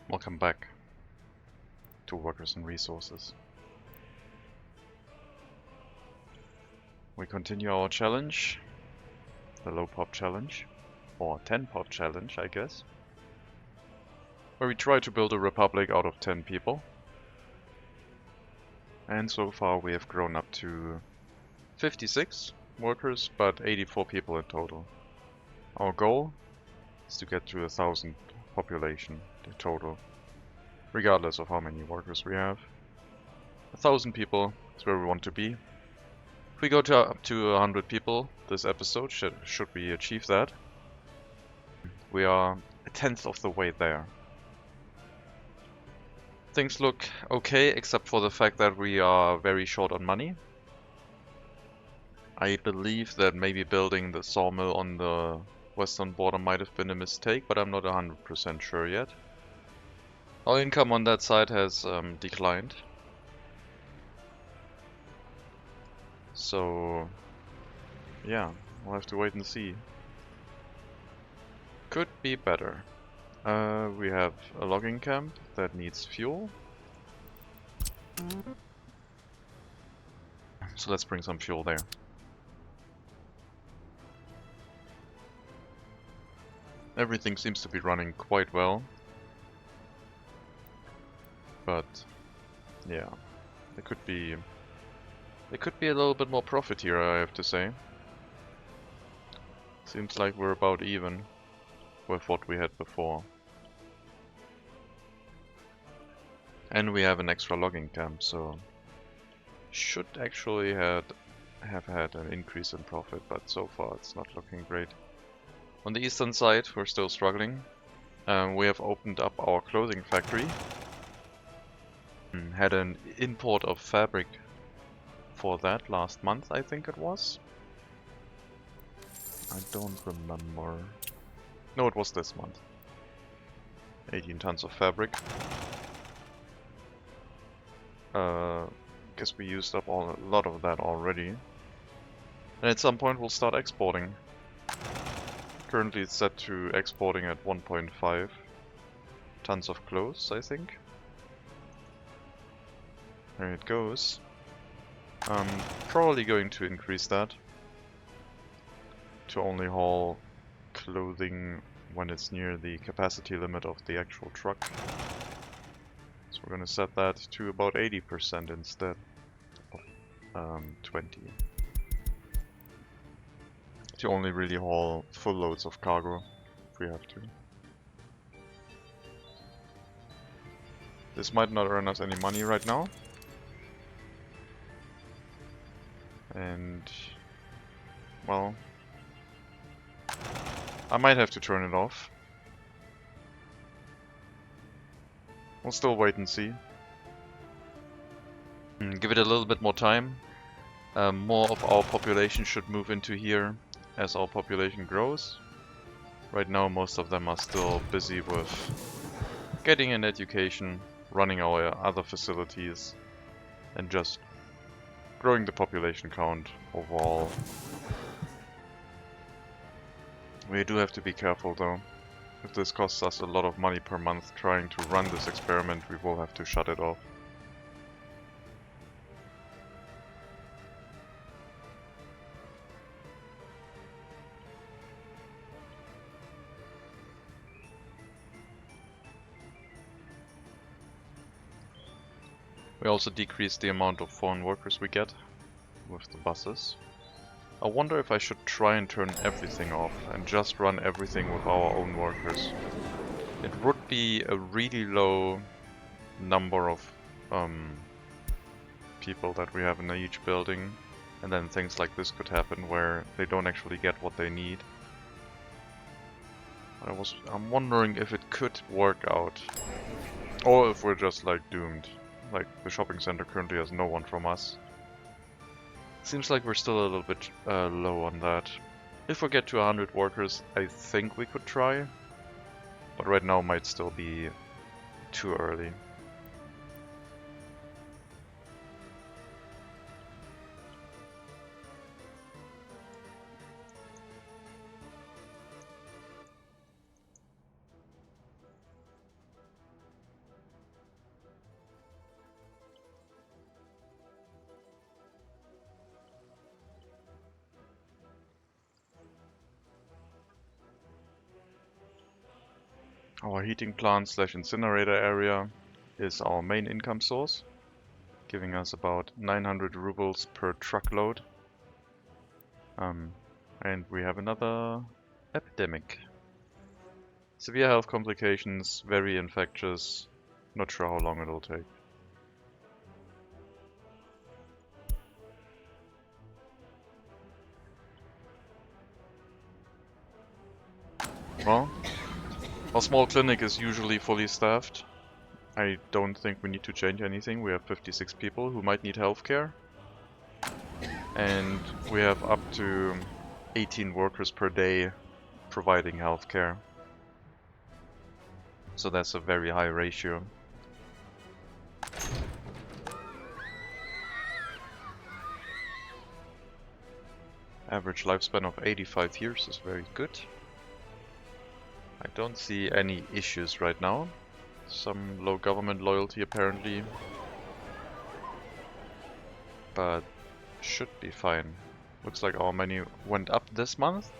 Welcome back to Workers and Resources. We continue our challenge, the low pop challenge, or 10 pop challenge, I guess, where we try to build a republic out of 10 people. And so far we have grown up to 56 workers, but 84 people in total. Our goal is to get to 1,000 population in total, regardless of how many workers we have. 1,000 people is where we want to be. If we go to up to 100 people this episode, should we achieve that, we are a tenth of the way there. Things look okay, except for the fact that we are very short on money. I believe that maybe building the sawmill on the western border might have been a mistake, but I'm not 100% sure yet. Our income on that side has declined. So, yeah, we'll have to wait and see. Could be better. We have a logging camp that needs fuel. So let's bring some fuel there. Everything seems to be running quite well. But, yeah, there could be a little bit more profit here, I have to say. Seems like we're about even with what we had before. And we have an extra logging camp, so should actually have had an increase in profit, but so far it's not looking great. On the eastern side, we're still struggling. We have opened up our clothing factory. Had an import of fabric for that last month, I think it was. I don't remember. No, it was this month. 18 tons of fabric. Guess we used up a lot of that already. And at some point we'll start exporting. Currently it's set to exporting at 1.5 tons of clothes, I think. There it goes. I'm probably going to increase that to only haul clothing when it's near the capacity limit of the actual truck. So we're going to set that to about 80% instead of 20. To only really haul full loads of cargo if we have to. This might not earn us any money right now. And, well, I might have to turn it off. We'll still wait and see. Give it a little bit more time. More of our population should move into here as our population grows. Right now most of them are still busy with getting an education, running our other facilities, and just growing the population count overall. We do have to be careful though. If this costs us a lot of money per month trying to run this experiment, we will have to shut it off. We also decreased the amount of foreign workers we get with the buses. I wonder if I should try and turn everything off and just run everything with our own workers. It would be a really low number of people that we have in each building, and then things like this could happen where they don't actually get what they need. I'm wondering if it could work out, or if we're just like doomed. Like the shopping center currently has no one from us. Seems like we're still a little bit low on that. If we get to 100 workers, I think we could try, but right now might still be too early. Our heating plant slash incinerator area is our main income source, giving us about 900 rubles per truckload. And we have another epidemic. Severe health complications, very infectious, not sure how long it'll take. Well, our small clinic is usually fully staffed. I don't think we need to change anything. We have 56 people who might need healthcare. And we have up to 18 workers per day providing healthcare. So that's a very high ratio. Average lifespan of 85 years is very good. I don't see any issues right now. Some low government loyalty apparently. But should be fine. Looks like our menu went up this month.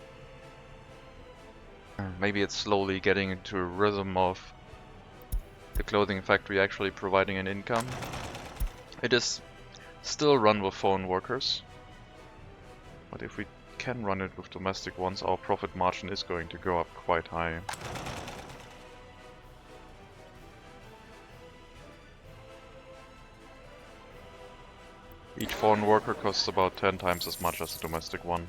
Maybe it's slowly getting into a rhythm of the clothing factory actually providing an income. It is still run with foreign workers. But if we can run it with domestic ones, our profit margin is going to go up quite high. Each foreign worker costs about 10 times as much as a domestic one.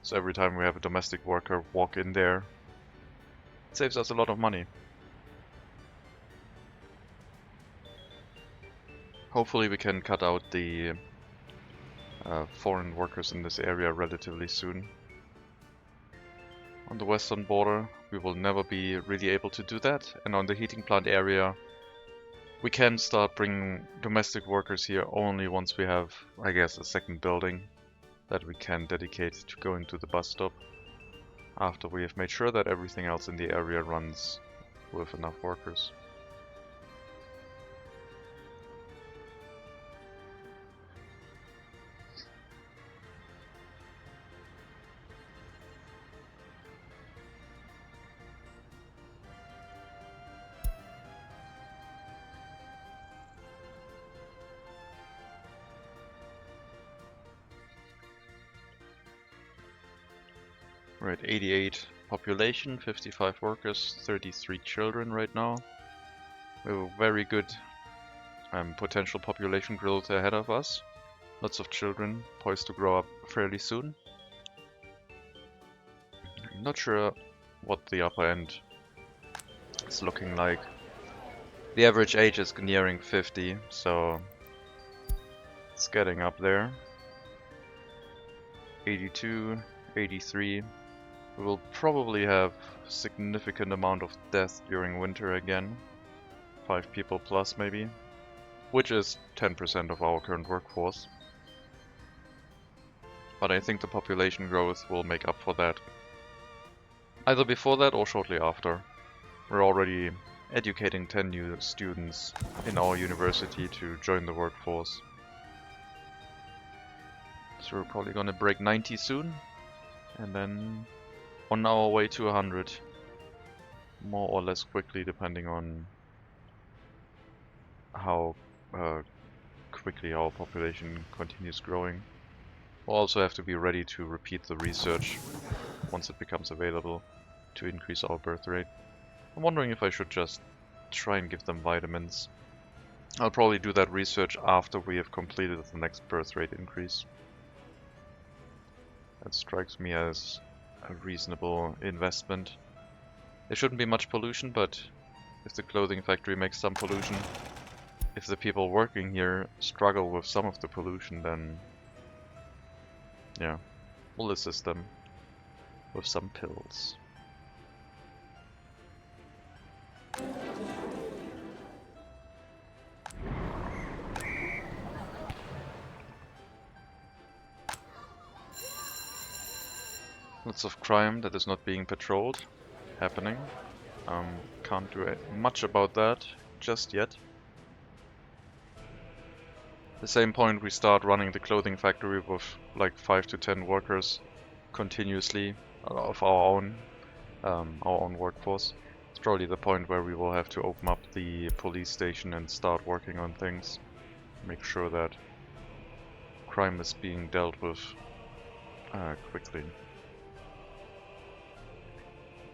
So every time we have a domestic worker walk in there, it saves us a lot of money. Hopefully we can cut out the foreign workers in this area relatively soon. On the western border we will never be really able to do that, and on the heating plant area we can start bringing domestic workers here only once we have, I guess, a second building that we can dedicate to going to the bus stop, after we have made sure that everything else in the area runs with enough workers. We're at 88 population, 55 workers, 33 children right now. We have a very good potential population growth ahead of us. Lots of children poised to grow up fairly soon. I'm not sure what the upper end is looking like. The average age is nearing 50, so it's getting up there. 82, 83. We will probably have a significant amount of death during winter again. 5 people plus maybe. Which is 10% of our current workforce. But I think the population growth will make up for that. Either before that or shortly after. We're already educating 10 new students in our university to join the workforce. So we're probably gonna break 90 soon. And then on our way to 100, more or less quickly, depending on how quickly our population continues growing. We'll also have to be ready to repeat the research once it becomes available to increase our birth rate. I'm wondering if I should just try and give them vitamins. I'll probably do that research after we have completed the next birth rate increase. That strikes me as a reasonable investment. There shouldn't be much pollution, but if the clothing factory makes some pollution, if the people working here struggle with some of the pollution, then yeah, we'll assist them with some pills. Lots of crime that is not being patrolled happening. Can't do much about that just yet. At the same point we start running the clothing factory with like 5 to 10 workers continuously of our own. our own workforce. It's probably the point where we will have to open up the police station and start working on things. Make sure that crime is being dealt with quickly.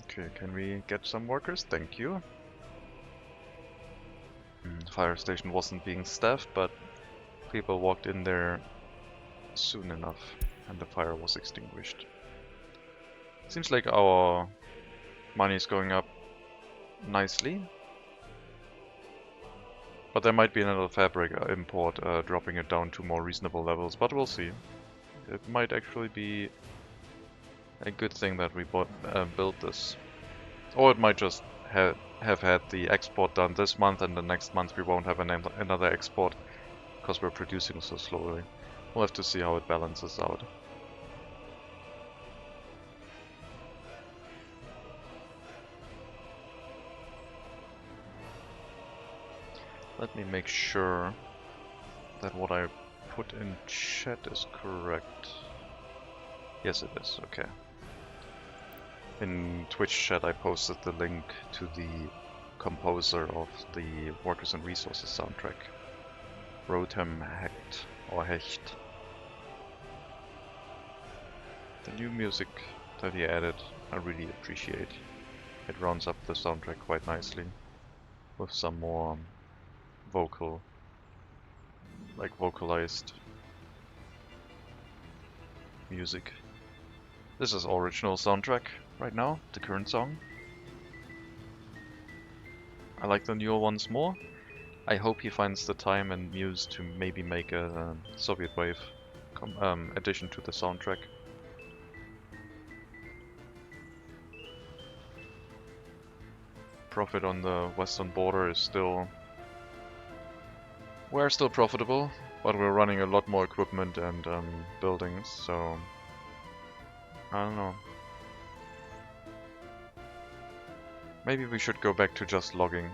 Okay, can we get some workers? Thank you. Fire station wasn't being staffed, but people walked in there soon enough and the fire was extinguished. Seems like our money is going up nicely. But there might be another fabric import dropping it down to more reasonable levels, but we'll see. It might actually be a good thing that we built this. Or it might just have had the export done this month, and the next month we won't have another export because we're producing so slowly. We'll have to see how it balances out. Let me make sure that what I put in chat is correct. Yes, it is. Okay. In Twitch chat I posted the link to the composer of the Workers and Resources soundtrack, Rotem Hecht, or Hecht. The new music that he added I really appreciate. It rounds up the soundtrack quite nicely with some more vocalized music. This is original soundtrack right now, the current song. I like the newer ones more. I hope he finds the time and muse to maybe make a Soviet Wave addition to the soundtrack. Profit on the western border is still... We're still profitable, but we're running a lot more equipment and buildings, so... I don't know. Maybe we should go back to just logging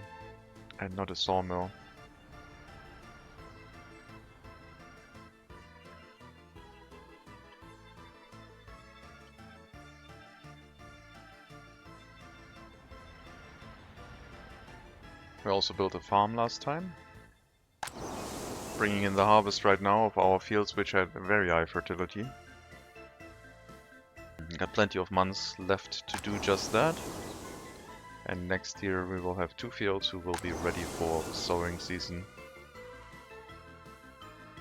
and not a sawmill. We also built a farm last time, bringing in the harvest right now of our fields which had very high fertility. Got plenty of months left to do just that. And next year we will have 2 fields who will be ready for sowing season.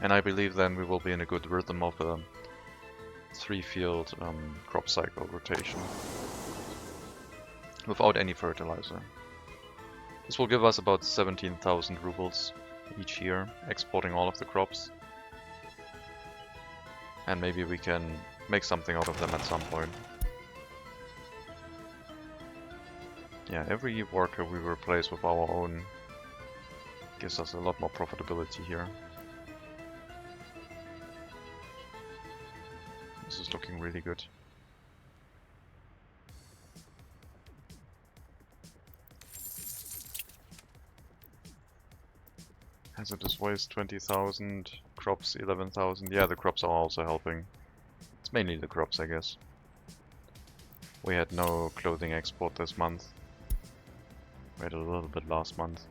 And I believe then we will be in a good rhythm of a 3-field crop cycle rotation without any fertilizer. This will give us about 17,000 rubles each year, exporting all of the crops. And maybe we can make something out of them at some point. Yeah, every worker we replace with our own gives us a lot more profitability here. This is looking really good. Hazardous waste 20,000, crops 11,000. Yeah, the crops are also helping. It's mainly the crops, I guess. We had no clothing export this month. We had a little bit last month.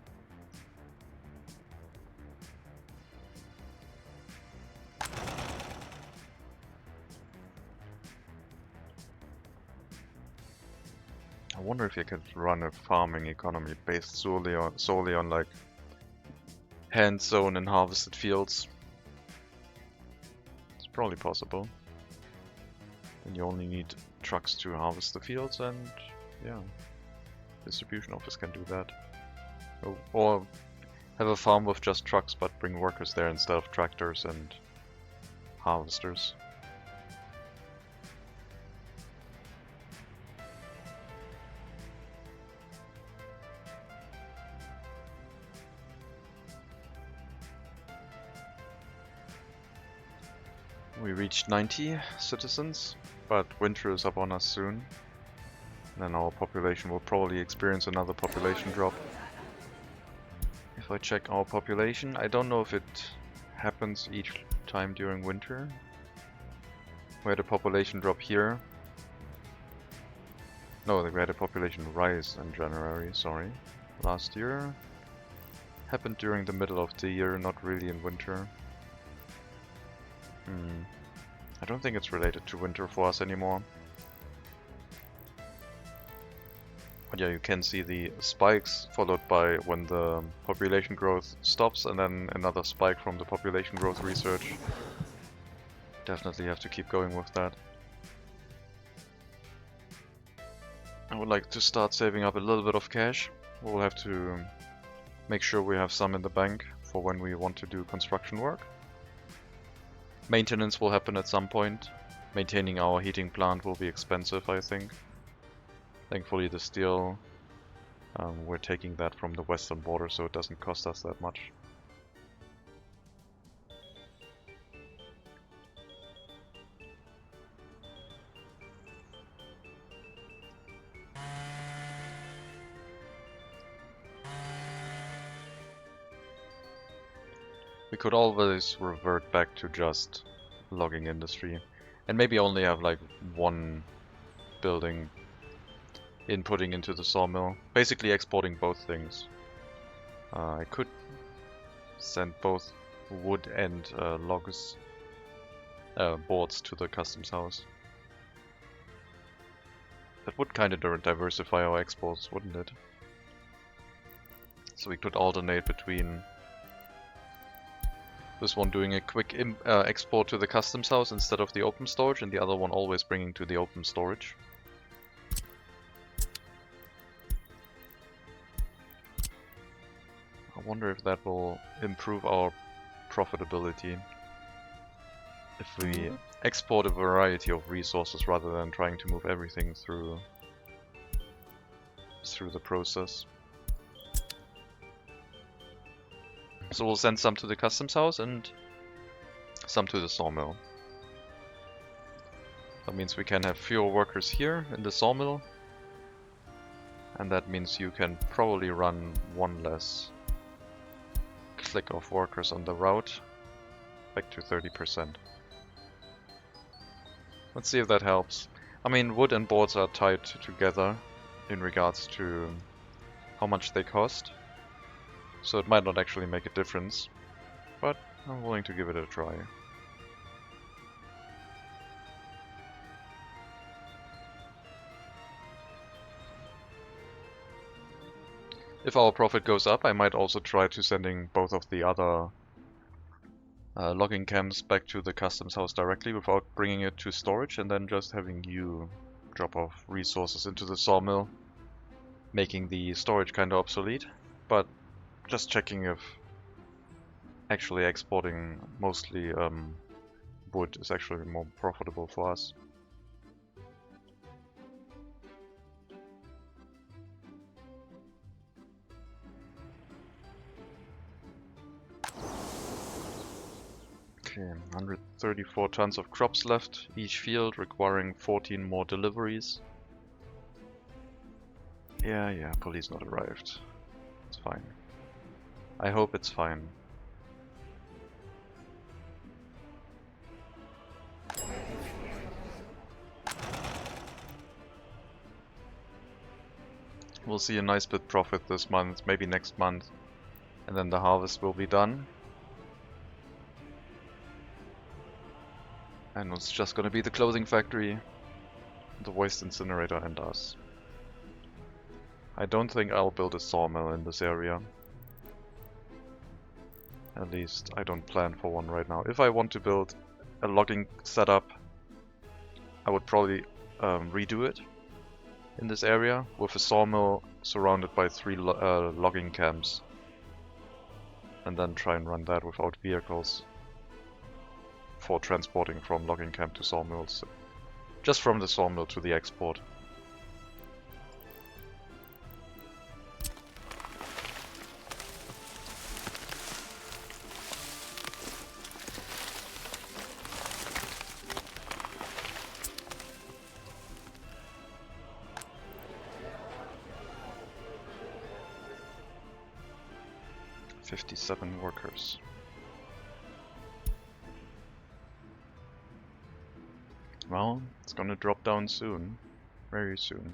I wonder if you could run a farming economy based solely on like hand sown and harvested fields. It's probably possible. Then you only need trucks to harvest the fields, and yeah, distribution office can do that. Or have a farm with just trucks but bring workers there instead of tractors and harvesters. We reached 90 citizens, but winter is upon us soon. Then our population will probably experience another population drop. If I check our population, I don't know if it happens each time during winter. We had a population drop here. No, we had a population rise in January, sorry. Last year. Happened during the middle of the year, not really in winter. I don't think it's related to winter for us anymore. But yeah, you can see the spikes followed by when the population growth stops and then another spike from the population growth research. Definitely have to keep going with that. I would like to start saving up a little bit of cash. We'll have to make sure we have some in the bank for when we want to do construction work. Maintenance will happen at some point. Maintaining our heating plant will be expensive, I think. Thankfully the steel, we're taking that from the western border, so it doesn't cost us that much. We could always revert back to just logging industry and maybe only have like one building inputting into the sawmill, basically exporting both things. I could send both wood and logs, boards to the customs house. That would kind of diversify our exports, wouldn't it? So we could alternate between this one doing a quick export to the customs house instead of the open storage, and the other one always bringing to the open storage. I wonder if that will improve our profitability if we export a variety of resources rather than trying to move everything through the process. So we'll send some to the customs house and some to the sawmill. That means we can have fewer workers here in the sawmill, and that means you can probably run one less click of workers on the route, back to 30%. Let's see if that helps. I mean, wood and boards are tied together in regards to how much they cost, so it might not actually make a difference, but I'm willing to give it a try. If our profit goes up, I might also try to sending both of the other logging camps back to the customs house directly without bringing it to storage, and then just having you drop off resources into the sawmill, making the storage kind of obsolete, but just checking if actually exporting mostly wood is actually more profitable for us. Okay, 134 tons of crops left each field, requiring 14 more deliveries. Yeah, police not arrived. It's fine. I hope it's fine. We'll see a nice bit profit this month, maybe next month, and then the harvest will be done. And it's just gonna be the clothing factory, the waste incinerator, and us. I don't think I'll build a sawmill in this area. At least I don't plan for one right now. If I want to build a logging setup, I would probably redo it in this area with a sawmill surrounded by 3 logging camps, and then try and run that without vehicles for transporting from logging camp to sawmills, just from the sawmill to the export. $57 workers. Well, it's gonna drop down soon. Very soon.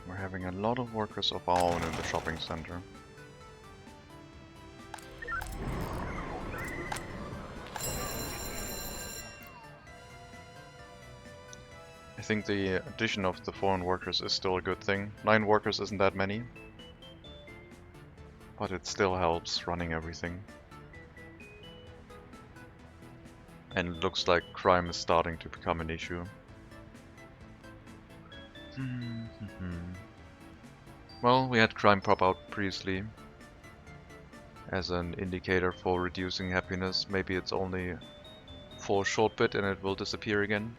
We're having a lot of workers of our own in the shopping center. I think the addition of the foreign workers is still a good thing. 9 workers isn't that many, but it still helps running everything. And it looks like crime is starting to become an issue. Well, we had crime pop out previously as an indicator for reducing happiness. Maybe it's only for a short bit and it will disappear again.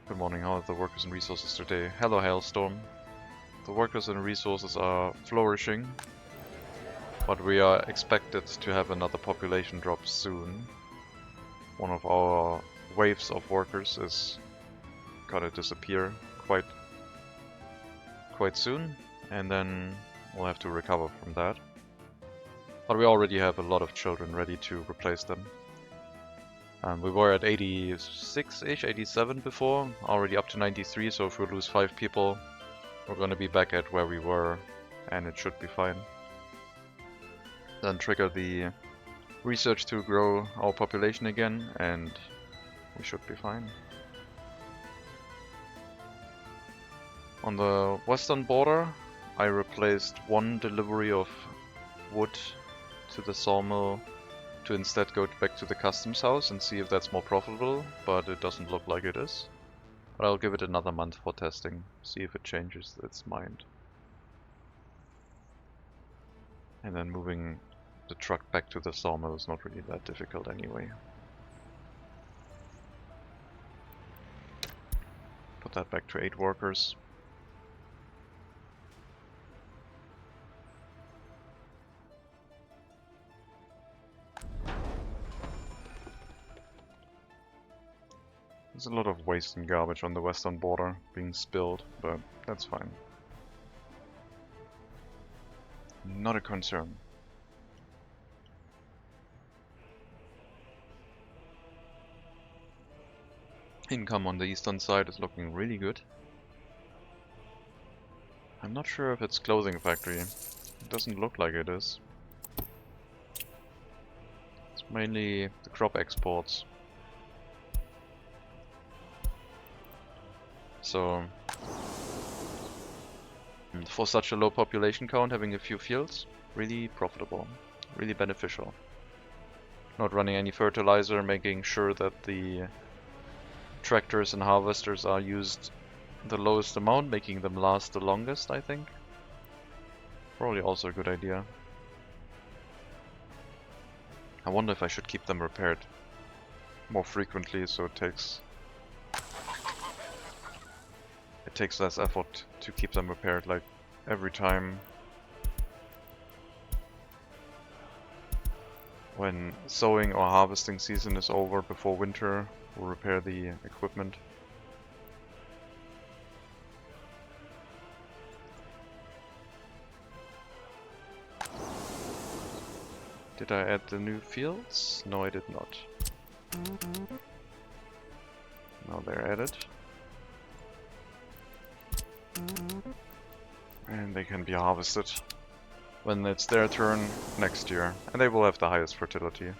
Good morning, how are the workers and resources today? Hello Hailstorm. The workers and resources are flourishing, but we are expected to have another population drop soon. One of our waves of workers is gonna disappear quite soon, and then we'll have to recover from that. But we already have a lot of children ready to replace them. We were at 86-ish, 87 before, already up to 93, so if we lose 5 people, we're gonna be back at where we were, and it should be fine. Then trigger the research to grow our population again, and we should be fine. On the western border, I replaced 1 delivery of wood to the sawmill to instead go back to the customs house and see if that's more profitable, but it doesn't look like it is. But I'll give it another month for testing, see if it changes its mind. And then moving the truck back to the sawmill is not really that difficult anyway. Put that back to 8 workers. There's a lot of waste and garbage on the western border being spilled, but that's fine. Not a concern. Income on the eastern side is looking really good. I'm not sure if it's clothing factory. It doesn't look like it is. It's mainly the crop exports. So, for such a low population count, having a few fields, really profitable, really beneficial. Not running any fertilizer, making sure that the tractors and harvesters are used the lowest amount, making them last the longest, I think. Probably also a good idea. I wonder if I should keep them repaired more frequently, so it takes less effort to keep them repaired, like every time when sowing or harvesting season is over before winter, we'll repair the equipment. Did I add the new fields? No, I did not. Now they're added. And they can be harvested when it's their turn next year. And they will have the highest fertility.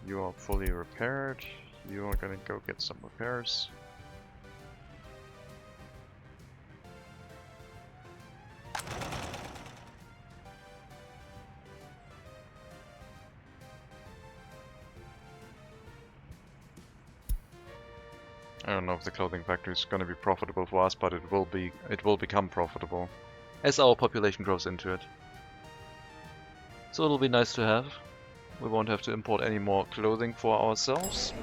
You are fully repaired. You are gonna go get some repairs. I don't know if the clothing factory is gonna be profitable for us, but it will become profitable as our population grows into it. So it'll be nice to have. We won't have to import any more clothing for ourselves.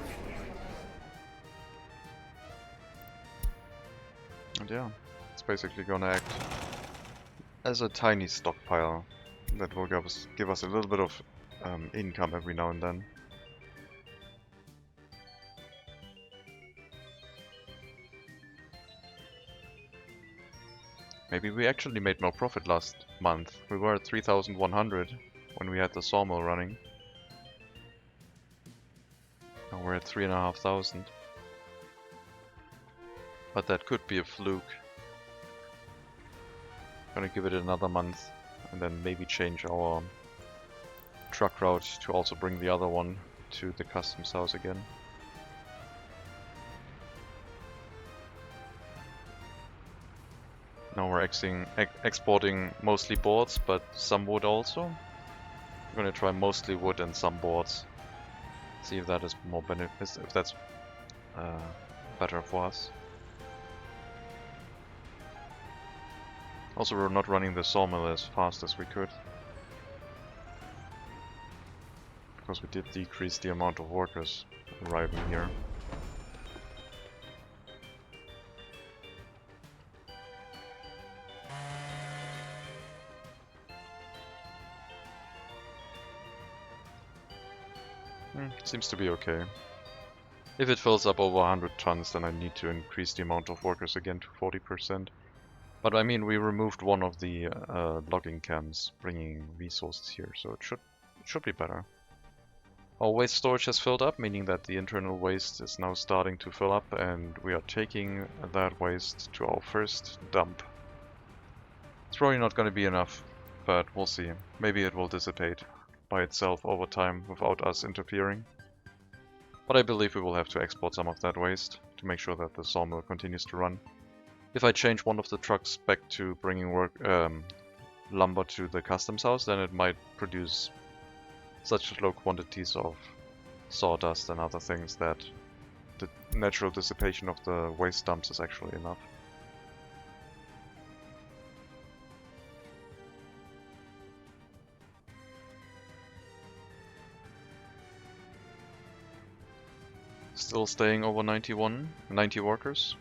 And yeah, it's basically gonna act as a tiny stockpile that will give us a little bit of income every now and then. Maybe we actually made more profit last month. We were at 3,100 when we had the sawmill running. Now we're at 3,500. But that could be a fluke. Gonna give it another month and then maybe change our truck route to also bring the other one to the customs house again. Now we're exporting mostly boards, but some wood also. We're gonna try mostly wood and some boards. See if that is more if that's better for us. Also, we're not running the sawmill as fast as we could, because we did decrease the amount of workers arriving here. Seems to be okay. If it fills up over 100 tons, then I need to increase the amount of workers again to 40%. But I mean, we removed one of the logging camps, bringing resources here, so it should be better. Our waste storage has filled up, meaning that the internal waste is now starting to fill up, and we are taking that waste to our first dump. It's probably not going to be enough, but we'll see. Maybe it will dissipate by itself over time without us interfering. But I believe we will have to export some of that waste to make sure that the sawmill continues to run. If I change one of the trucks back to bringing lumber to the customs house, then it might produce such low quantities of sawdust and other things that the natural dissipation of the waste dumps is actually enough. Still staying over 90 workers.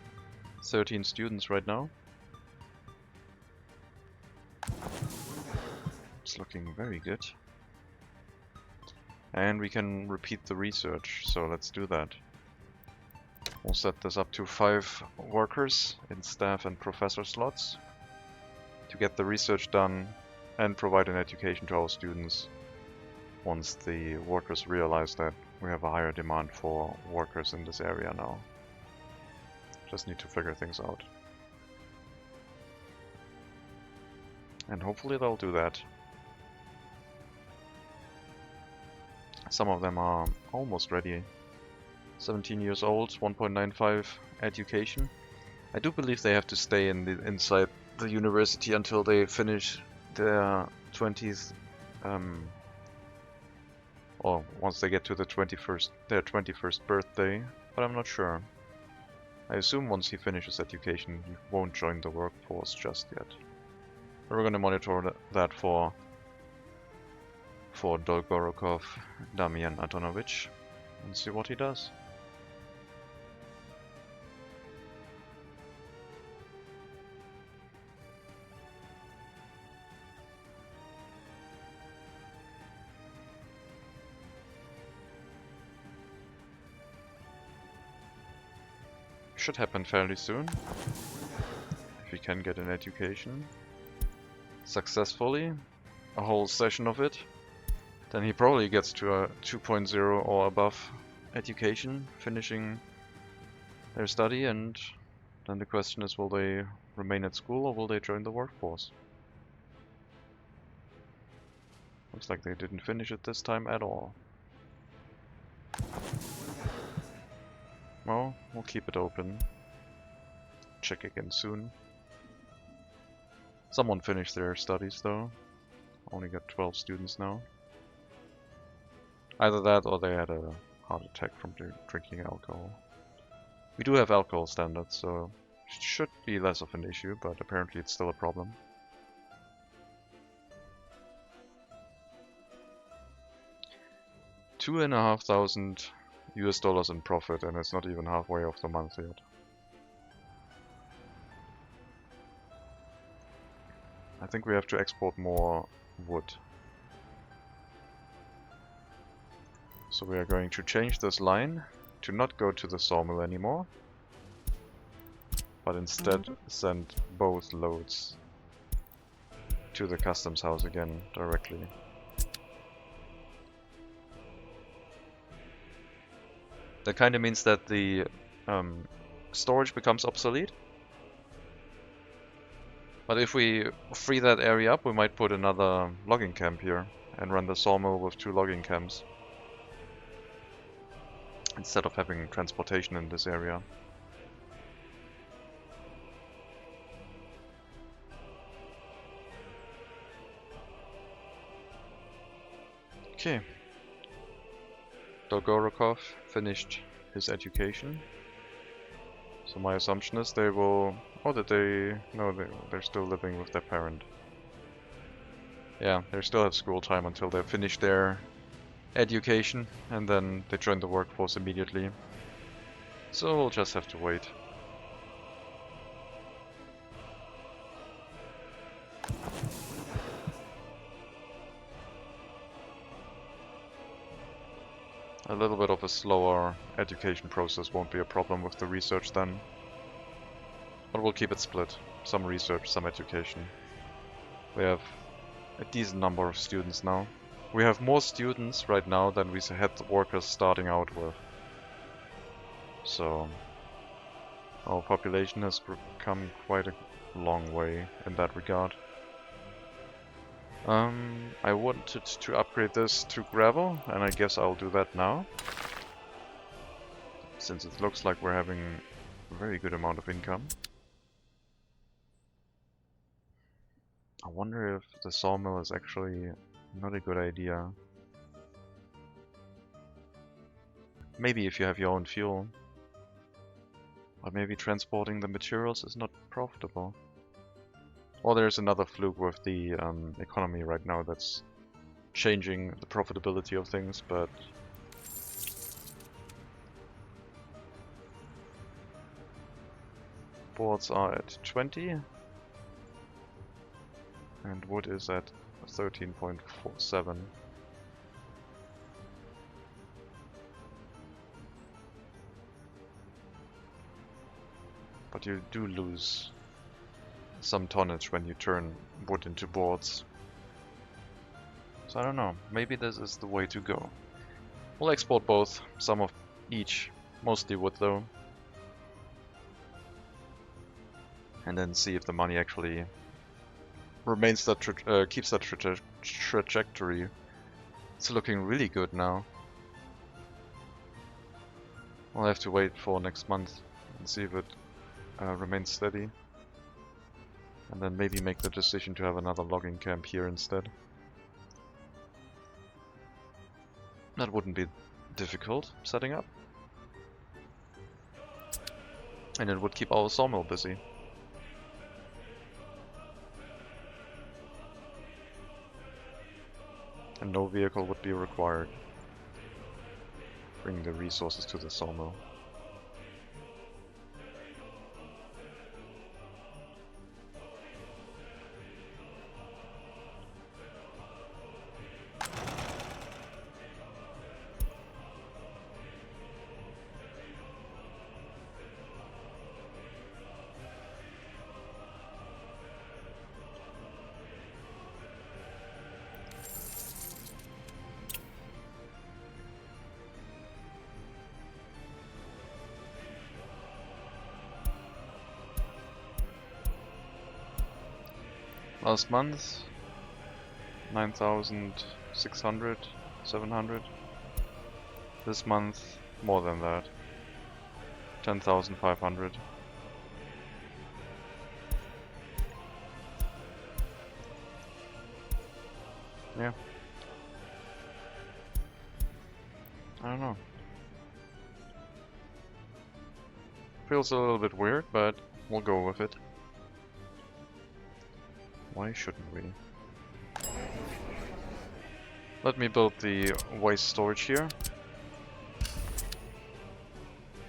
13 students right now. It's looking very good. And we can repeat the research, so let's do that. We'll set this up to 5 workers in staff and professor slots to get the research done and provide an education to our students once the workers realize that we have a higher demand for workers in this area now. Just need to figure things out. And hopefully they'll do that. Some of them are almost ready. 17 years old, 1.95 education. I do believe they have to stay inside the university until they finish their 20th, or once they get to their 21st birthday, but I'm not sure. I assume once he finishes education, he won't join the workforce just yet. But we're gonna monitor that for Dolgorukov Damian Antonovich and see what he does. Should happen fairly soon, if he can get an education successfully, a whole session of it, then he probably gets to a 2.0 or above education, finishing their study, and then the question is, will they remain at school or will they join the workforce? Looks like they didn't finish it this time at all. Well, we'll keep it open. Check again soon. Someone finished their studies though. Only got 12 students now. Either that or they had a heart attack from drinking alcohol. We do have alcohol standards, so it should be less of an issue, but apparently it's still a problem. $2,500 US in profit, and it's not even halfway off the month yet. I think we have to export more wood. So we are going to change this line to not go to the sawmill anymore, but instead send both loads to the customs house again directly. That kind of means that the storage becomes obsolete. But if we free that area up, we might put another logging camp here and run the sawmill with 2 logging camps instead of having transportation in this area. Okay. Dolgorukov finished his education. So my assumption is they will... Oh, did they... No, they're still living with their parent. Yeah, they still have school time until they finish their education, and then they join the workforce immediately. So we'll just have to wait. A little bit of a slower education process won't be a problem with the research then. But we'll keep it split. Some research, some education. We have a decent number of students now. We have more students right now than we had workers starting out with. So our population has come quite a long way in that regard. I wanted to upgrade this to gravel, and I guess I'll do that now. Since it looks like we're having a very good amount of income. I wonder if the sawmill is actually not a good idea. Maybe if you have your own fuel. But maybe transporting the materials is not profitable. Or there's another fluke with the economy right now that's changing the profitability of things, but... Boards are at 20. And wood is at 13.47. But you do lose some tonnage when you turn wood into boards. So I don't know, maybe this is the way to go. We'll export both, some of each, mostly wood though. And then see if the money actually remains that keeps that trajectory. It's looking really good now. We'll have to wait for next month and see if it remains steady. And then maybe make the decision to have another logging camp here instead. That wouldn't be difficult setting up. And it would keep our sawmill busy. And no vehicle would be required. Bring the resources to the sawmill. Last month, 9,600, 700. This month, more than that, 10,500. Yeah. I don't know. Feels a little bit weird, but we'll go with it. Why shouldn't we? Let me build the waste storage here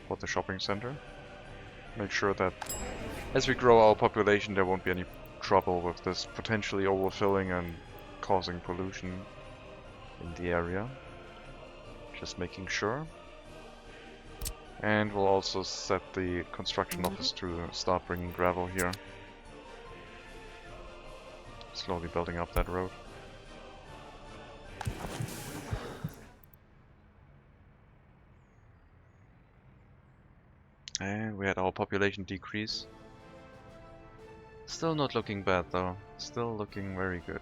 for the shopping center. Make sure that as we grow our population there won't be any trouble with this potentially overfilling and causing pollution in the area. Just making sure. And we'll also set the construction office to start bringing gravel here. Slowly building up that road. And we had our population decrease. Still not looking bad though. Still looking very good.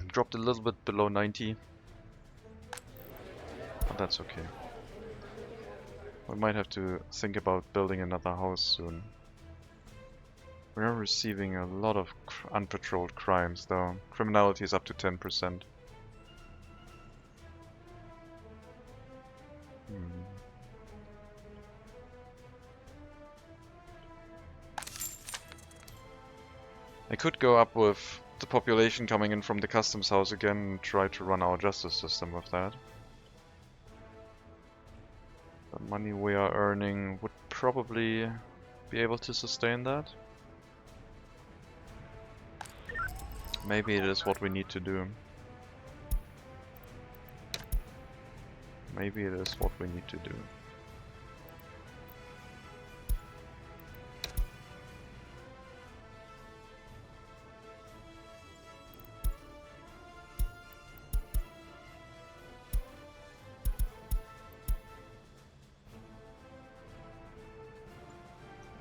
Dropped a little bit below 90. But that's okay. We might have to think about building another house soon. We are receiving a lot of unpatrolled crimes though. Criminality is up to 10%. I could go up with the population coming in from the customs house again and try to run our justice system with that. The money we are earning would probably be able to sustain that. Maybe it is what we need to do. Maybe it is what we need to do.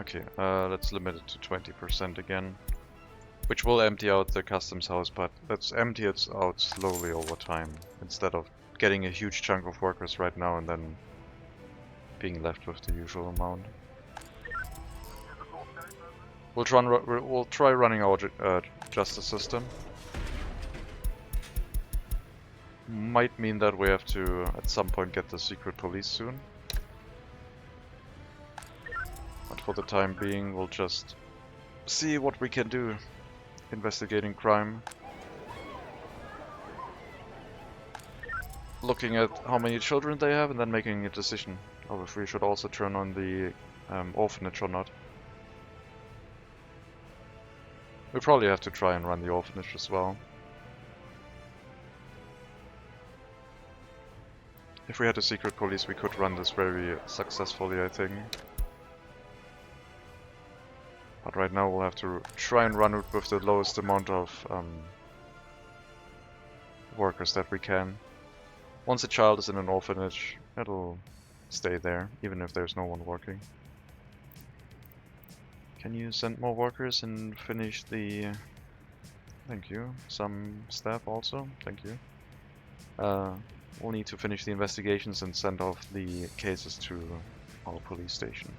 Okay, let's limit it to 20% again. Which will empty out the customs house, but let's empty it out slowly over time, instead of getting a huge chunk of workers right now and then being left with the usual amount. We'll try running our justice system. Might mean that we have to, at some point, get the secret police soon. But for the time being, we'll just see what we can do. Investigating crime. Looking at how many children they have and then making a decision of if we should also turn on the orphanage or not. We probably have to try and run the orphanage as well. If we had a secret police, we could run this very successfully, I think. But right now we'll have to try and run it with the lowest amount of workers that we can. Once a child is in an orphanage, it'll stay there, even if there's no one working. Can you send more workers and finish the... Thank you. Some staff also. Thank you. We'll need to finish the investigations and send off the cases to our police station.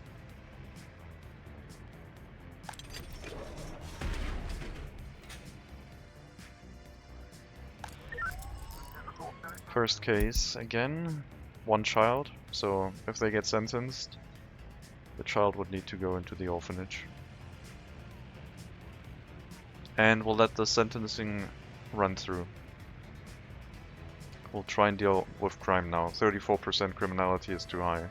First case, again, one child, so if they get sentenced, the child would need to go into the orphanage. And we'll let the sentencing run through. We'll try and deal with crime now. 34% criminality is too high.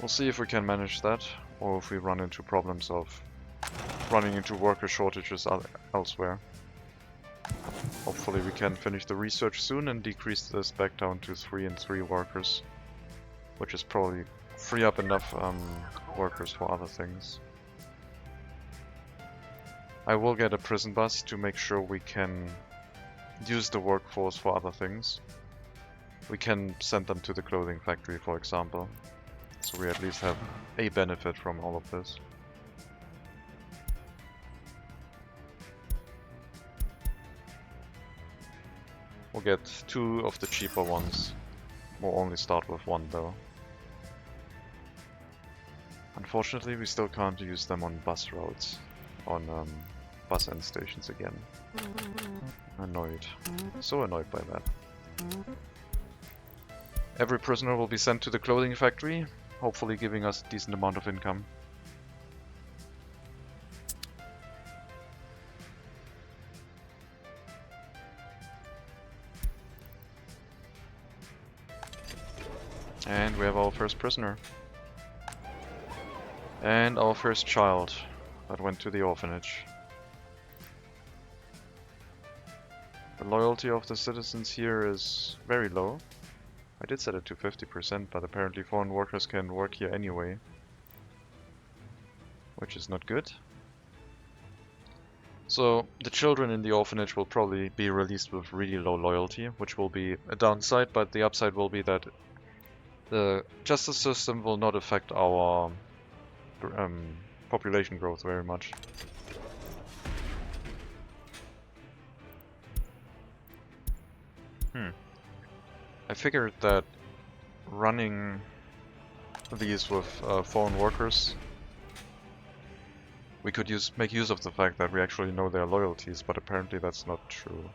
We'll see if we can manage that, or if we run into problems of running into worker shortages elsewhere. Hopefully we can finish the research soon and decrease this back down to 3 and 3 workers, which is probably free up enough workers for other things. I will get a prison bus to make sure we can use the workforce for other things. We can send them to the clothing factory, for example, so we at least have a benefit from all of this. We'll get 2 of the cheaper ones. We'll only start with 1 though. Unfortunately, we still can't use them on bus routes, on bus end stations again. Annoyed. So annoyed by that. Every prisoner will be sent to the clothing factory, hopefully giving us a decent amount of income. And we have our first prisoner. And our first child that went to the orphanage. The loyalty of the citizens here is very low. I did set it to 50%, but apparently foreign workers can work here anyway, which is not good. So the children in the orphanage will probably be released with really low loyalty, which will be a downside, but the upside will be that the justice system will not affect our population growth very much. I figured that running these with foreign workers, we could make use of the fact that we actually know their loyalties, but apparently that's not true.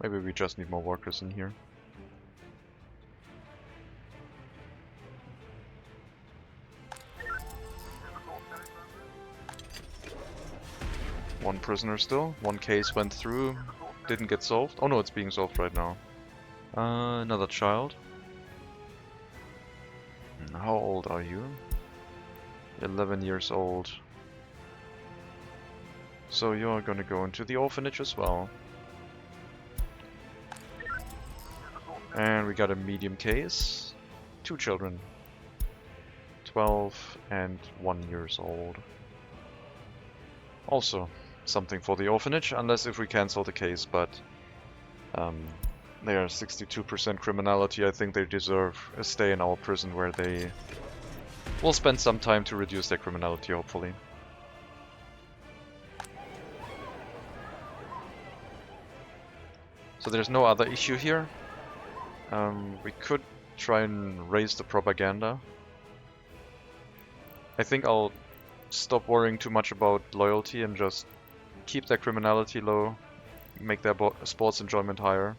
Maybe we just need more workers in here. One prisoner still. One case went through, didn't get solved. Oh no, it's being solved right now. Another child. How old are you? 11 years old. So you're gonna go into the orphanage as well. And we got a medium case. 2 children. 12 and 1 years old. Also something for the orphanage, unless if we cancel the case, but they are 62% criminality. I think they deserve a stay in our prison where they will spend some time to reduce their criminality, hopefully. So there's no other issue here. We could try and raise the propaganda. I think I'll stop worrying too much about loyalty and just keep their criminality low, make their sports enjoyment higher,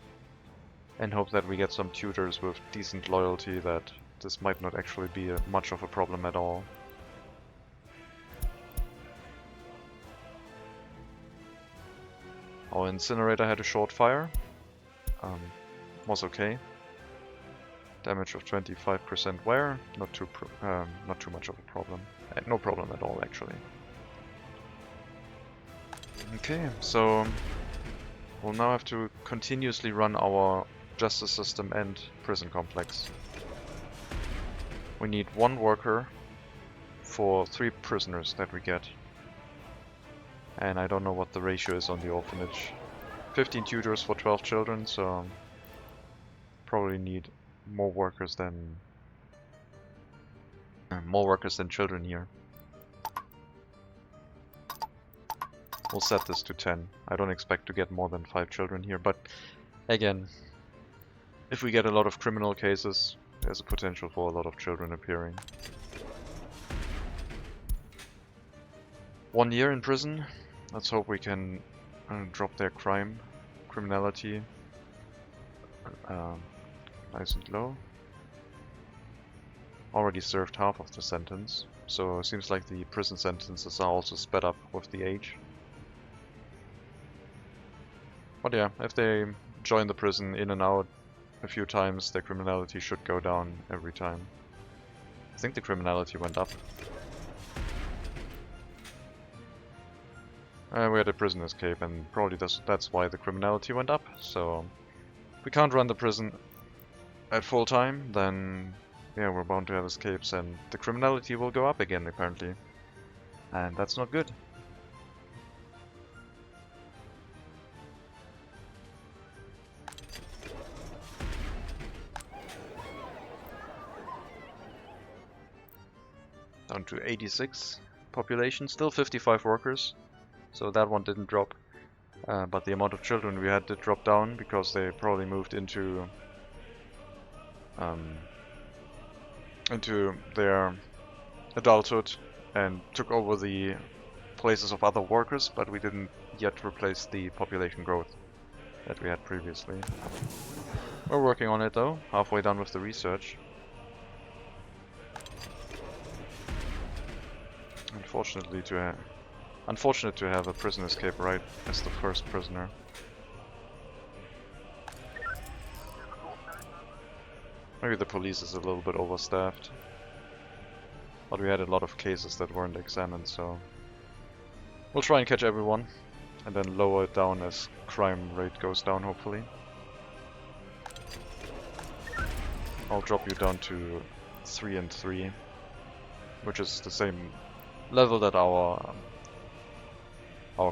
and hope that we get some tutors with decent loyalty, that this might not actually be much of a problem at all. Our incinerator had a short fire. Was okay. Damage of 25% wear, not too much of a problem. No problem at all, actually. Okay, so we'll now have to continuously run our justice system and prison complex. We need 1 worker for 3 prisoners that we get. And I don't know what the ratio is on the orphanage. 15 tutors for 12 children, so probably need more workers than children here. We'll set this to 10. I don't expect to get more than 5 children here, but again, if we get a lot of criminal cases, there's a potential for a lot of children appearing. 1 year in prison. Let's hope we can drop their criminality nice and low. Already served half of the sentence, so it seems like the prison sentences are also sped up with the age. But yeah, if they join the prison in and out a few times, their criminality should go down every time. I think the criminality went up. We had a prison escape, and probably that's why the criminality went up. So if we can't run the prison at full time, then yeah, we're bound to have escapes, and the criminality will go up again, apparently. And that's not good. Down to 86 population, still 55 workers, so that one didn't drop. But the amount of children we had did drop down, because they probably moved into their adulthood and took over the places of other workers, but we didn't yet replace the population growth that we had previously. We're working on it though, halfway done with the research. Unfortunate to have a prison escape right as the first prisoner. Maybe the police is a little bit overstaffed. But we had a lot of cases that weren't examined, so we'll try and catch everyone and then lower it down as crime rate goes down, hopefully. I'll drop you down to 3 and 3, which is the same level that our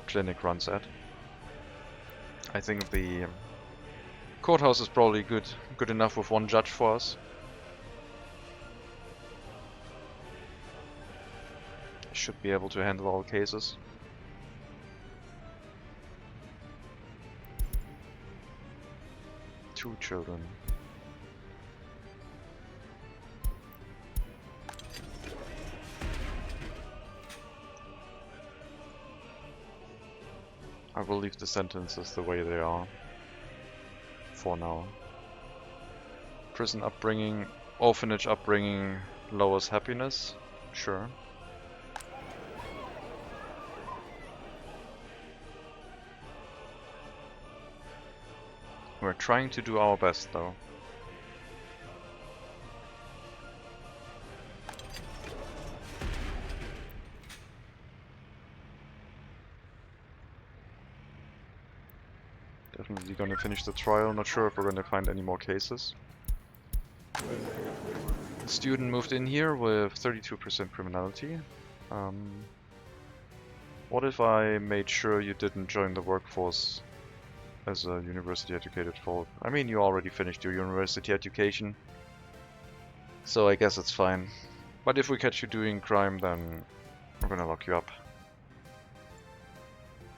clinic runs at. I think the courthouse is probably good enough with 1 judge for us. Should be able to handle all cases. Two children. I will leave the sentences the way they are for now. Prison upbringing, orphanage upbringing lowers happiness, sure. We're trying to do our best though. Definitely gonna finish the trial, not sure if we're gonna find any more cases. The student moved in here with 32% criminality. What if I made sure you didn't join the workforce as a university educated folk? I mean, you already finished your university education, so I guess it's fine. But if we catch you doing crime, then we're gonna lock you up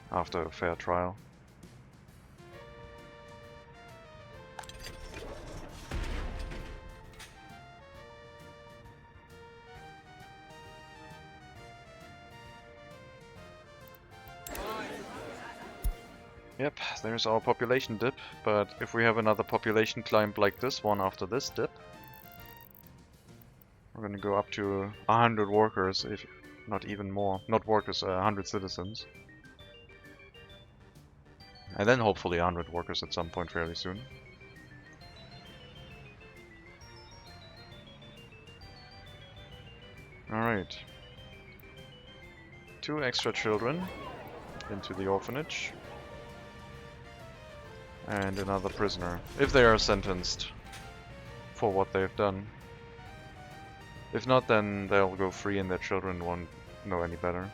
after a fair trial. Yep, there's our population dip, but if we have another population climb like this one after this dip, we're gonna go up to 100 workers, if not even more. Not workers, 100 citizens. And then hopefully 100 workers at some point fairly soon. Alright. 2 extra children into the orphanage. And another prisoner, if they are sentenced for what they've done. If not, then they'll go free and their children won't know any better.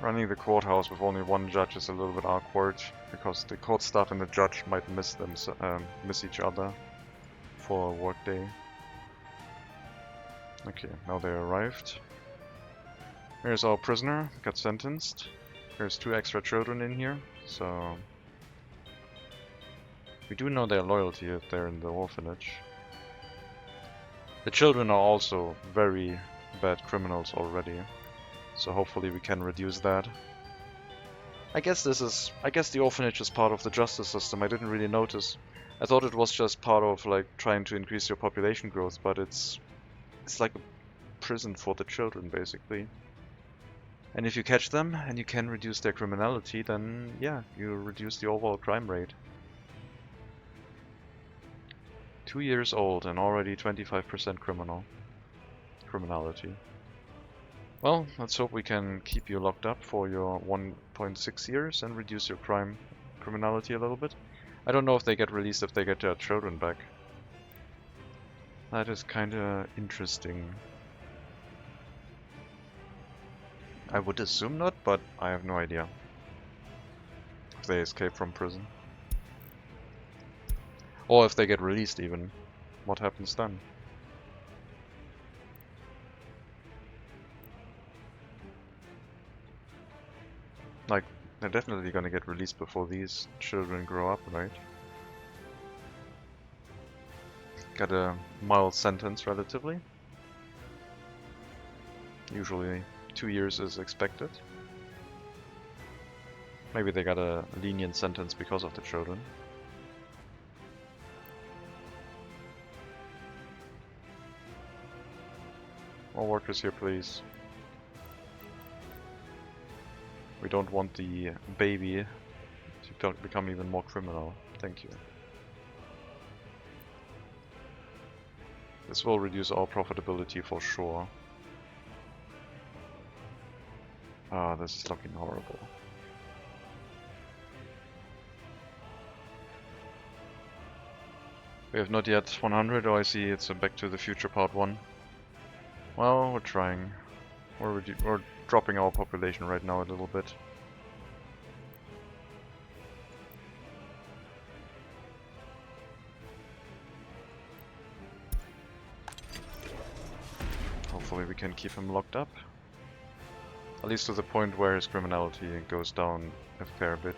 Running the courthouse with only 1 judge is a little bit awkward, because the court staff and the judge might miss each other for a work day. Okay, now they arrived. Here's our prisoner, got sentenced. There's 2 extra children in here, so we do know their loyalty if they're in the orphanage. The children are also very bad criminals already. So hopefully we can reduce that. I guess the orphanage is part of the justice system. I didn't really notice. I thought it was just part of like trying to increase your population growth, but it's like a prison for the children basically. And if you catch them and you can reduce their criminality, then yeah, you reduce the overall crime rate. 2 years old and already 25% criminality. Well, let's hope we can keep you locked up for your 1.6 years and reduce your criminality a little bit. I don't know if they get released if they get their children back. That is kinda interesting. I would assume not, but I have no idea. If they escape from prison. Or if they get released even. What happens then? Like, they're definitely gonna get released before these children grow up, right? Got a mild sentence, relatively. Usually 2 years is expected. Maybe they got a lenient sentence because of the children. More workers here, please. We don't want the baby to become even more criminal. Thank you. This will reduce our profitability for sure. Ah, this is looking horrible. We have not yet 100. Oh, I see. It's a Back to the Future Part 1. Well, we're trying. We're dropping our population right now a little bit. Hopefully we can keep him locked up. At least to the point where his criminality goes down a fair bit.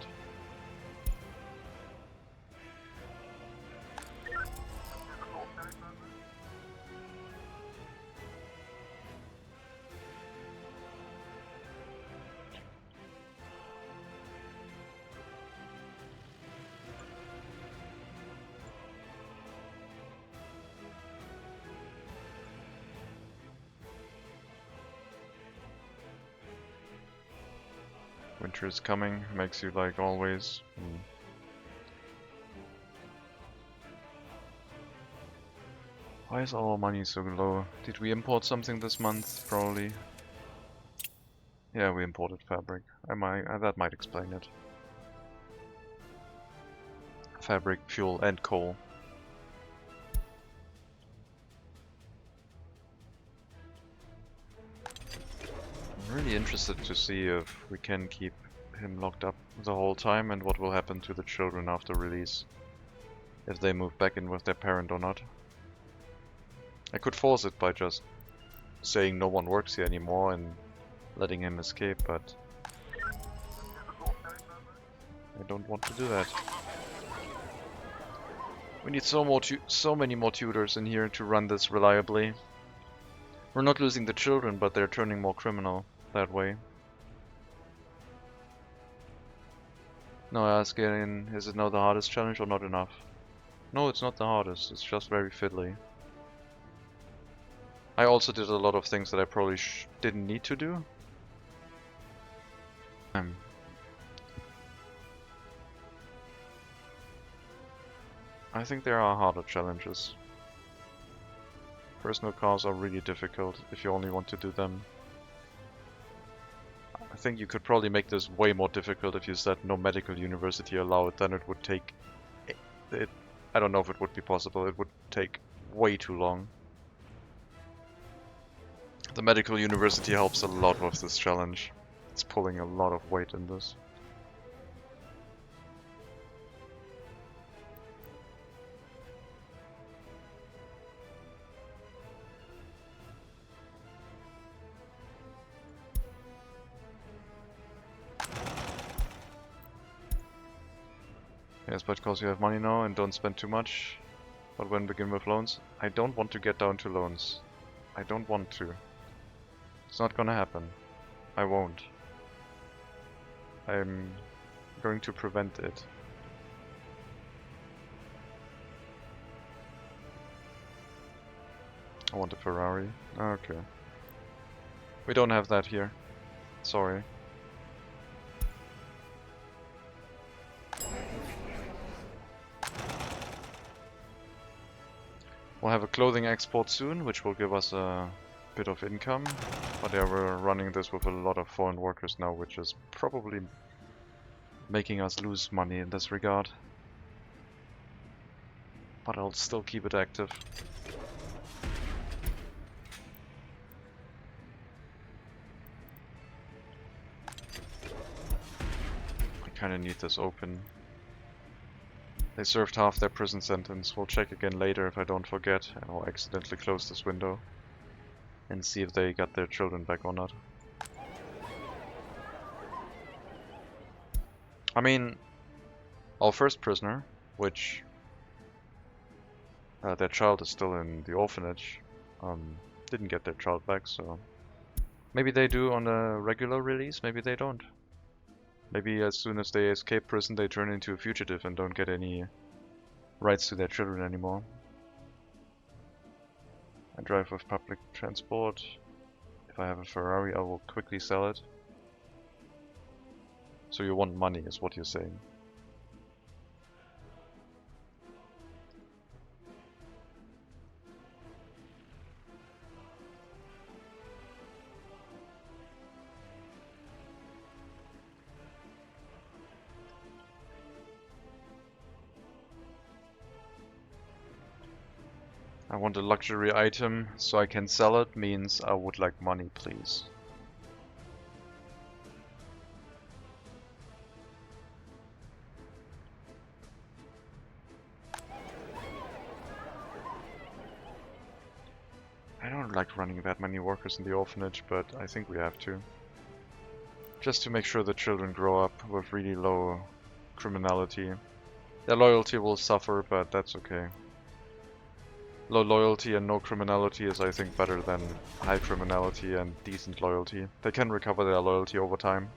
Winter is coming, makes you like always. Why is our money so low? Did we import something this month? Probably. Yeah, we imported fabric. That might explain it. Fabric, fuel, and coal. I'm really interested to see if we can keep him locked up the whole time and what will happen to the children after release. If they move back in with their parent or not. I could force it by just saying no one works here anymore and letting him escape, but I don't want to do that. We need so many more tutors in here to run this reliably. We're not losing the children, but they're turning more criminal that way. No, asking, is it now the hardest challenge or not enough? No, it's not the hardest, it's just very fiddly. I also did a lot of things that I probably didn't need to do. I think there are harder challenges. Personal cars are really difficult if you only want to do them. I think you could probably make this way more difficult if you said no medical university allowed, then it would take... I don't know if it would be possible, it would take way too long. The medical university helps a lot with this challenge. It's pulling a lot of weight in this. Yes, but because you have money now and don't spend too much. But when begin with loans, I don't want to get down to loans. I don't want to. It's not gonna happen. I won't. I'm going to prevent it. I want a Ferrari. Okay. We don't have that here. Sorry. We'll have a clothing export soon, which will give us a bit of income. But yeah, we're running this with a lot of foreign workers now, which is probably making us lose money in this regard. But I'll still keep it active. I kinda need this open. They served half their prison sentence. We'll check again later if I don't forget, and I'll accidentally close this window and see if they got their children back or not. I mean, our first prisoner, which their child is still in the orphanage, didn't get their child back, so maybe they do on a regular release, maybe they don't. Maybe as soon as they escape prison they turn into a fugitive and don't get any rights to their children anymore. I drive with public transport. If I have a Ferrari, I will quickly sell it. So you want money, is what you're saying. I want a luxury item so I can sell it, means I would like money, please. I don't like running that many workers in the orphanage, but I think we have to. Just to make sure the children grow up with really low criminality. Their loyalty will suffer, but that's okay. Low loyalty and no criminality is, I think, better than high criminality and decent loyalty. They can recover their loyalty over time,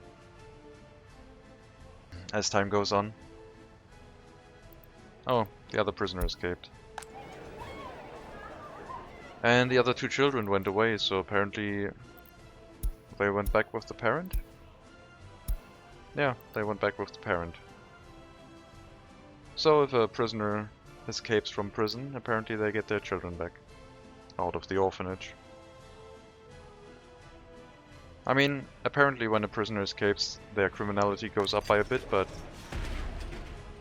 as time goes on. Oh, the other prisoner escaped. And the other two children went away, so apparently they went back with the parent? Yeah, they went back with the parent. So if a prisoner escapes from prison, apparently they get their children back out of the orphanage. I mean, apparently when a prisoner escapes, their criminality goes up by a bit, but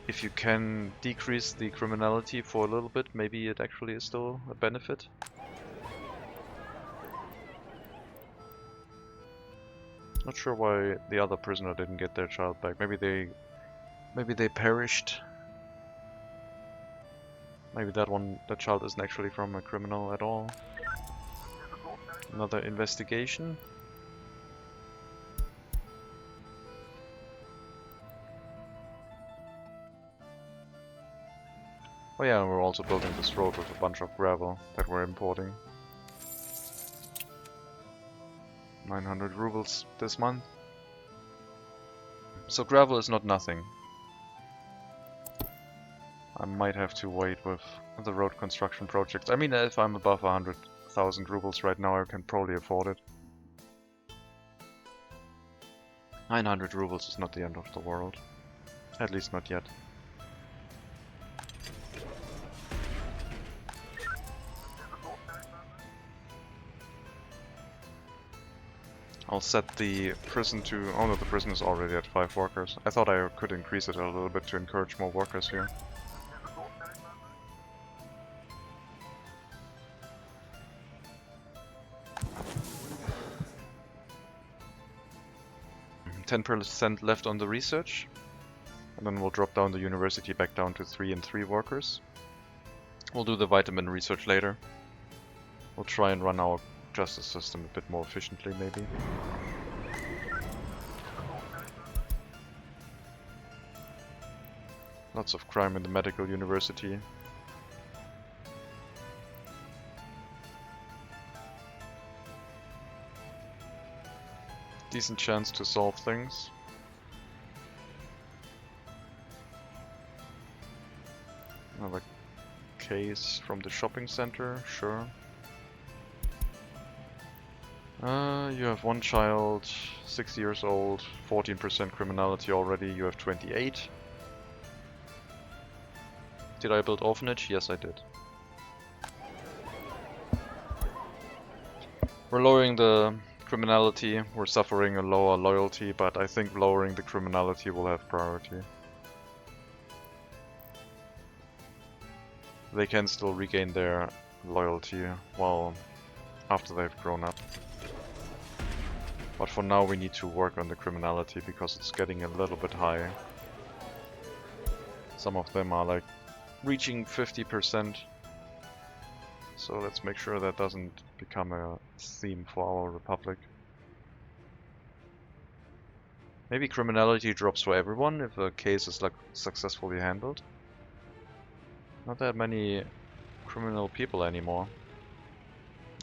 if you can decrease the criminality for a little bit, maybe it actually is still a benefit. Not sure why the other prisoner didn't get their child back. Maybe they perished. Maybe that child isn't actually from a criminal at all. Another investigation. Oh yeah, we're also building this road with a bunch of gravel that we're importing. 900 rubles this month. So gravel is not nothing. I might have to wait with the road construction projects. I mean, if I'm above 100,000 rubles right now, I can probably afford it. 900 rubles is not the end of the world. At least not yet. I'll set the prison to... Oh no, the prison is already at 5 workers. I thought I could increase it a little bit to encourage more workers here. %, left on the research. And then we'll drop down the university back down to 3 and 3 workers. We'll do the vitamin research later. We'll try and run our justice system a bit more efficiently, maybe. Lots of crime in the medical university. Decent chance to solve things. Another case from the shopping center, sure. You have one child, 6 years old, 14% criminality already, you have 28. Did I build orphanage? Yes, I did. We're lowering the criminality, we're suffering a lower loyalty, but I think lowering the criminality will have priority. They can still regain their loyalty while after they've grown up. But for now we need to work on the criminality because it's getting a little bit high. Some of them are like reaching 50%. So let's make sure that doesn't become a theme for our republic. Maybe criminality drops for everyone if a case is like successfully handled. Not that many criminal people anymore.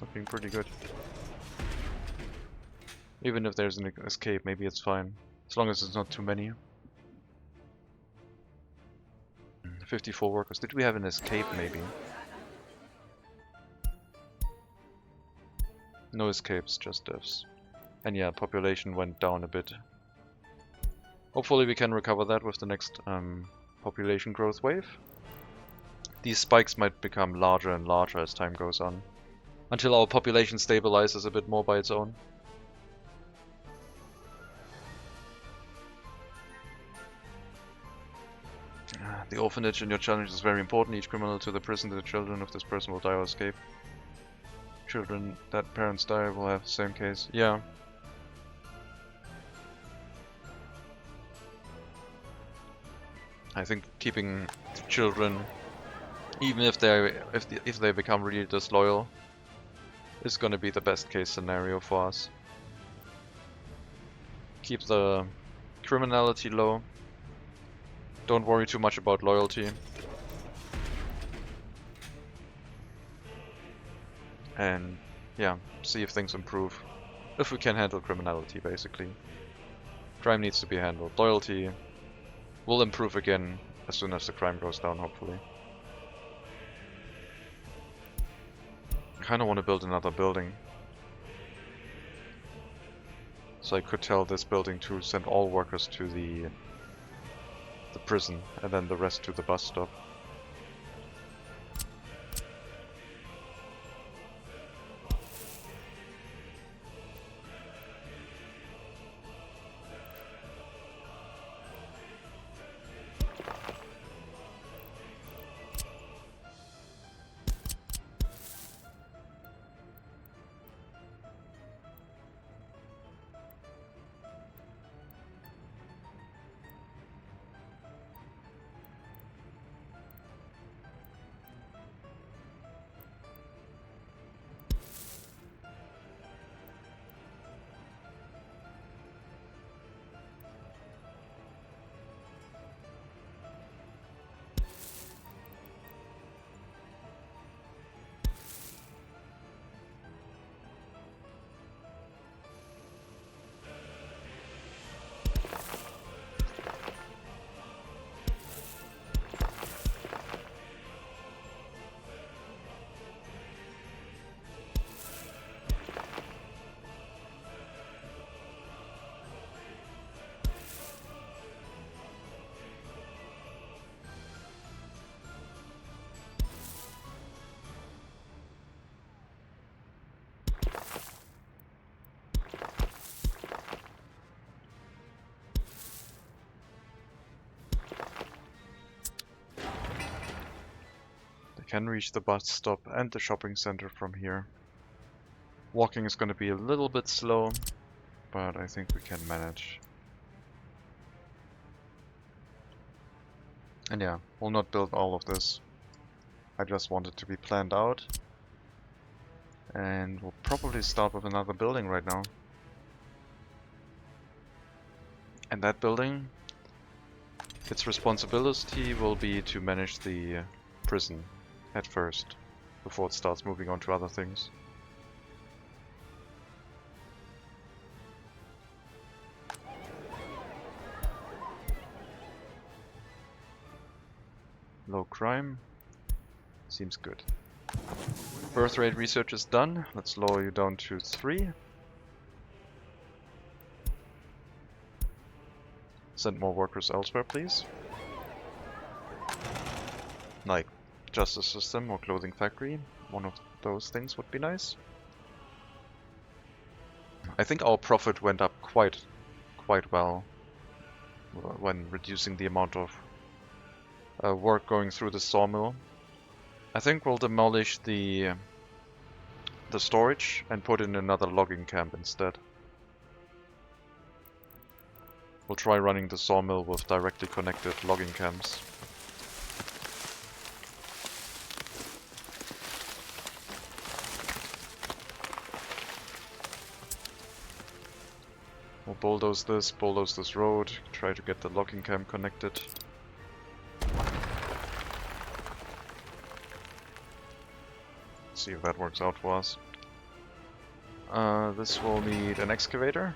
Looking pretty good. Even if there's an escape, maybe it's fine. As long as it's not too many. 54 workers. Did we have an escape maybe? No escapes, just deaths. And yeah, population went down a bit. Hopefully we can recover that with the next population growth wave. These spikes might become larger and larger as time goes on, until our population stabilizes a bit more by its own. The orphanage in your challenge is very important. Each criminal to the prison, the children of this person will die or escape. Children that parents die will have the same case. Yeah. I think keeping children, even if they become really disloyal, is going to be the best case scenario for us. Keep the criminality low. Don't worry too much about loyalty. And yeah, see if things improve. If we can handle criminality, basically. Crime needs to be handled. Loyalty will improve again as soon as the crime goes down, hopefully. I kinda want to build another building. So I could tell this building to send all workers to the prison, and then the rest to the bus stop. Can reach the bus stop and the shopping center from here. Walking is going to be a little bit slow, but I think we can manage. And yeah, we'll not build all of this. I just want it to be planned out. And we'll probably start with another building right now. And that building, its responsibility will be to manage the prison at first, before it starts moving on to other things. Low crime. Seems good. Birth rate research is done. Let's lower you down to 3. Send more workers elsewhere, please. Like justice system or clothing factory. One of those things would be nice. I think our profit went up quite well when reducing the amount of work going through the sawmill. I think we'll demolish the storage and put in another logging camp instead. We'll try running the sawmill with directly connected logging camps. We'll bulldoze this road, try to get the logging camp connected. See if that works out for us. This will need an excavator.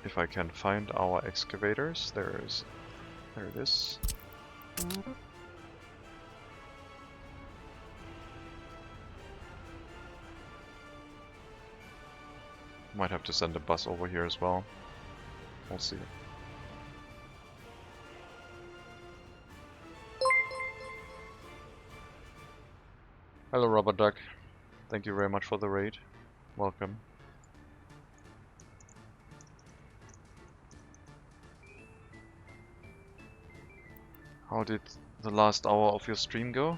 If I can find our excavators, there it is. Might have to send a bus over here as well. We'll see. Hello, Rubber Duck. Thank you very much for the raid. Welcome. How did the last hour of your stream go?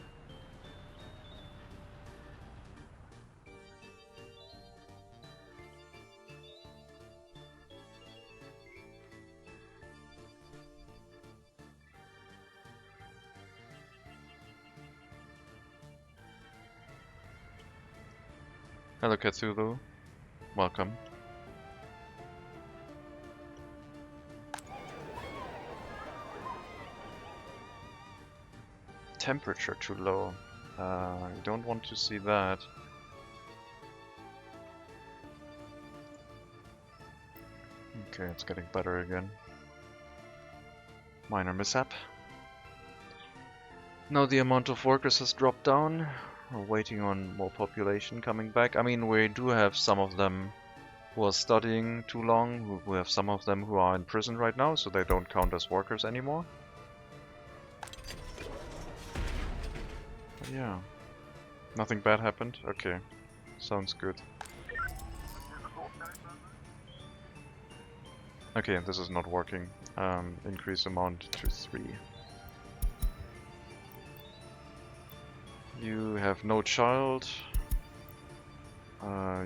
Hello, Cthulhu. Welcome. Temperature too low. You don't want to see that. Okay, it's getting better again. Minor mishap. Now the amount of workers has dropped down. We're waiting on more population coming back. I mean, we do have some of them who are studying too long. We have some of them who are in prison right now, so they don't count as workers anymore. But yeah. Nothing bad happened? Okay. Sounds good. Okay, this is not working. Increase amount to 3. You have no child.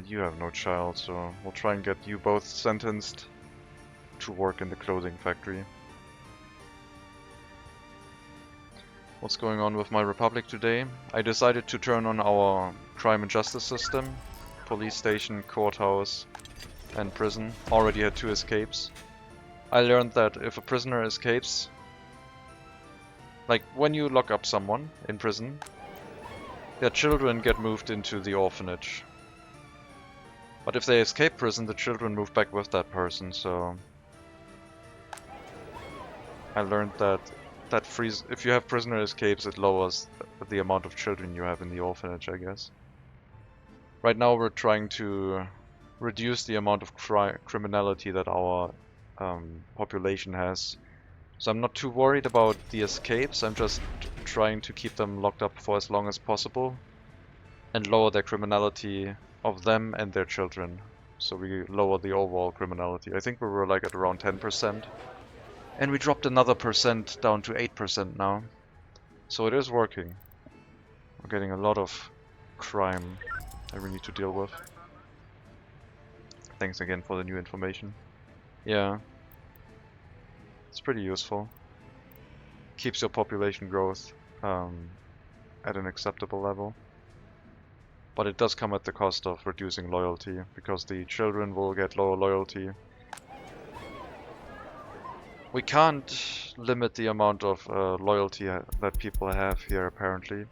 You have no child, so we'll try and get you both sentenced to work in the clothing factory. What's going on with my republic today? I decided to turn on our crime and justice system. Police station, courthouse, and prison. Already had 2 escapes. I learned that if a prisoner escapes, like when you lock up someone in prison, their children get moved into the orphanage. But if they escape prison, the children move back with that person, so I learned that if you have prisoner escapes, it lowers the amount of children you have in the orphanage, I guess. Right now we're trying to reduce the amount of criminality that our population has. So I'm not too worried about the escapes, I'm just trying to keep them locked up for as long as possible and lower their criminality of them and their children. So we lower the overall criminality. I think we were like at around 10%. And we dropped another percent down to 8% now. So it is working. We're getting a lot of crime that we need to deal with. Thanks again for the new information. Yeah. It's pretty useful. Keeps your population growth at an acceptable level. But it does come at the cost of reducing loyalty, because the children will get lower loyalty. We can't limit the amount of loyalty that people have here, apparently.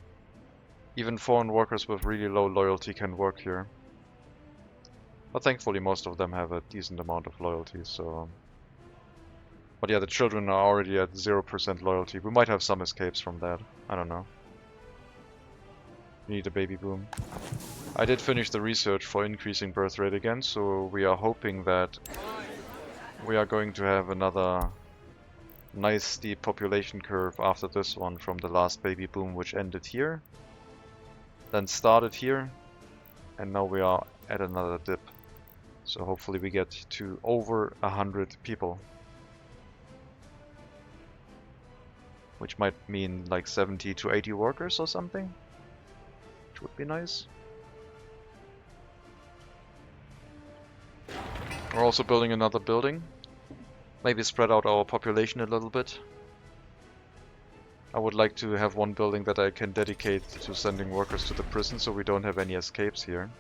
Even foreign workers with really low loyalty can work here. But thankfully most of them have a decent amount of loyalty, so... But yeah, the children are already at 0% loyalty. We might have some escapes from that. I don't know. We need a baby boom. I did finish the research for increasing birth rate again, so we are hoping that we are going to have another nice steep population curve after this one from the last baby boom, which ended here, then started here, and now we are at another dip. So hopefully we get to over 100 people. Which might mean like 70 to 80 workers or something. Which would be nice. We're also building another building. Maybe spread out our population a little bit. I would like to have one building that I can dedicate to sending workers to the prison, so we don't have any escapes here.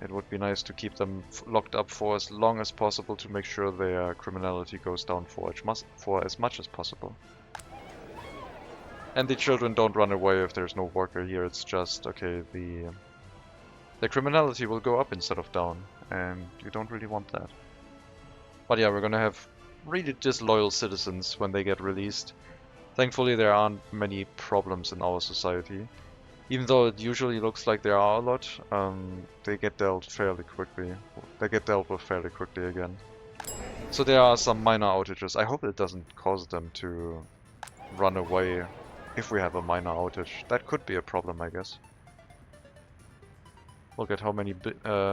It would be nice to keep them locked up for as long as possible to make sure their criminality goes down for as much as possible. And the children don't run away if there's no worker here. It's just, okay, the criminality will go up instead of down, and you don't really want that. But yeah, we're gonna have really disloyal citizens when they get released. Thankfully there aren't many problems in our society. Even though it usually looks like there are a lot, they get dealt fairly quickly. They get dealt with fairly quickly again. So there are some minor outages. I hope it doesn't cause them to run away if we have a minor outage. That could be a problem, I guess. Look at how many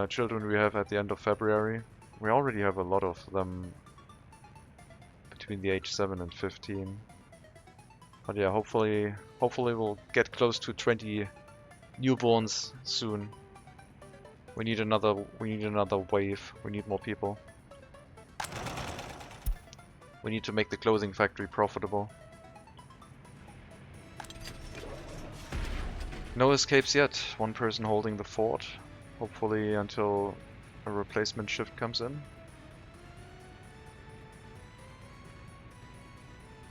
children we have at the end of February. We already have a lot of them between the age 7 and 15. But yeah, hopefully we'll get close to 20 newborns soon. We need another wave. We need more people. We need to make the clothing factory profitable. No escapes yet. One person holding the fort. Hopefully until a replacement shift comes in.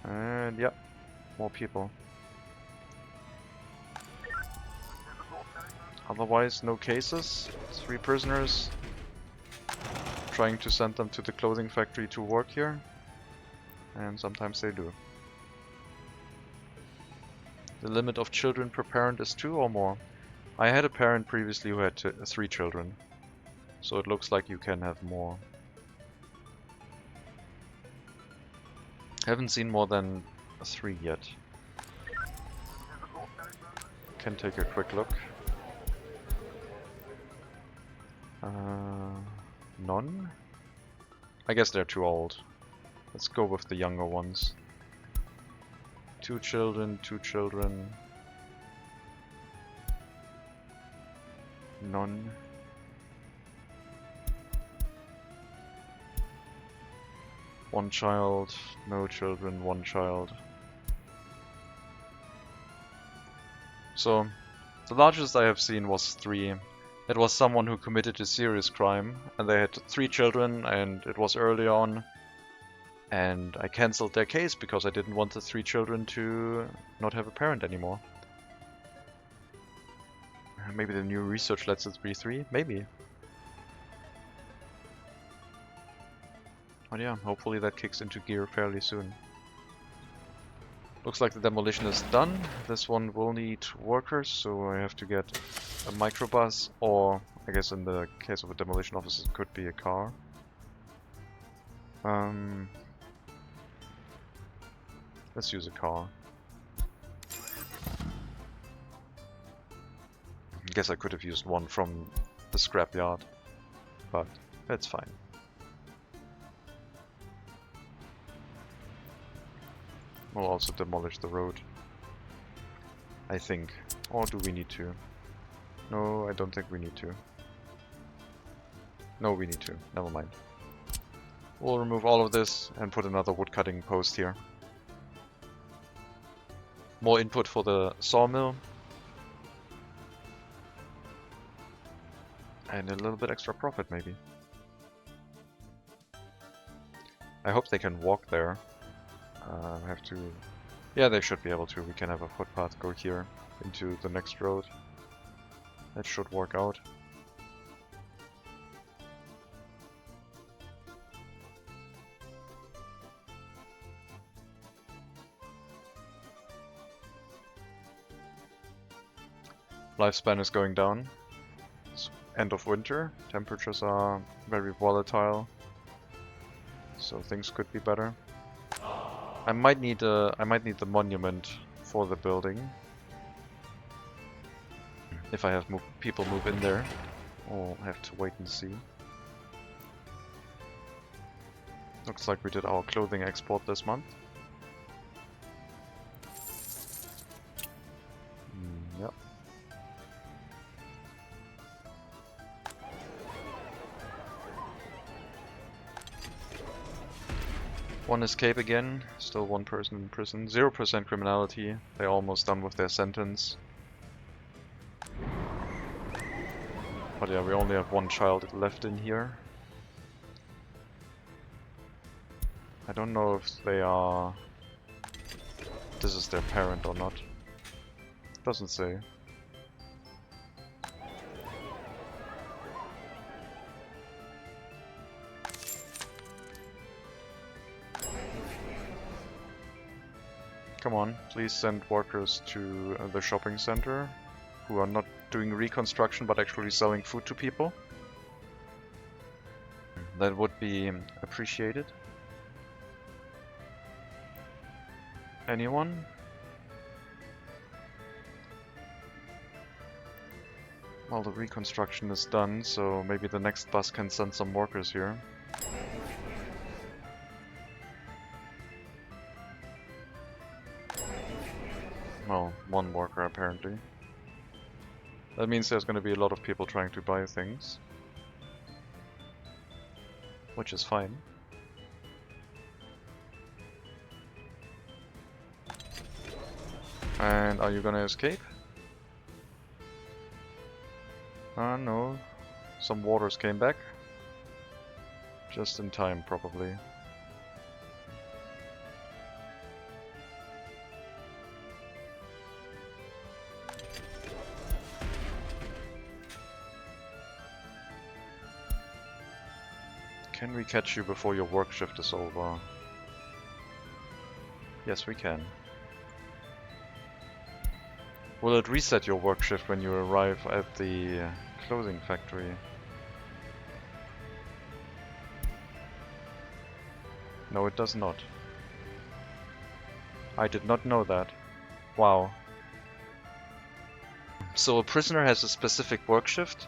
And yeah, more people. Otherwise, no cases. 3 prisoners. Trying to send them to the clothing factory to work here. And sometimes they do. The limit of children per parent is 2 or more. I had a parent previously who had 3 children. So it looks like you can have more. Haven't seen more than 3 yet. Can take a quick look. None? I guess they're too old. Let's go with the younger ones. 2 children, 2 children. None. One child, no children, 1 child. So, the largest I have seen was 3. It was someone who committed a serious crime, and they had 3 children, and it was early on. And I cancelled their case because I didn't want the 3 children to not have a parent anymore. Maybe the new research lets it be 3? Maybe. But yeah, hopefully that kicks into gear fairly soon. Looks like the demolition is done. This one will need workers, so I have to get a microbus, or I guess in the case of a demolition office it could be a car. Let's use a car. I guess I could have used one from the scrapyard, but that's fine. We'll also demolish the road, I think. Or do we need to? No, I don't think we need to. No, we need to. Never mind. We'll remove all of this and put another woodcutting post here. More input for the sawmill. And a little bit extra profit, maybe. I hope they can walk there. Have to... Yeah, they should be able to. We can have a footpath go here into the next road. That should work out. Lifespan is going down. It's end of winter. Temperatures are very volatile. So things could be better. I might need the monument for the building. If I have people move in there. I'll have to wait and see. Looks like we did our clothing export this month. Yep. One escape again, still 1 person in prison. 0% criminality, they're almost done with their sentence. But yeah, we only have 1 child left in here. I don't know if they are... this is their parent or not. Doesn't say. Come on, please send workers to the shopping center. who are not doing reconstruction but actually selling food to people. That would be appreciated. Anyone? Well, the reconstruction is done, so maybe the next bus can send some workers here. Well, one worker apparently. That means there's going to be a lot of people trying to buy things. Which is fine. And are you gonna escape? Ah, no. Some waters came back. Just in time, probably. Can we catch you before your work shift is over? Yes, we can. Will it reset your work shift when you arrive at the clothing factory? No, it does not. I did not know that. Wow. So a prisoner has a specific work shift,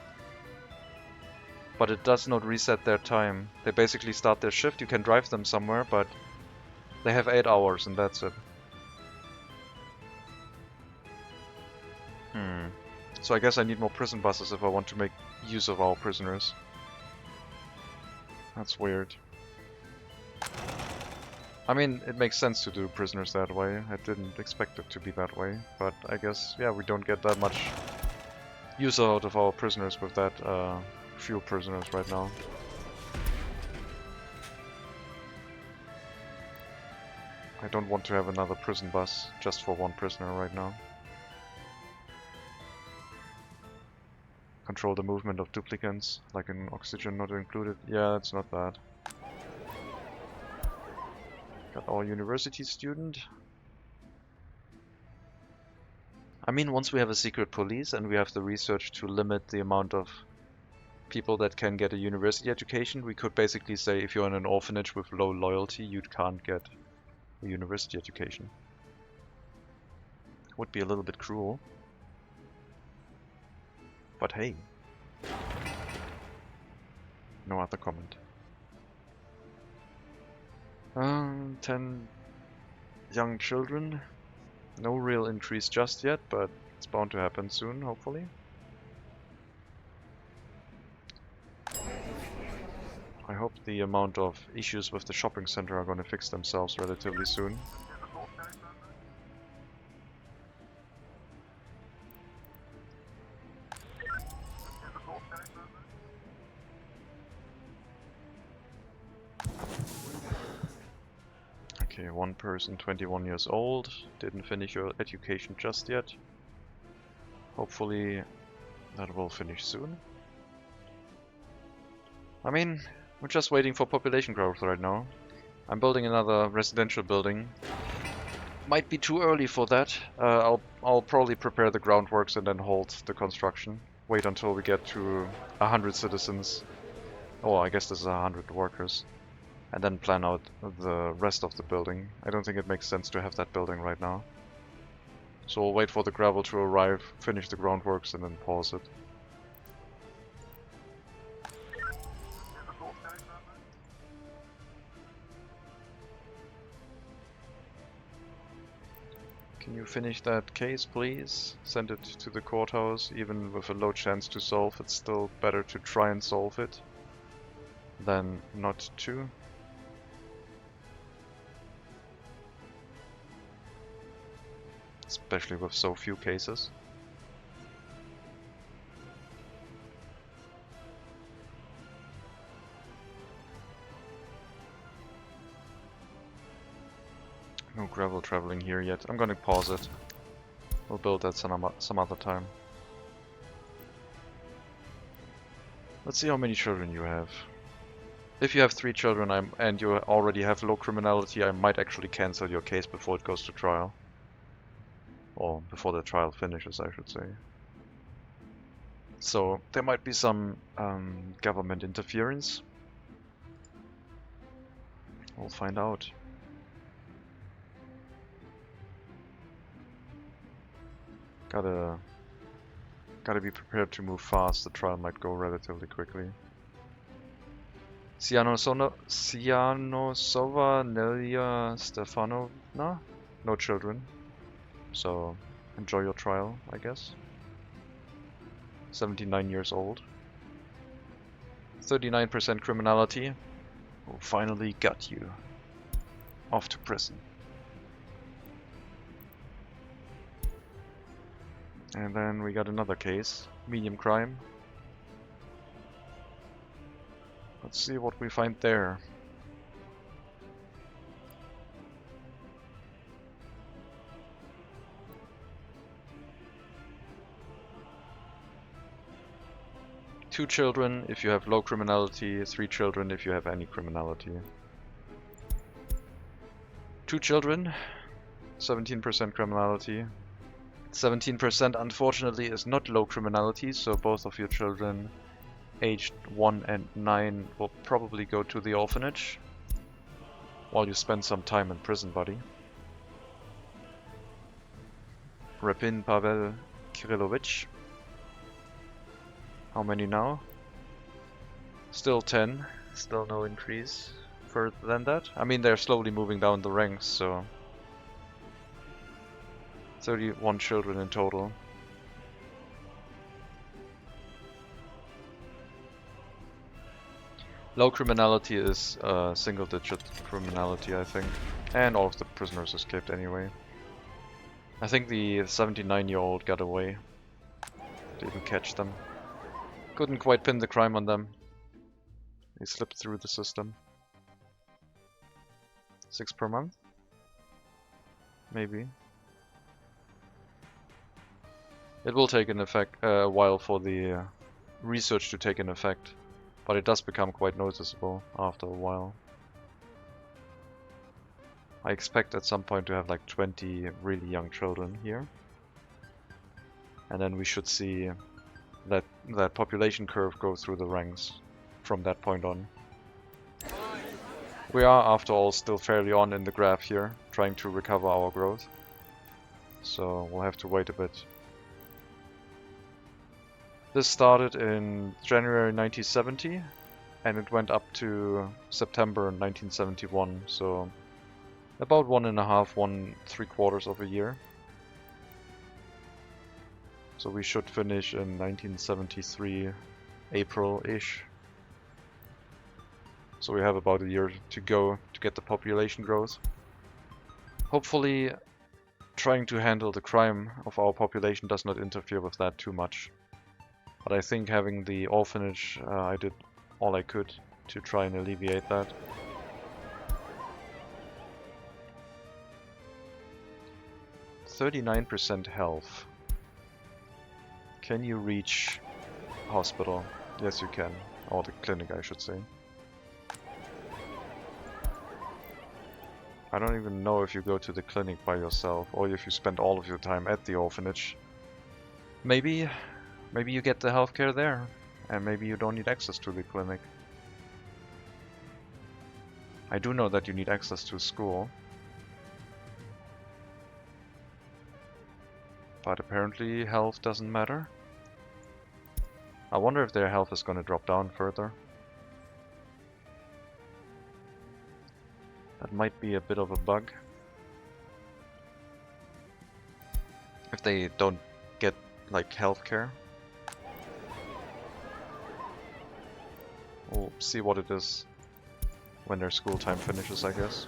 but it does not reset their time. They basically start their shift, you can drive them somewhere, but they have 8 hours and that's it. So I guess I need more prison buses if I want to make use of our prisoners. That's weird. I mean, it makes sense to do prisoners that way. I didn't expect it to be that way, but I guess, yeah, we don't get that much use out of our prisoners with that few prisoners right now. I don't want to have another prison bus just for one prisoner right now. Control the movement of duplicants, like an oxygen not included. Yeah, it's not bad. Got our university student. I mean, once we have a secret police and we have the research to limit the amount of people that can get a university education, we could basically say if you're in an orphanage with low loyalty, you can't get a university education. Would be a little bit cruel. But hey. No other comment. 10 young children. No real increase just yet, but it's bound to happen soon, hopefully. I hope the amount of issues with the shopping center are going to fix themselves relatively soon. Okay, one person, 21 years old, didn't finish your education just yet. Hopefully that will finish soon. I mean, we're just waiting for population growth right now. I'm building another residential building. Might be too early for that. I'll probably prepare the groundworks and then hold the construction. Wait until we get to 100 citizens. Oh, I guess this is 100 workers. And then plan out the rest of the building. I don't think it makes sense to have that building right now. So we'll wait for the gravel to arrive, finish the groundworks, and then pause it. Can you finish that case, please? Send it to the courthouse. Even with a low chance to solve, it's still better to try and solve it than not to. Especially with so few cases. No gravel traveling here yet. I'm gonna pause it. We'll build that some other time. Let's see how many children you have. If you have 3 children and you already have low criminality, I might actually cancel your case before it goes to trial. Or before the trial finishes, I should say. So there might be some government interference. We'll find out. Gotta be prepared to move fast. The trial might go relatively quickly. Sianosova Nelia Stefanovna? No children. So enjoy your trial, I guess. 79 years old. 39% criminality. Oh, finally got you. Off to prison. And then we got another case. Medium crime. Let's see what we find there. Two children if you have low criminality, 3 children if you have any criminality. 2 children, 17% criminality. 17% unfortunately is not low criminality, so both of your children aged 1 and 9 will probably go to the orphanage while you spend some time in prison, buddy. Repin Pavel Kirillovich. How many now? Still 10. Still no increase further than that. I mean, they're slowly moving down the ranks, so 31 children in total. Low criminality is single-digit criminality, I think. And all of the prisoners escaped anyway. I think the 79-year-old got away. Didn't catch them. Couldn't quite pin the crime on them. They slipped through the system. 6 per month? Maybe. It will take a while for the research to take an effect, but it does become quite noticeable after a while. I expect at some point to have like 20 really young children here. And then we should see that population curve go through the ranks from that point on. We are, after all, still fairly on in the graph here, trying to recover our growth. So we'll have to wait a bit. This started in January 1970 and it went up to September 1971, so about 1.5–1.75 of a year. So we should finish in 1973, April-ish. So we have about a year to go to get the population growth. Hopefully trying to handle the crime of our population does not interfere with that too much. But I think having the orphanage, I did all I could to try and alleviate that. %39 health. Can you reach hospital? Yes, you can. Or the clinic, I should say. I don't even know if you go to the clinic by yourself or if you spend all of your time at the orphanage. Maybe you get the healthcare there, and maybe you don't need access to the clinic. I do know that you need access to school. But apparently health doesn't matter. I wonder if their health is going to drop down further. That might be a bit of a bug. If they don't get, like, healthcare. We'll see what it is when their school time finishes, I guess.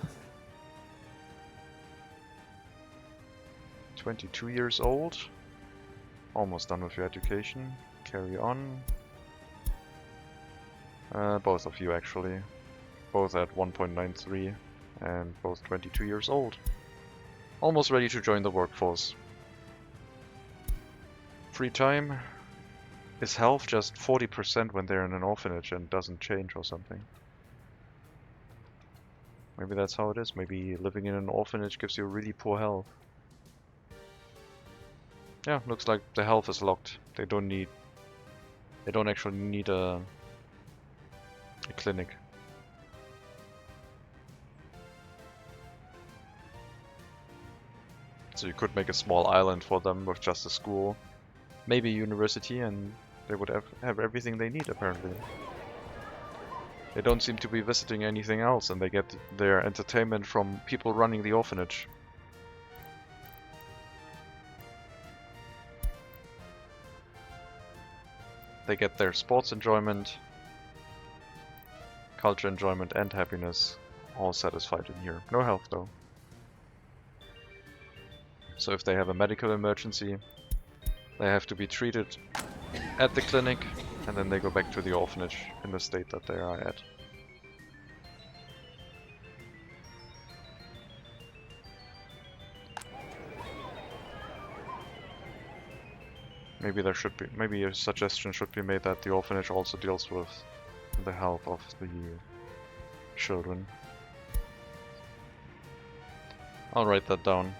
22 years old. Almost done with your education. Carry on. Both of you, actually. Both at 1.93 and both 22 years old. Almost ready to join the workforce. Free time. Is health just 40% when they're in an orphanage and doesn't change or something? Maybe that's how it is. Maybe living in an orphanage gives you really poor health. Yeah, looks like the health is locked. They don't need They don't actually need a clinic. So you could make a small island for them with just a school, maybe a university, and they would have everything they need apparently. They don't seem to be visiting anything else, and they get their entertainment from people running the orphanage. They get their sports enjoyment, culture enjoyment, and happiness all satisfied in here. No health though. So if they have a medical emergency, they have to be treated at the clinic, and then they go back to the orphanage in the state that they are at. Maybe a suggestion should be made that the orphanage also deals with the health of the children. I'll write that down.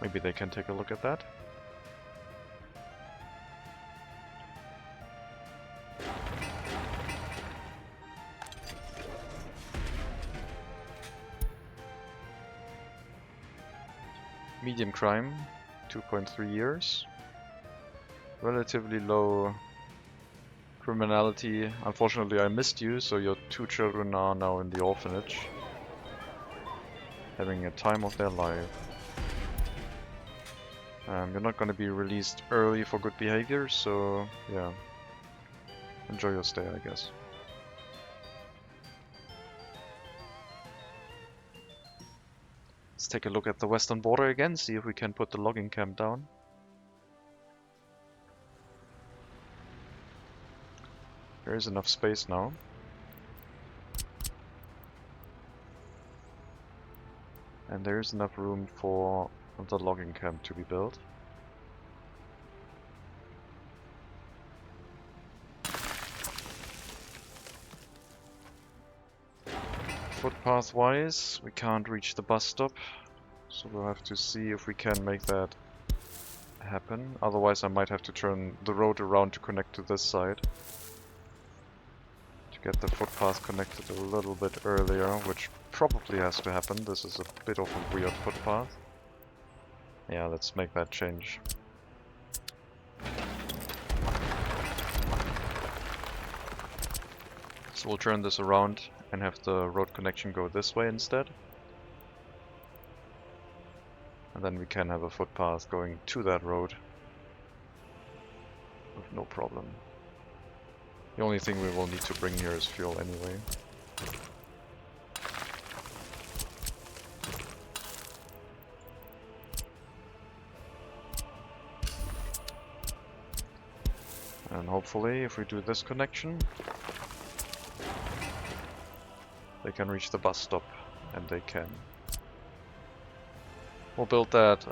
Maybe they can take a look at that. Medium crime, 2.3 years. Relatively low criminality. Unfortunately I missed you, so your 2 children are now in the orphanage, having a time of their life. You're not going to be released early for good behavior, so yeah, enjoy your stay, I guess. Let's take a look at the western border again, see if we can put the logging camp down. There is enough space now. And there is enough room for the logging camp to be built. Footpath wise, we can't reach the bus stop, so we'll have to see if we can make that happen. Otherwise I might have to turn the road around to connect to this side, to get the footpath connected a little bit earlier, which probably has to happen. This is a bit of a weird footpath. Yeah, let's make that change. So we'll turn this around and have the road connection go this way instead. And then we can have a footpath going to that road with no problem. The only thing we will need to bring here is fuel anyway. And hopefully, if we do this connection, they can reach the bus stop, and they can. We'll build that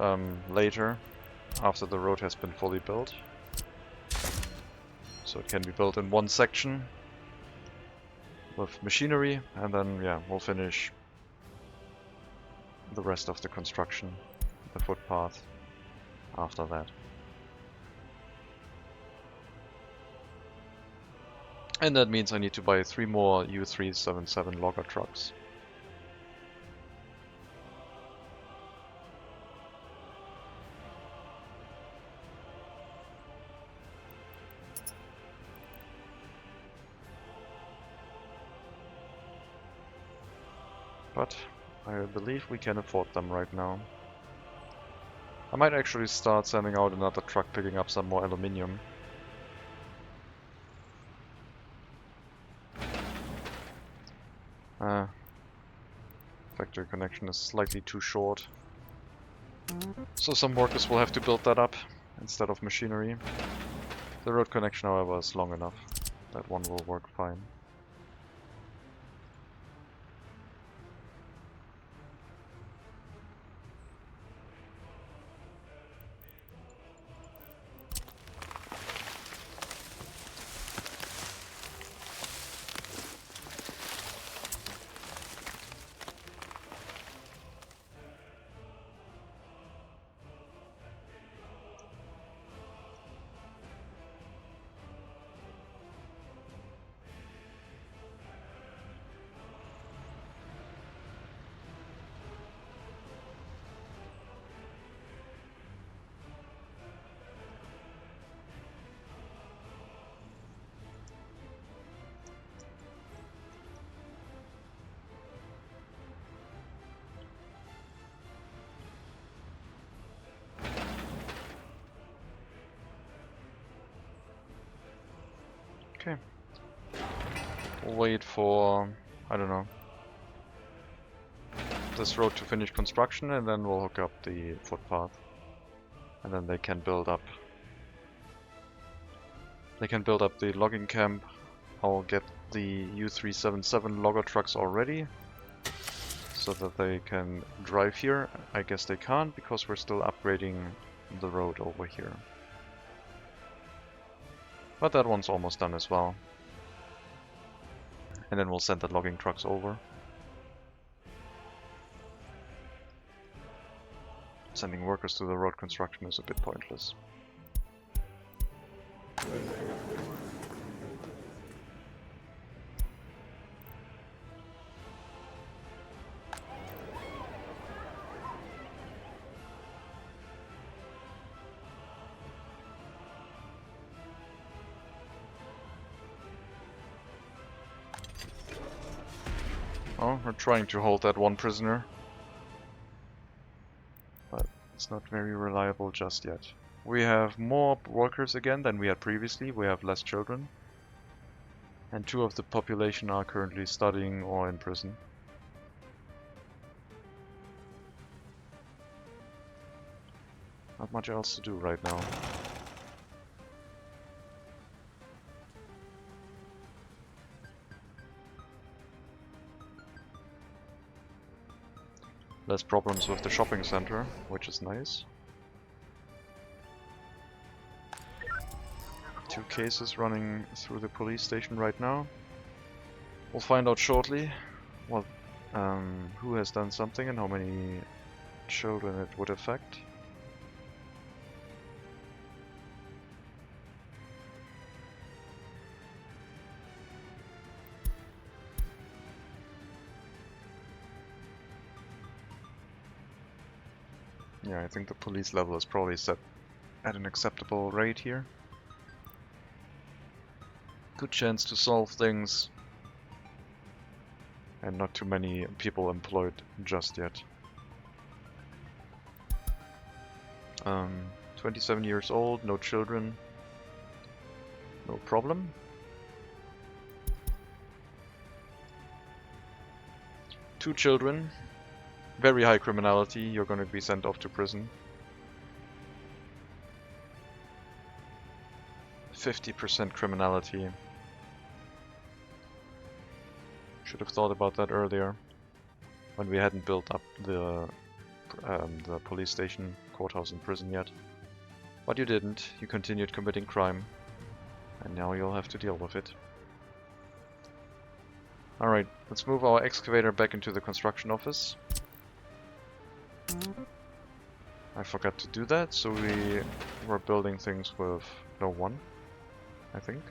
later, after the road has been fully built. So it can be built in one section with machinery, and then yeah, we'll finish the rest of the construction, the footpath, after that. And that means I need to buy 3 more U377 logger trucks. But I believe we can afford them right now. I might actually start sending out another truck picking up some more aluminium. Factory connection is slightly too short. So some workers will have to build that up instead of machinery. The road connection, however, is long enough. That one will work fine. Okay. We'll wait for, I don't know, this road to finish construction, and then we'll hook up the footpath. And then they can build up. They can build up the logging camp. I'll get the U377 logger trucks already, so that they can drive here. I guess they can't, because we're still upgrading the road over here. But that one's almost done as well. And then we'll send the logging trucks over. Sending workers to the road construction is a bit pointless. Oh, we're trying to hold that one prisoner. But it's not very reliable just yet. We have more workers again than we had previously. We have less children. And 2 of the population are currently studying or in prison. Not much else to do right now. Less problems with the shopping center, which is nice. 2 cases running through the police station right now. We'll find out shortly what, who has done something and how many children it would affect. Yeah, I think the police level is probably set at an acceptable rate here. Good chance to solve things. And not too many people employed just yet. 27 years old, no children. No problem. Two children. Very high criminality, you're going to be sent off to prison. 50% criminality. Should have thought about that earlier, when we hadn't built up the police station, courthouse and prison yet. But you didn't, you continued committing crime, and now you'll have to deal with it. Alright, let's move our excavator back into the construction office. I forgot to do that, so we were building things with no one, I think.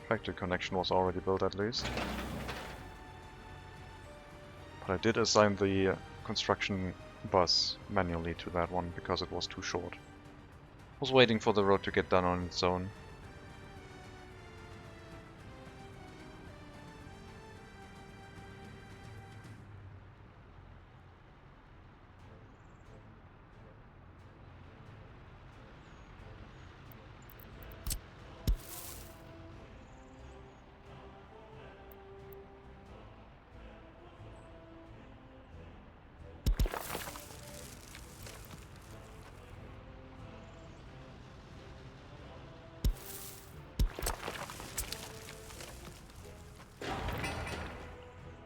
Factory connection was already built at least. But I did assign the construction bus manually to that one because it was too short. I was waiting for the road to get done on its own.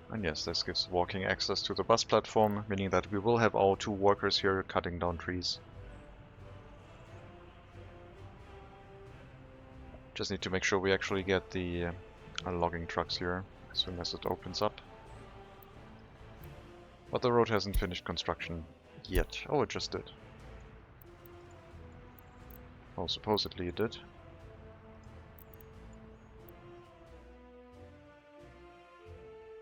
And yes, this gives walking access to the bus platform, meaning that we will have our 2 workers here cutting down trees. Just need to make sure we actually get the logging trucks here as soon as it opens up. But the road hasn't finished construction yet. Oh, it just did. Well, supposedly it did.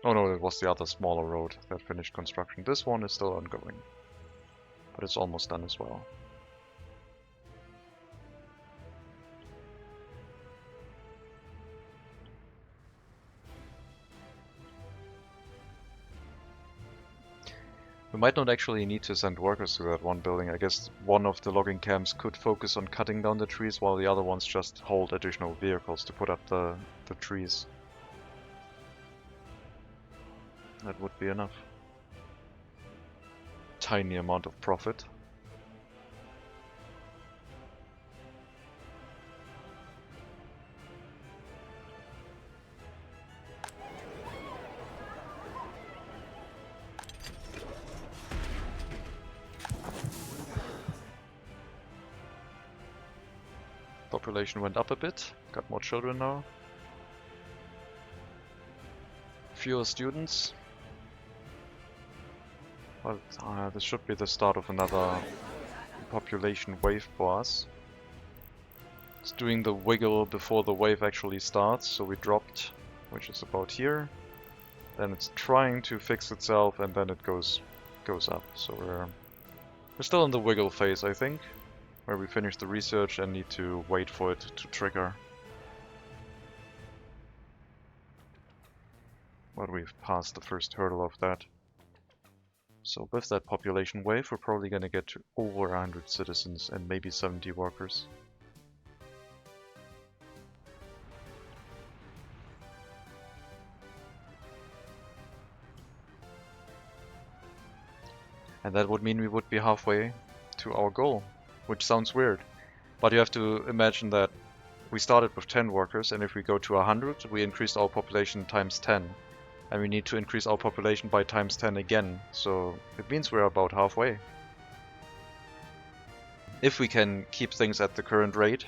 Oh no, it was the other smaller road that finished construction. This one is still ongoing, but it's almost done as well. We might not actually need to send workers to that one building. I guess one of the logging camps could focus on cutting down the trees while the other ones just hold additional vehicles to put up the trees. That would be enough. Tiny amount of profit. Population went up a bit, got more children now. Fewer students. Well, this should be the start of another population wave for us. It's doing the wiggle before the wave actually starts, so we dropped, which is about here. Then it's trying to fix itself, and then it goes up. So we're still in the wiggle phase, I think, where we finish the research and need to wait for it to trigger. But we've passed the first hurdle of that. So with that population wave, we're probably going to get to over 100 citizens and maybe 70 workers. And that would mean we would be halfway to our goal, which sounds weird. But you have to imagine that we started with 10 workers, and if we go to 100, we increased our population times 10. And we need to increase our population by times 10 again, so it means we're about halfway. If we can keep things at the current rate,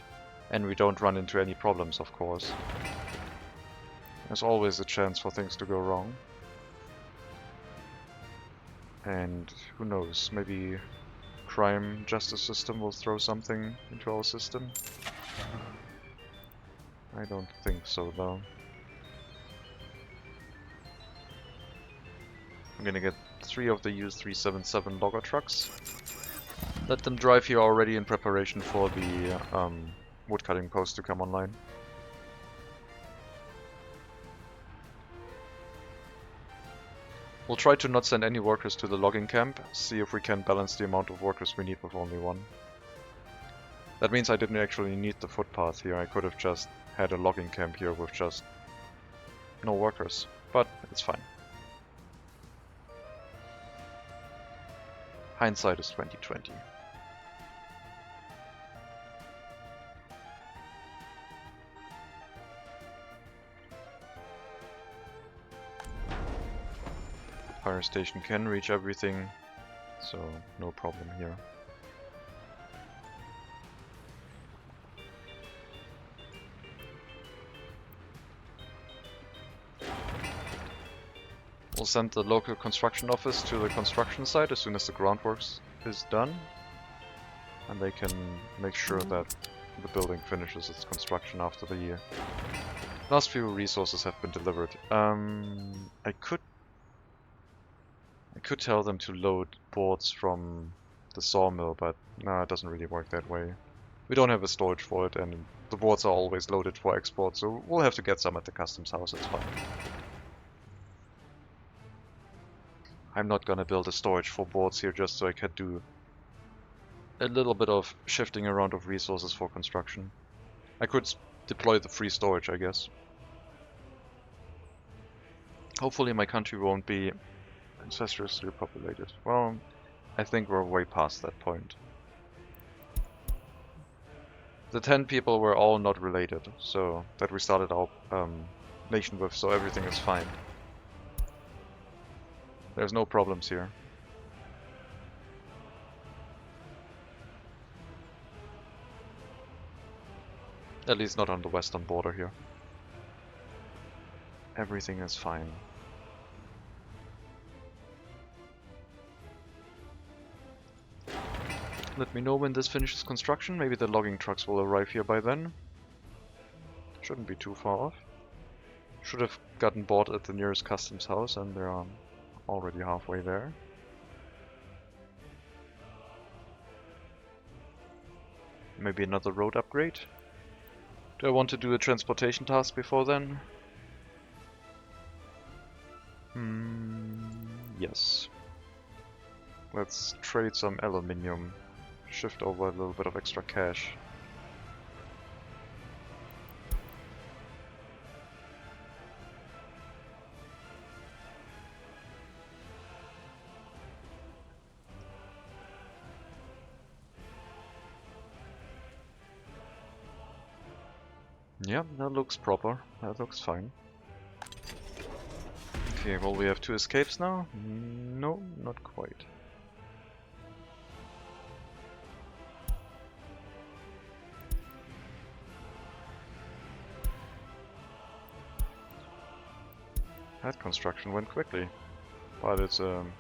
and we don't run into any problems, of course. There's always a chance for things to go wrong. And who knows, maybe crime justice system will throw something into our system? I don't think so, though. I'm gonna get 3 of the US-377 logger trucks. Let them drive here already in preparation for the woodcutting post to come online. We'll try to not send any workers to the logging camp, see if we can balance the amount of workers we need with only 1. That means I didn't actually need the footpath here. I could have just had a logging camp here with just no workers, but it's fine. Hindsight is 20/20. Fire station can reach everything, so no problem here. We'll send the local construction office to the construction site as soon as the groundworks is done, and they can make sure that the building finishes its construction after the last few resources have been delivered. I could tell them to load boards from the sawmill, but no, it doesn't really work that way. We don't have a storage for it, and the boards are always loaded for export, so we'll have to get some at the customs house, it's fine. I'm not gonna build a storage for boards here just so I can do a little bit of shifting around of resources for construction. I could deploy the free storage, I guess. Hopefully my country won't be ancestrously populated. Well, I think we're way past that point. The 10 people were all not related, so that we started our nation with, so everything is fine. There's no problems here. At least not on the western border here. Everything is fine. Let me know when this finishes construction. Maybe the logging trucks will arrive here by then. Shouldn't be too far off. Should have gotten bought at the nearest customs house, and they're already halfway there. Maybe another road upgrade. Do I want to do a transportation task before then? Yes. Let's trade some aluminium. Shift over a little bit of extra cash. Yeah, that looks proper. That looks fine. Okay, well, we have 2 escapes now? No, not quite. That construction went quickly, but it's an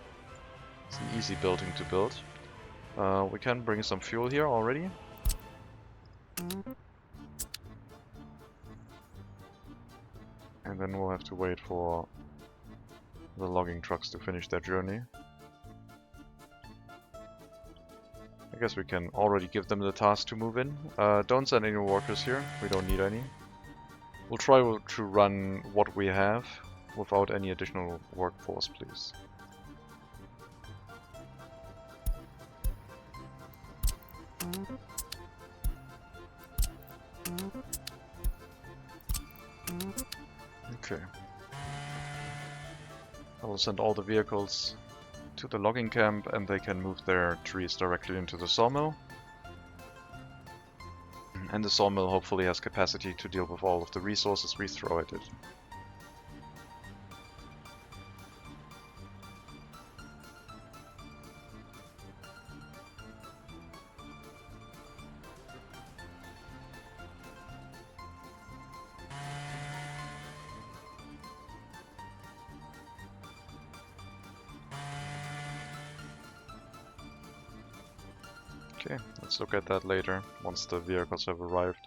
easy building to build. We can bring some fuel here already. And then we'll have to wait for the logging trucks to finish their journey. I guess we can already give them the task to move in. Don't send any workers here, we don't need any. We'll try to run what we have without any additional workforce, please. Okay. I will send all the vehicles to the logging camp and they can move their trees directly into the sawmill. And the sawmill hopefully has capacity to deal with all of the resources we throw at it. Okay, let's look at that later, once the vehicles have arrived.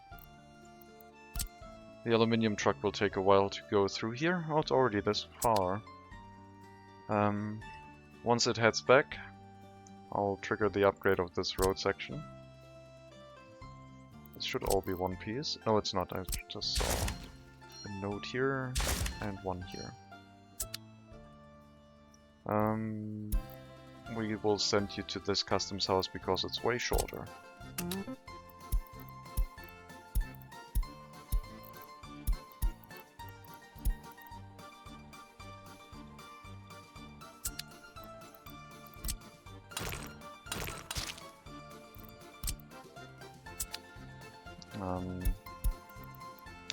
The aluminium truck will take a while to go through here. Oh, it's already this far. Once it heads back, I'll trigger the upgrade of this road section. This should all be one piece. No, it's not. I just saw a node here and one here. We will send you to this customs house because it's way shorter.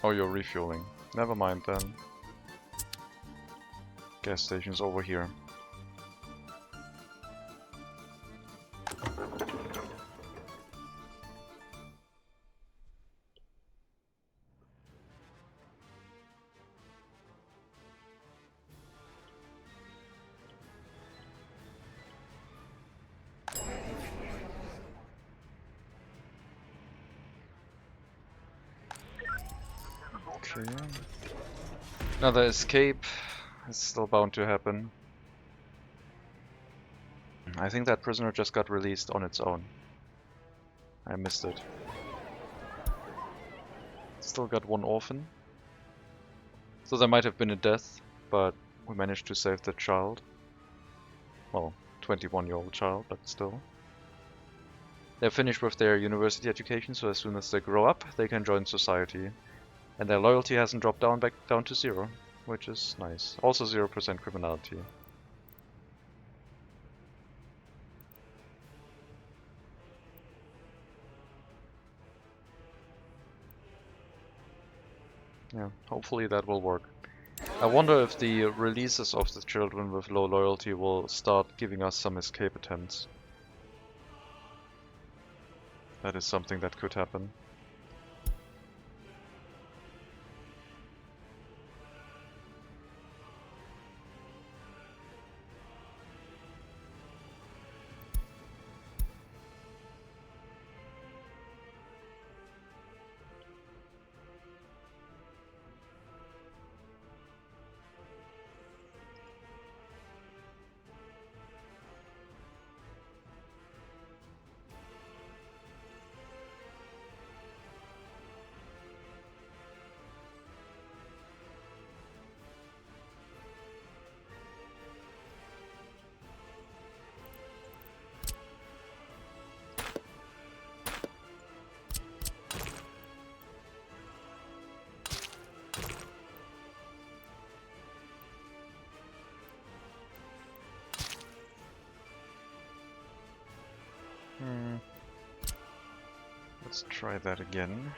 Oh, you're refueling. Never mind then. Gas station's over here. Okay. Another escape is still bound to happen. I think that prisoner just got released on its own. I missed it. Still got one orphan. So there might have been a death, but we managed to save the child. Well, 21-year-old child, but still. They're finished with their university education, so as soon as they grow up, they can join society. And their loyalty hasn't dropped back down to 0, which is nice. Also 0% criminality. Yeah, hopefully that will work. I wonder if the releases of the children with low loyalty will start giving us some escape attempts. That is something that could happen. Let's try that again.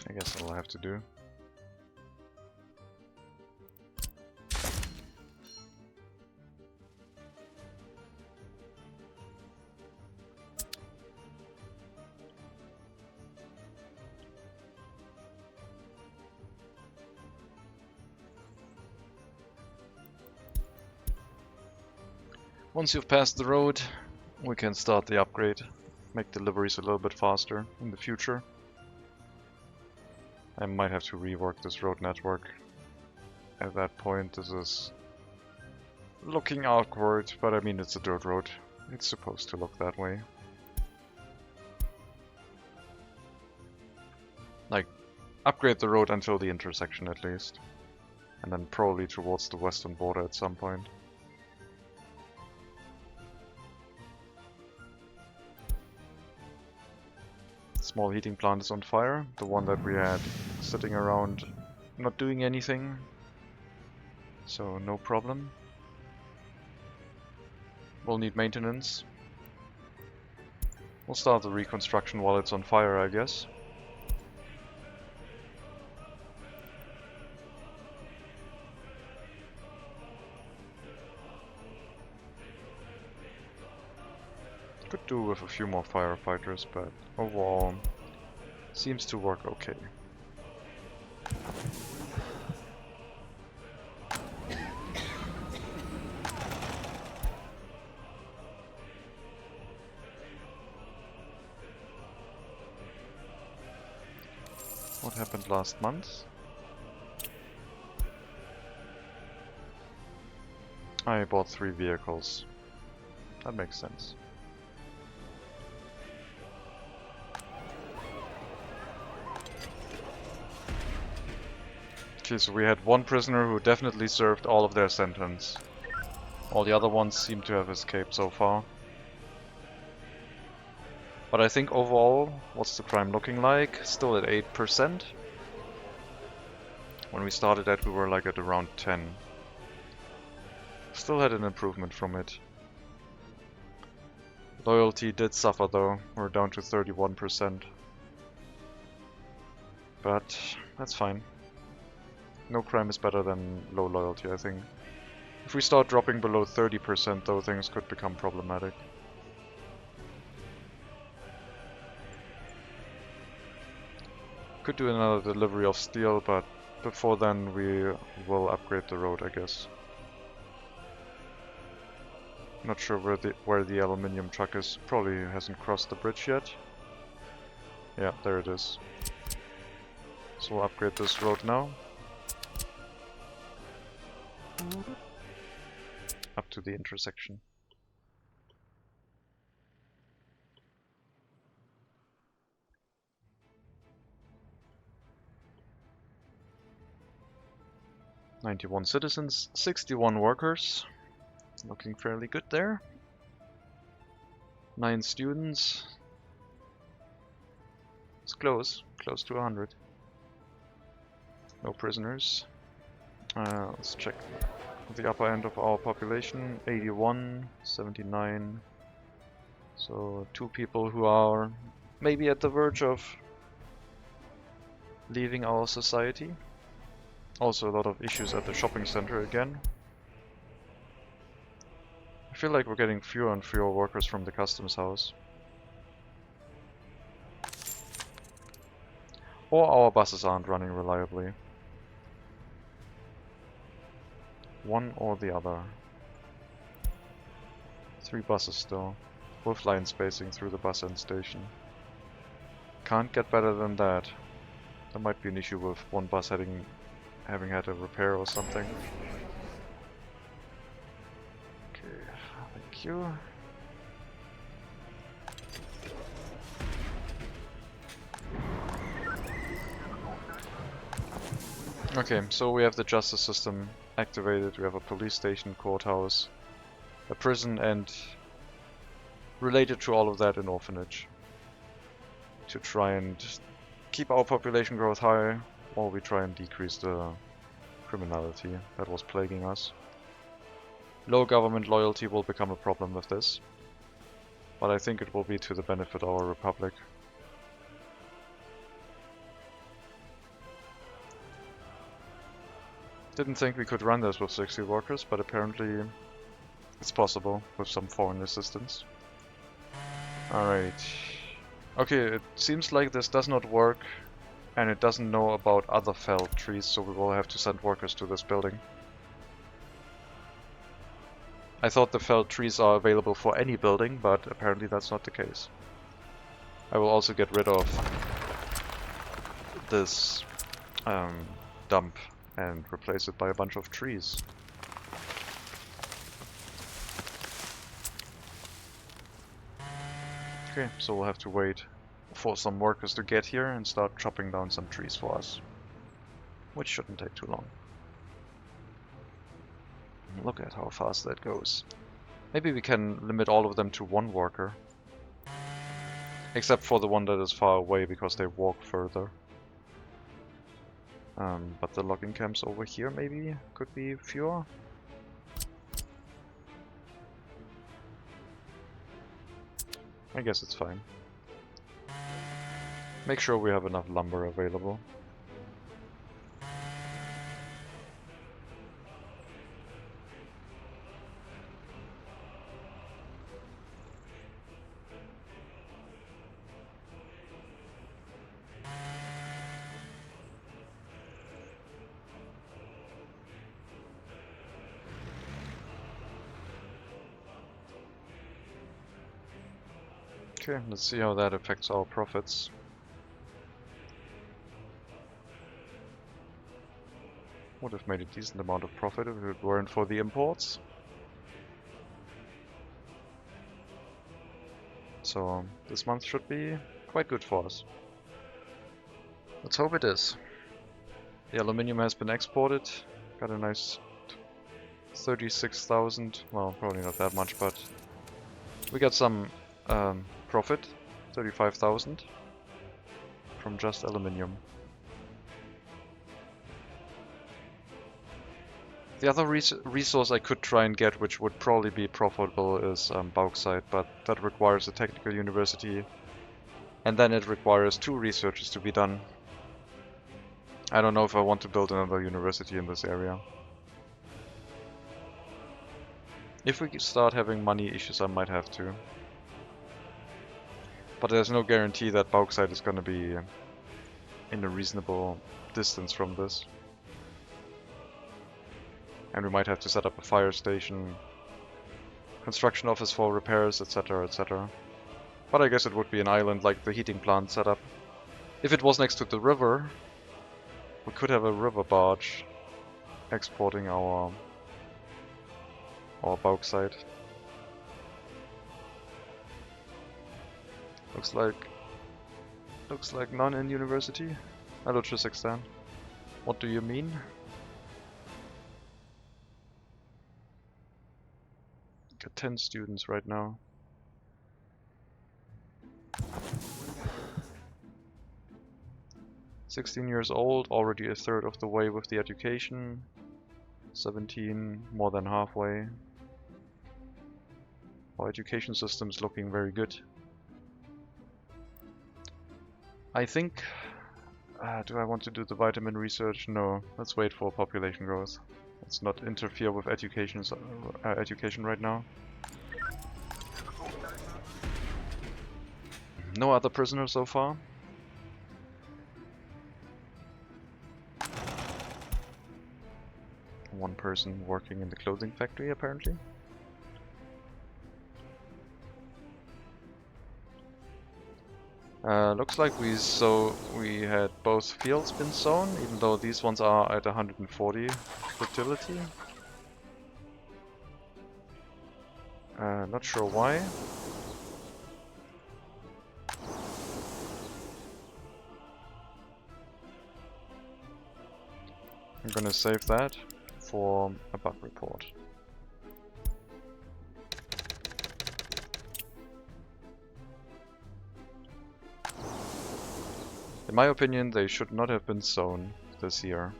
I guess I'll have to do. Once you've passed the road, we can start the upgrade, make deliveries a little bit faster in the future. I might have to rework this road network. At that point, this is looking awkward, but I mean, it's a dirt road. It's supposed to look that way. Like, upgrade the road until the intersection at least. And then probably towards the western border at some point. Small heating plant is on fire, the one that we had sitting around not doing anything, so no problem. We'll need maintenance. We'll start the reconstruction while it's on fire, I guess. Could do with a few more firefighters, but overall seems to work okay. What happened last month? I bought 3 vehicles. That makes sense. Okay, so we had one prisoner who definitely served all of their sentence. All the other ones seem to have escaped so far. But I think overall, what's the crime looking like? Still at 8%. When we started that, we were like at around 10. Still had an improvement from it. Loyalty did suffer though, we're down to 31%. But that's fine. No crime is better than low loyalty, I think. If we start dropping below 30% though, things could become problematic. Could do another delivery of steel, but before then we will upgrade the road, I guess. Not sure where the aluminium truck is. Probably hasn't crossed the bridge yet. Yeah, there it is. So we'll upgrade this road now. Up to the intersection. "91 citizens, 61 workers. Looking fairly good there. 9 students. It's close to 100. No prisoners. Let's check the upper end of our population. 81, 79. So 2 people who are maybe at the verge of leaving our society. Also a lot of issues at the shopping center again. I feel like we're getting fewer and fewer workers from the customs house. Or our buses aren't running reliably. One or the other. 3 buses still, with line spacing through the bus end station. Can't get better than that. There might be an issue with one bus having had a repair or something. Okay, thank you. Okay, so we have the justice system activated, we have a police station, courthouse, a prison, and related to all of that, an orphanage. To try and keep our population growth high, while we try and decrease the criminality that was plaguing us. Low government loyalty will become a problem with this, but I think it will be to the benefit of our republic. Didn't think we could run this with 60 workers, but apparently it's possible with some foreign assistance. Alright. Okay, it seems like this does not work, and it doesn't know about other felled trees, so we will have to send workers to this building. I thought the felled trees are available for any building, but apparently that's not the case. I will also get rid of this dump and replace it by a bunch of trees. Okay, so we'll have to wait for some workers to get here and start chopping down some trees for us, which shouldn't take too long. Look at how fast that goes. Maybe we can limit all of them to one worker, except for the one that is far away because they walk further. But the logging camps over here maybe could be fewer. I guess it's fine. Make sure we have enough lumber available. Okay, let's see how that affects our profits. Would have made a decent amount of profit if it weren't for the imports. So this month should be quite good for us. Let's hope it is. The aluminium has been exported. Got a nice 36,000. Well, probably not that much, but we got some profit, 35,000 from just aluminium. The other resource I could try and get, which would probably be profitable, is bauxite, but that requires a technical university, and then it requires 2 researches to be done. I don't know if I want to build another university in this area. If we start having money issues, I might have to. But there's no guarantee that bauxite is going to be in a reasonable distance from this. And we might have to set up a fire station, construction office for repairs, etc, etc. But I guess it would be an island like the heating plant setup. If it was next to the river, we could have a river barge exporting our bauxite. Looks like none in university. Hello Trisextan. What do you mean? Got 10 students right now. "16 years old, already a third of the way with the education. 17, more than halfway. Our education system is looking very good. I think... do I want to do the vitamin research? No, let's wait for population growth. Let's not interfere with education right now. No other prisoners so far. One person working in the clothing factory apparently. Looks like we had both fields been sown, even though these ones are at 140 fertility. Not sure why. I'm gonna save that for a bug report. In my opinion, they should not have been sown this year.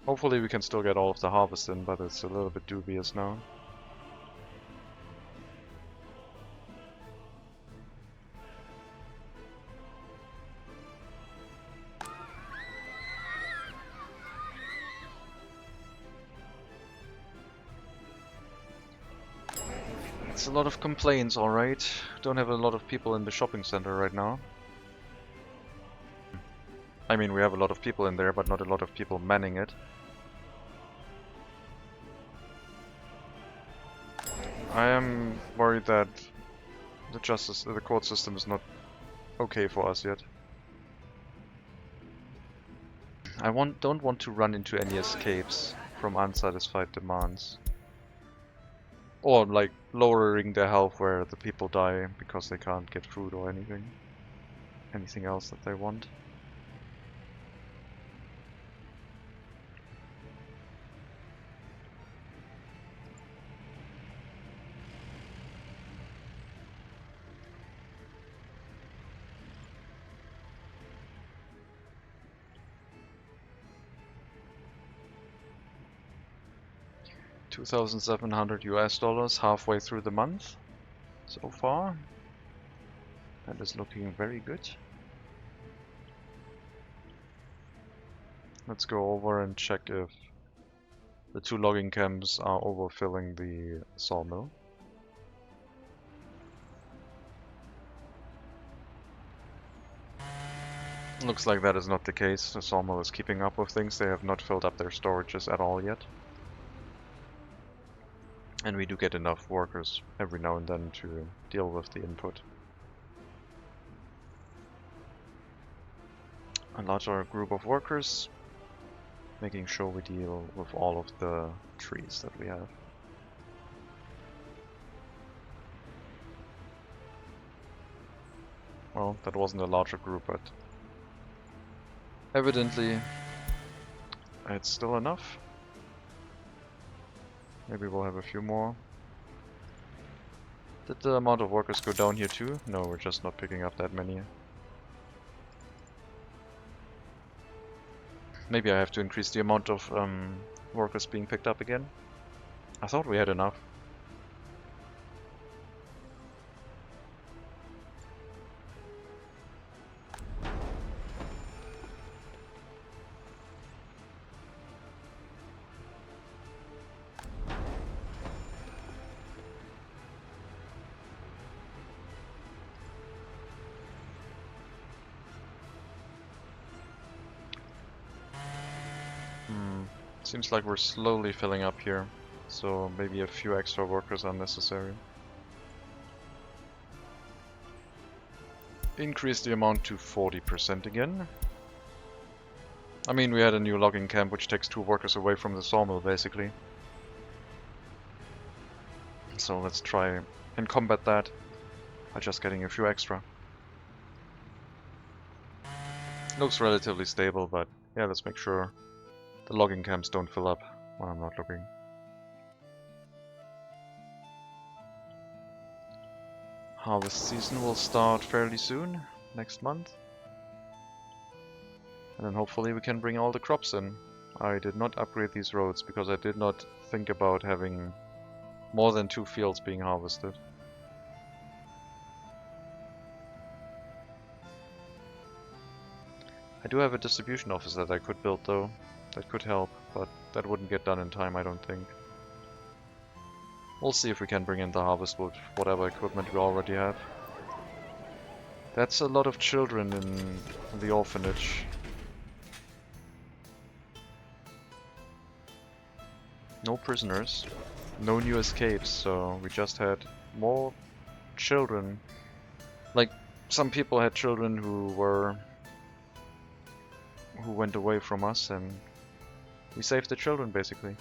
Hopefully we can still get all of the harvest in, but it's a little bit dubious now. It's a lot of complaints, alright. Don't have a lot of people in the shopping center right now. I mean, we have a lot of people in there, but not a lot of people manning it. I am worried that the court system is not okay for us yet. I don't want to run into any escapes from unsatisfied demands. Or like lowering their health where the people die because they can't get food or anything. Anything else that they want. $2,700 halfway through the month so far. That is looking very good. Let's go over and check if the 2 logging camps are overfilling the sawmill. Looks like that is not the case. The sawmill is keeping up with things. They have not filled up their storages at all yet. And we do get enough workers every now and then to deal with the input. A larger group of workers, making sure we deal with all of the trees that we have. Well, that wasn't a larger group, but evidently it's still enough. Maybe we'll have a few more. Did the amount of workers go down here too? No, we're just not picking up that many. Maybe I have to increase the amount of workers being picked up again. I thought we had enough. Seems like we're slowly filling up here, so maybe a few extra workers are necessary. Increase the amount to 40% again. I mean, we had a new logging camp which takes 2 workers away from the sawmill basically. So let's try and combat that by just getting a few extra. Looks relatively stable, but yeah, let's make sure the logging camps don't fill up when I'm not looking. Harvest season will start fairly soon, next month. And then hopefully we can bring all the crops in. I did not upgrade these roads because I did not think about having more than 2 fields being harvested. I do have a distribution office that I could build though. That could help, but that wouldn't get done in time, I don't think. We'll see if we can bring in the harvest with whatever equipment we already have. That's a lot of children in the orphanage. No prisoners, no new escapes, so we just had more children. Like, some people had children who went away from us, and we saved the children, basically.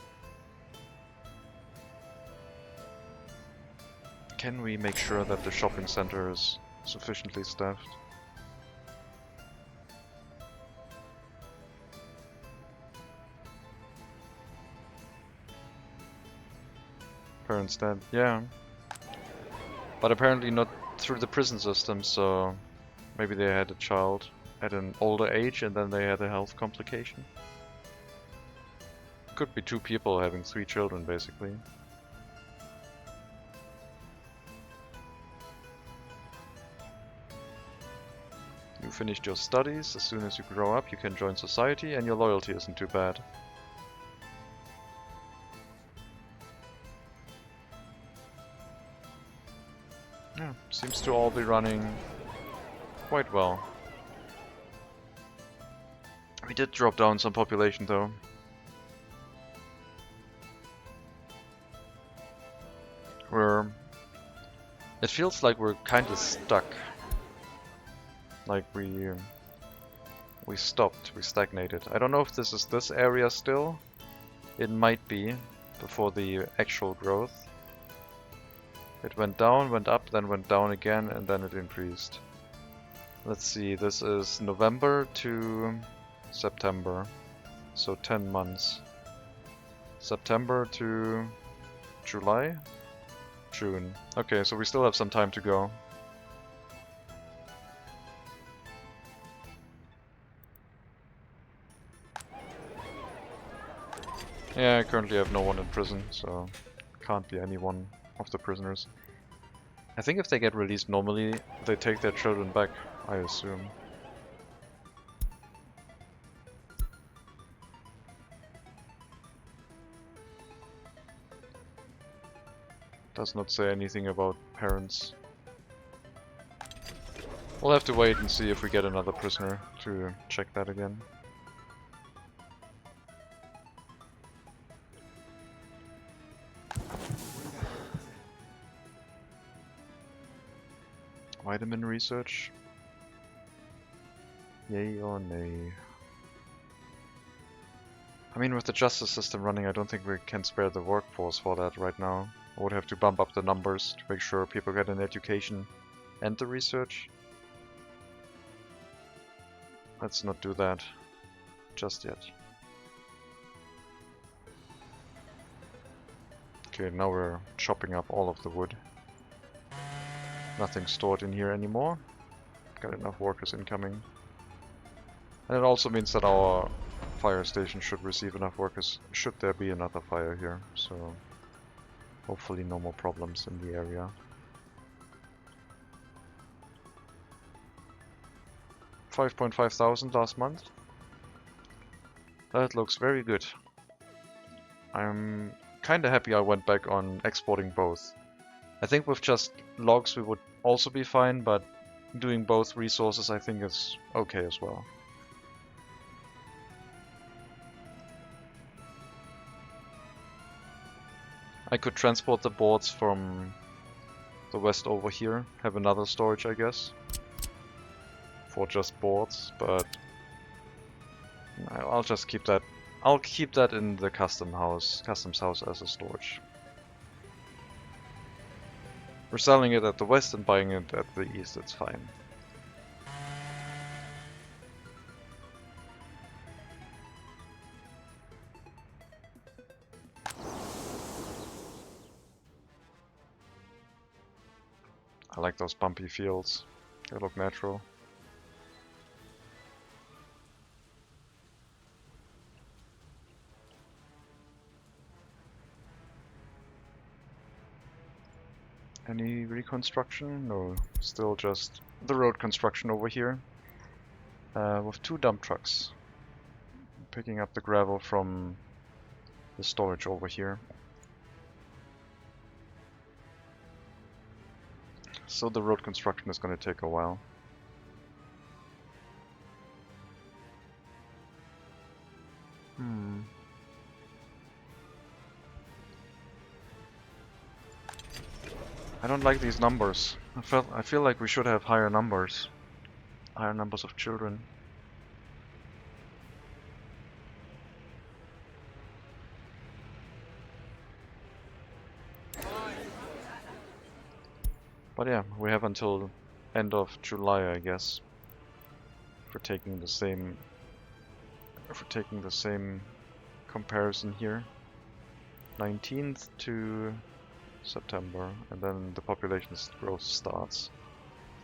Can we make sure that the shopping center is sufficiently staffed? Parents dead, yeah. But apparently not through the prison system, so maybe they had a child at an older age and then they had a health complication. Could be two people having 3 children, basically. You finished your studies. As soon as you grow up, you can join society, and your loyalty isn't too bad. Yeah, seems to all be running quite well. We did drop down some population, though. It feels like we're kind of stuck. Like we stopped, we stagnated. I don't know if this is this area still. It might be, before the actual growth. It went down, went up, then went down again, and then it increased. Let's see, this is November to September. So 10 months. September to July? June. Okay, so we still have some time to go. Yeah, I currently have no one in prison, so can't be any one of the prisoners. I think if they get released normally, they take their children back, I assume. Does not say anything about parents. We'll have to wait and see if we get another prisoner to check that again. Vitamin research? Yay or nay? I mean, with the justice system running, I don't think we can spare the workforce for that right now. I would have to bump up the numbers to make sure people get an education and the research. Let's not do that just yet. Okay, now we're chopping up all of the wood. Nothing stored in here anymore. Got enough workers incoming. And it also means that our fire station should receive enough workers should there be another fire here. So hopefully no more problems in the area. 5.5 thousand last month. That looks very good. I'm kinda happy I went back on exporting both. I think with just logs we would also be fine, but doing both resources I think is okay as well. I could transport the boards from the west over here, have another storage I guess, for just boards, but I'll just keep that. I'll keep that in the customs house as a storage. We're selling it at the west and buying it at the east, it's fine. I like those bumpy fields, they look natural. Any reconstruction? No, still just the road construction over here. With 2 dump trucks. Picking up the gravel from the storage over here. So the road construction is going to take a while. I don't like these numbers. I feel like we should have higher numbers. Higher numbers of children. But yeah, we have until end of July, I guess. For taking the same comparison here. 19th to September, and then the population growth starts.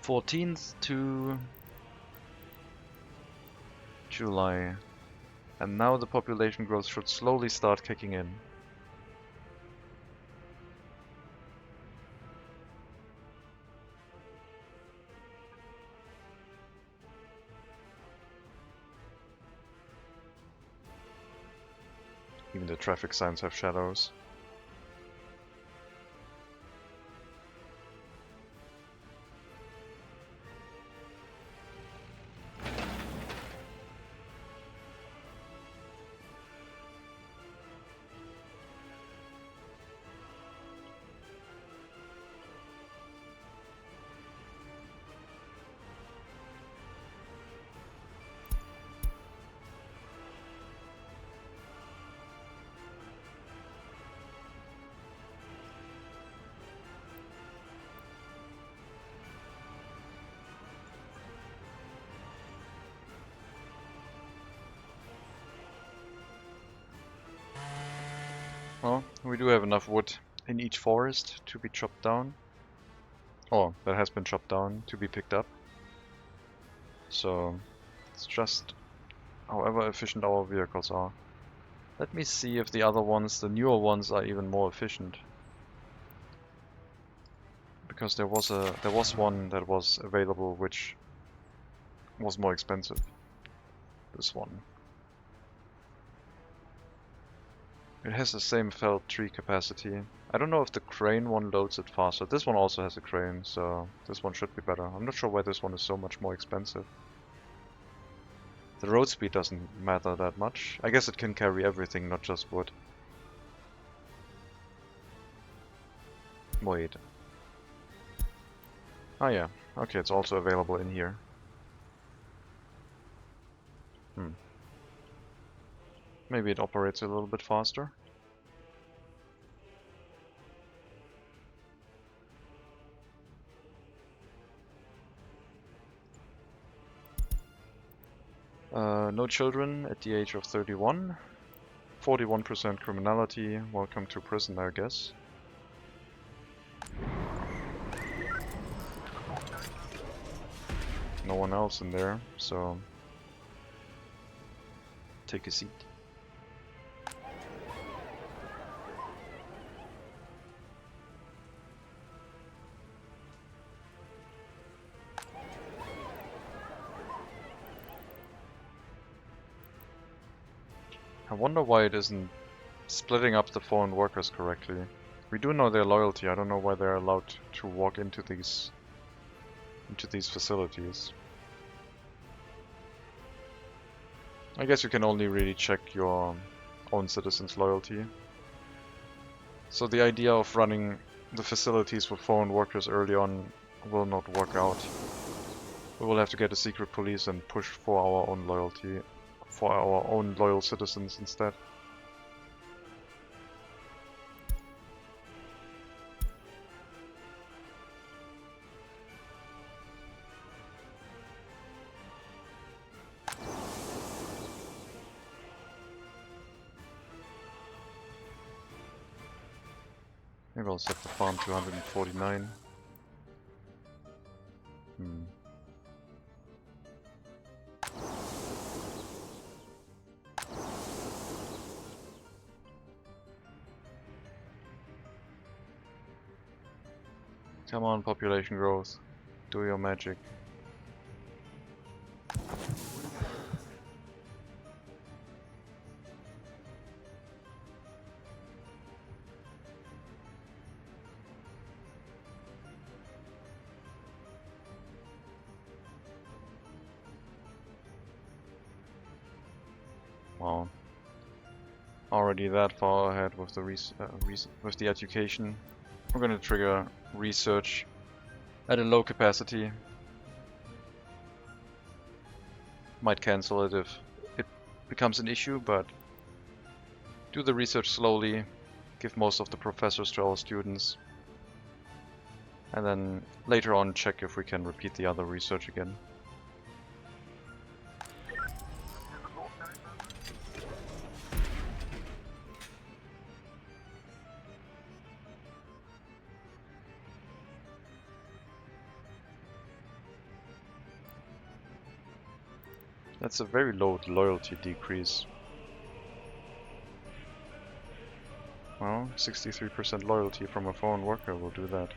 14th to July. And now the population growth should slowly start kicking in. Even the traffic signs have shadows. Well, we do have enough wood in each forest to be chopped down. Oh, that has been chopped down to be picked up. So it's just however efficient our vehicles are. Let me see if the other ones, the newer ones, are even more efficient. Because there was one that was available which was more expensive. This one. It has the same felled tree capacity. I don't know if the crane one loads it faster. This one also has a crane, so this one should be better. I'm not sure why this one is so much more expensive. The road speed doesn't matter that much. I guess it can carry everything, not just wood. Wait. Oh yeah, okay, it's also available in here. Maybe it operates a little bit faster. No children at the age of 31. 41% criminality. Welcome to prison, I guess. No one else in there, so take a seat. I wonder why it isn't splitting up the foreign workers correctly. We do know their loyalty. I don't know why they're allowed to walk into these facilities. I guess you can only really check your own citizens' loyalty. So the idea of running the facilities with foreign workers early on will not work out. We will have to get a secret police and push for our own loyalty, for our own loyal citizens instead. Maybe I'll set the farm to 149. Come on, population growth. Do your magic. Wow. Already that far ahead with the education. We're gonna trigger research at a low capacity. Might cancel it if it becomes an issue, but do the research slowly, give most of the professors to our students, and then later on check if we can repeat the other research again. That's a very low loyalty decrease. Well, 63% loyalty from a foreign worker will do that.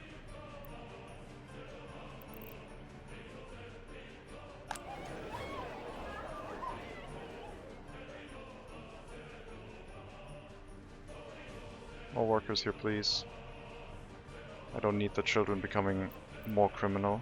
More workers here, please. I don't need the children becoming more criminal.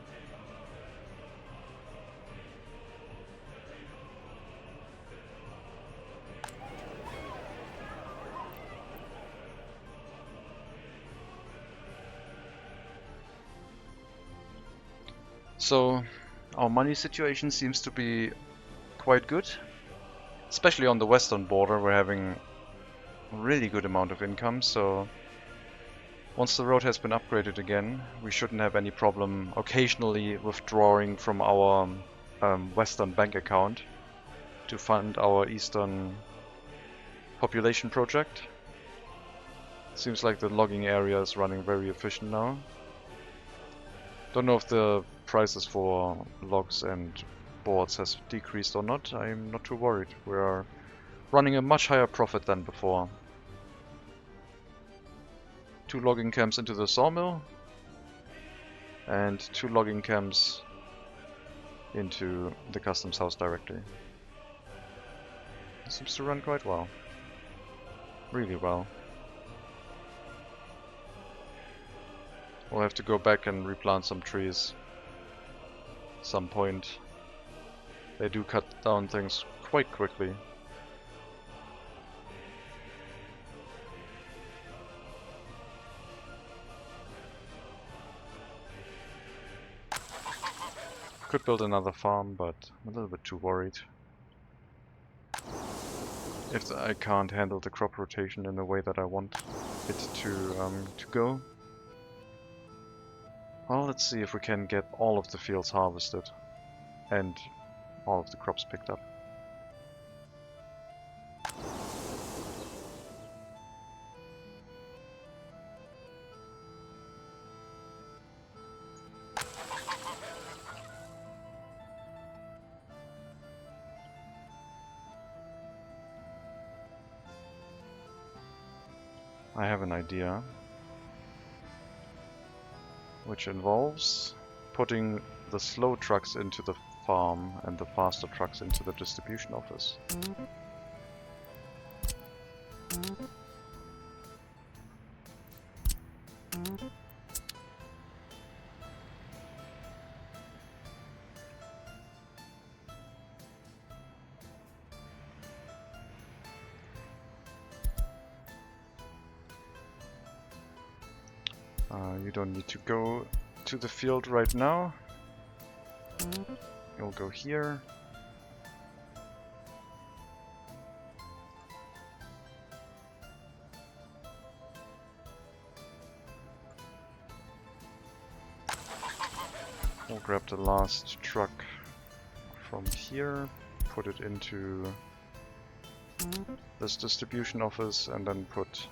So, our money situation seems to be quite good. Especially on the western border, we're having a really good amount of income, so once the road has been upgraded again, we shouldn't have any problem occasionally withdrawing from our western bank account to fund our eastern population project. Seems like the logging area is running very efficient now. Don't know if the prices for logs and boards has decreased or not. I'm not too worried. We are running a much higher profit than before. 2 logging camps into the sawmill and 2 logging camps into the customs house directly. It seems to run quite well. Really well. We'll have to go back and replant some trees at some point. They do cut down things quite quickly. Could build another farm, but I'm a little bit too worried. If I can't handle the crop rotation in the way that I want it to go. Well, let's see if we can get all of the fields harvested and all of the crops picked up. I have an idea, which involves putting the slow trucks into the farm and the faster trucks into the distribution office. You don't need to go to the field right now. You'll go here. We'll grab the last truck from here, put it into this distribution office, and then put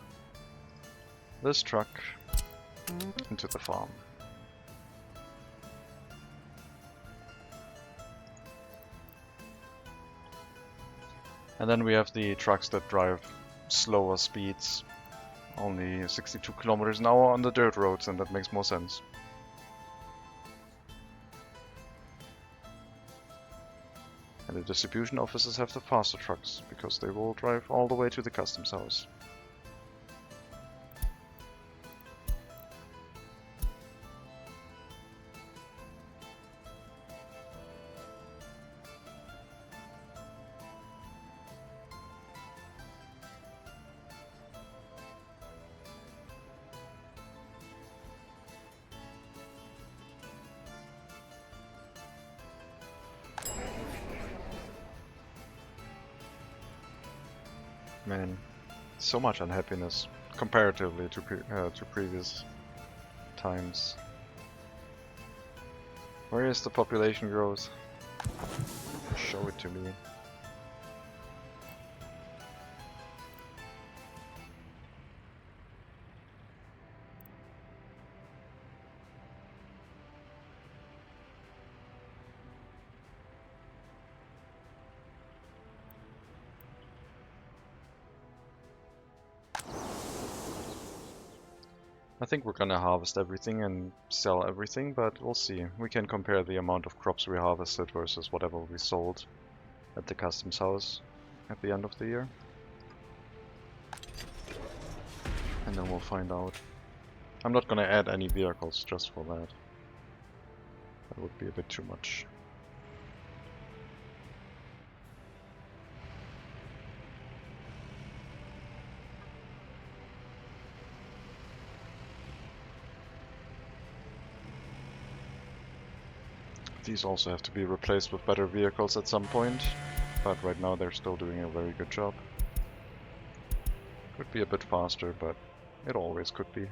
this truck into the farm. And then we have the trucks that drive slower speeds, only 62 kilometers an hour on the dirt roads, and that makes more sense. And the distribution offices have the faster trucks, because they will drive all the way to the customs house. Man, so much unhappiness comparatively to previous times. Where is the population growth? Show it to me. I think we're gonna harvest everything and sell everything, but we'll see. We can compare the amount of crops we harvested versus whatever we sold at the customs house at the end of the year. And then we'll find out. I'm not gonna add any vehicles just for that. That would be a bit too much. These also have to be replaced with better vehicles at some point, but right now they're still doing a very good job. Could be a bit faster, but it always could be.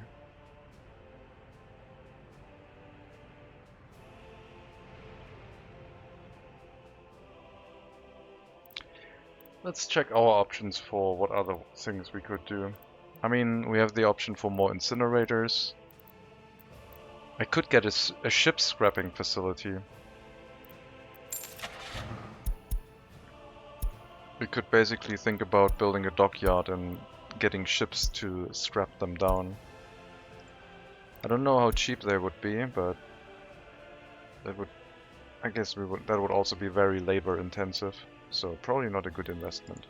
Let's check our options for what other things we could do. I mean, we have the option for more incinerators. I could get a ship scrapping facility. We could basically think about building a dockyard and getting ships to scrap them down. I don't know how cheap they would be, but that would, I guess that would also be very labor intensive, so probably not a good investment.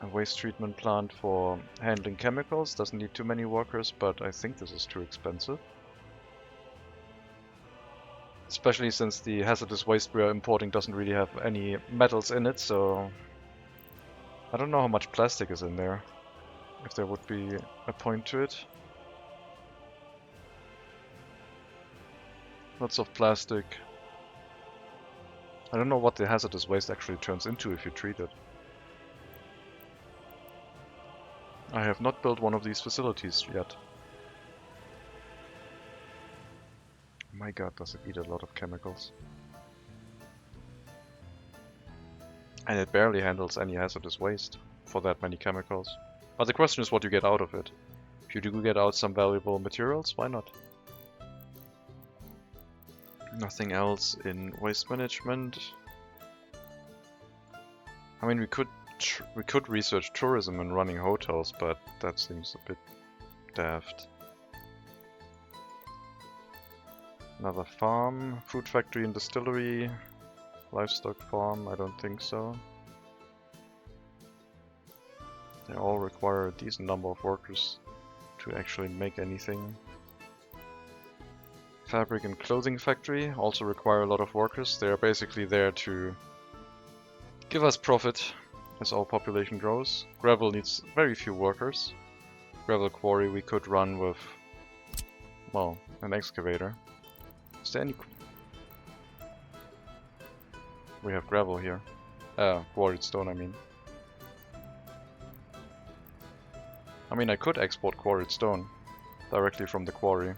A waste treatment plant for handling chemicals doesn't need too many workers, but I think this is too expensive. Especially since the hazardous waste we are importing doesn't really have any metals in it, so I don't know how much plastic is in there, if there would be a point to it. Lots of plastic. I don't know what the hazardous waste actually turns into if you treat it. I have not built one of these facilities yet. My god, does it eat a lot of chemicals. And it barely handles any hazardous waste for that many chemicals. But the question is what you get out of it. If you do get out some valuable materials, why not? Nothing else in waste management. I mean, we could research tourism and running hotels, but that seems a bit daft. Another farm, food factory and distillery, livestock farm, I don't think so. They all require a decent number of workers to actually make anything. Fabric and clothing factory also require a lot of workers. They are basically there to give us profit as our population grows. Gravel needs very few workers. Gravel quarry we could run with, well, an excavator. Is there any... We have gravel here. Quarried stone, I mean. I could export quarried stone directly from the quarry.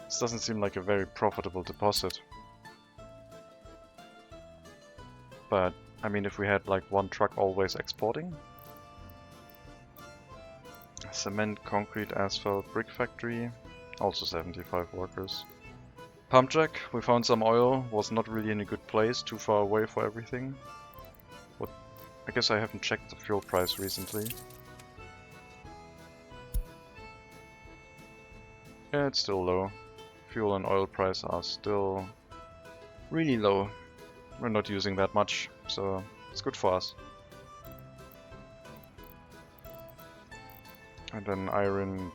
This doesn't seem like a very profitable deposit. But, I mean, if we had like one truck always exporting. Cement, concrete, asphalt, brick factory. Also 75 workers. Pump jack, we found some oil, was not really in a good place, too far away for everything. I guess I haven't checked the fuel price recently. Yeah, it's still low. Fuel and oil price are still really low. We're not using that much, so it's good for us. And then iron,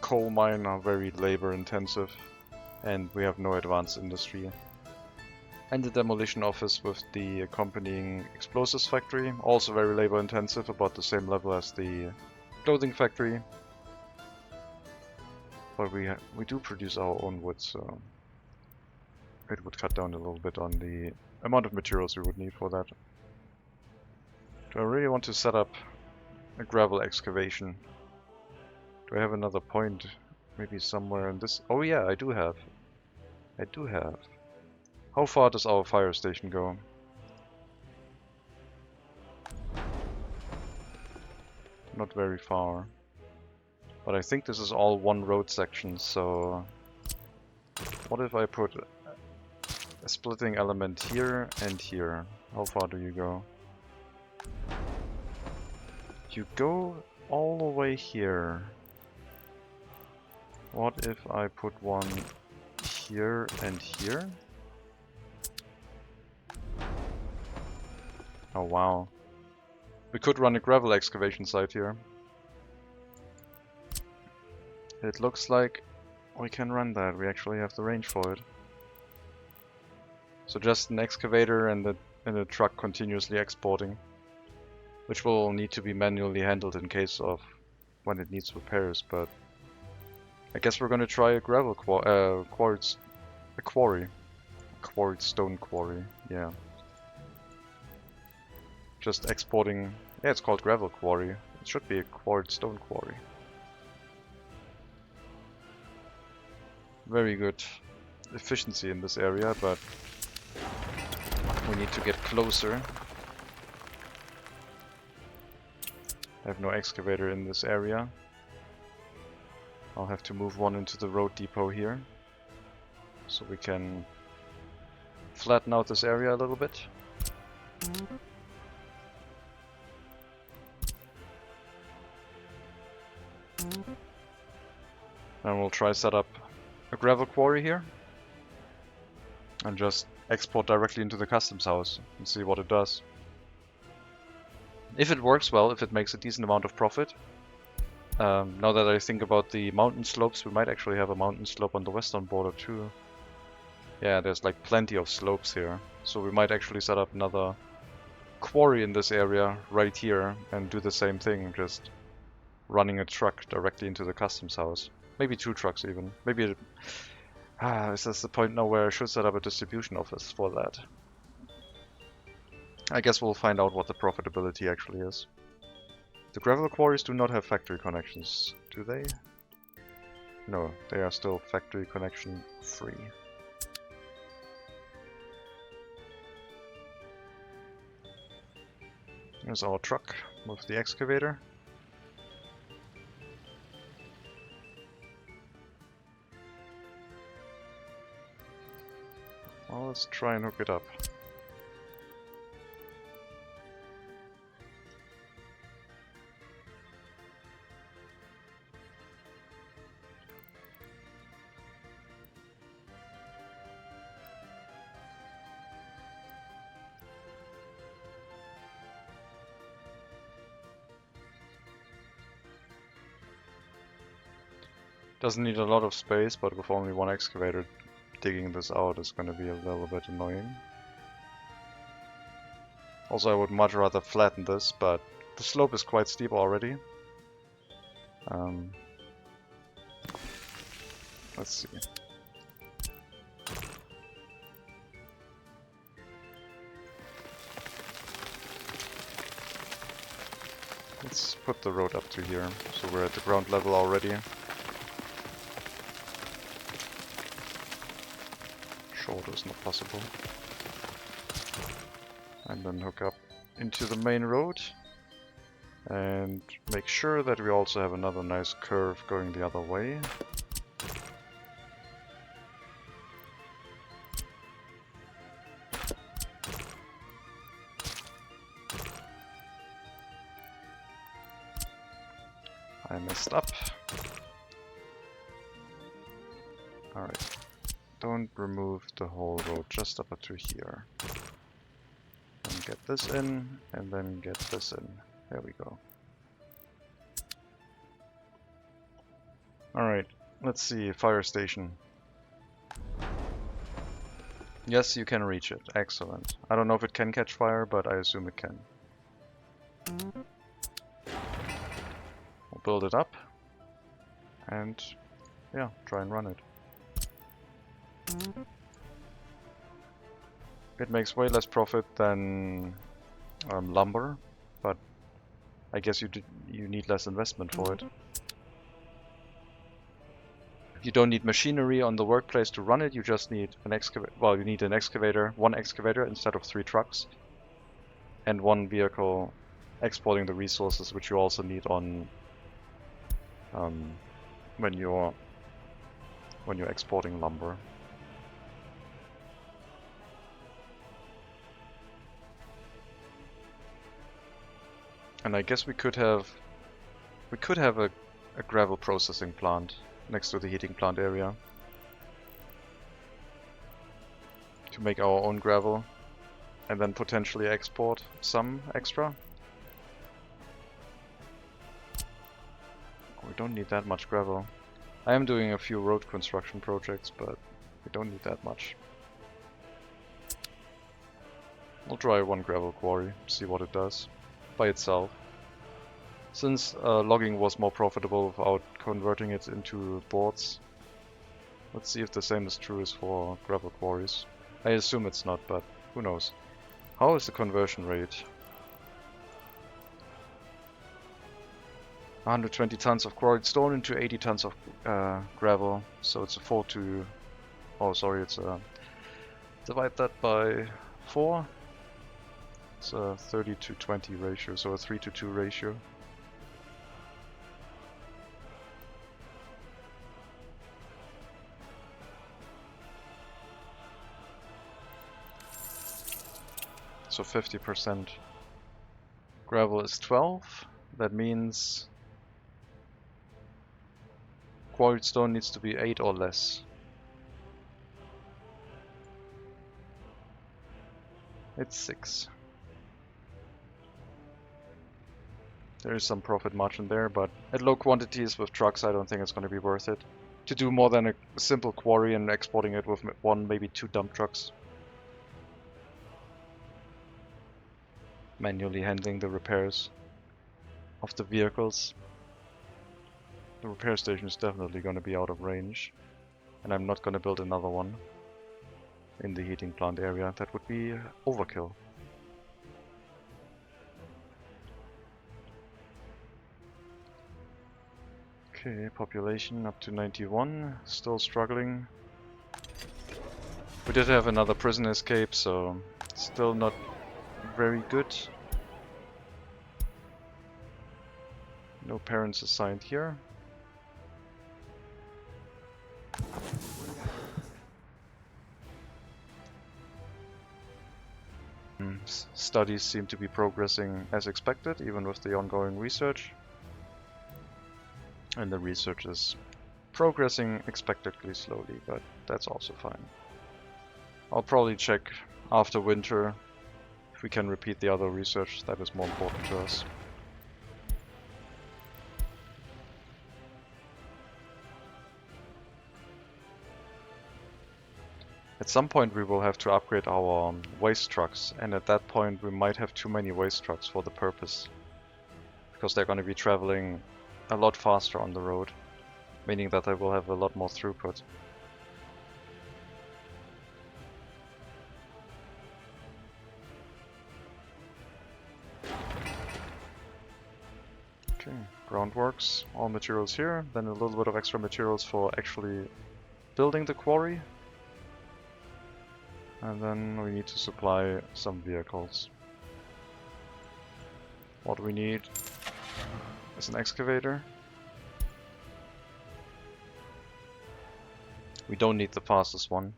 coal mine are very labor intensive, and we have no advanced industry. And the demolition office with the accompanying explosives factory, also very labor intensive, about the same level as the clothing factory. But we do produce our own wood, so it would cut down a little bit on the amount of materials we would need for that. Do I really want to set up a gravel excavation? Do I have another point? Maybe somewhere in this... Oh yeah, I do have. I do have. How far does our fire station go? Not very far. But I think this is all one road section, so... What if I put a splitting element here and here? How far do you go? You go all the way here. What if I put one here and here? Oh wow. We could run a gravel excavation site here. It looks like we can run that. We actually have the range for it. So just an excavator and a truck continuously exporting, which will need to be manually handled in case of when it needs repairs. But I guess we're gonna try a gravel quarry, quarried stone quarry. Yeah. Just exporting. Yeah, it's called gravel quarry. It should be a quarried stone quarry. Very good efficiency in this area, but we need to get closer. I have no excavator in this area. I'll have to move one into the road depot here, so we can flatten out this area a little bit. And we'll try set up a gravel quarry here and just export directly into the customs house and see what it does. If it works well, if it makes a decent amount of profit. Now that I think about the mountain slopes, we might actually have a mountain slope on the western border too. Yeah, there's like plenty of slopes here, so we might actually set up another quarry in this area right here and do the same thing, just running a truck directly into the customs house. Maybe 2 trucks even. Maybe is this the point now where I should set up a distribution office for that? I guess we'll find out what the profitability actually is. The gravel quarries do not have factory connections, do they? No, they are still factory connection free. Here's our truck with the excavator. Well, let's try and hook it up. Doesn't need a lot of space, but with only one excavator, digging this out is going to be a little bit annoying. Also, I would much rather flatten this, but the slope is quite steep already. Let's see. Let's put the road up to here, so we're at the ground level already. Shorter is not possible. And then hook up into the main road. And make sure that we also have another nice curve going the other way. I messed up. Alright. Don't remove the whole road, just up to here. And get this in, and then get this in. There we go. Alright, let's see, fire station. Yes, you can reach it. Excellent. I don't know if it can catch fire, but I assume it can. We'll build it up. And yeah, try and run it. It makes way less profit than lumber, but I guess you need less investment for it. You don't need machinery on the workplace to run it, you just need an excavator. Well, you need an excavator, one excavator instead of 3 trucks, and one vehicle exporting the resources, which you also need on when you're when you're exporting lumber. And I guess we could have a gravel processing plant next to the heating plant area to make our own gravel and then potentially export some extra. We don't need that much gravel. I am doing a few road construction projects, but we don't need that much. We'll try one gravel quarry, see what it does by itself. Since logging was more profitable without converting it into boards, let's see if the same is true as for gravel quarries. I assume it's not, but who knows. How is the conversion rate? 120 tons of quarried stone into 80 tons of gravel, so it's a 4 to... oh sorry, it's a... divide that by 4. It's a 30 to 20 ratio, so a 3 to 2 ratio. So 50%. Gravel is 12. That means quarried stone needs to be 8 or less. It's 6. There is some profit margin there, but at low quantities with trucks I don't think it's going to be worth it. To do more than a simple quarry and exporting it with 1, maybe 2 dump trucks. Manually handling the repairs of the vehicles. The repair station is definitely going to be out of range, and I'm not going to build another one in the heating plant area. That would be overkill. Okay, population up to 91, still struggling. We did have another prison escape, so still not very good. No parents assigned here. Studies seem to be progressing as expected, even with the ongoing research. And the research is progressing expectedly slowly, but that's also fine. I'll probably check after winter if we can repeat the other research that is more important to us. At some point we will have to upgrade our waste trucks, and at that point we might have too many waste trucks for the purpose. Because they're going to be traveling a lot faster on the road, meaning that they will have a lot more throughput. Okay, groundworks, all materials here, then a little bit of extra materials for actually building the quarry. And then we need to supply some vehicles. What we need is an excavator. We don't need the fastest one.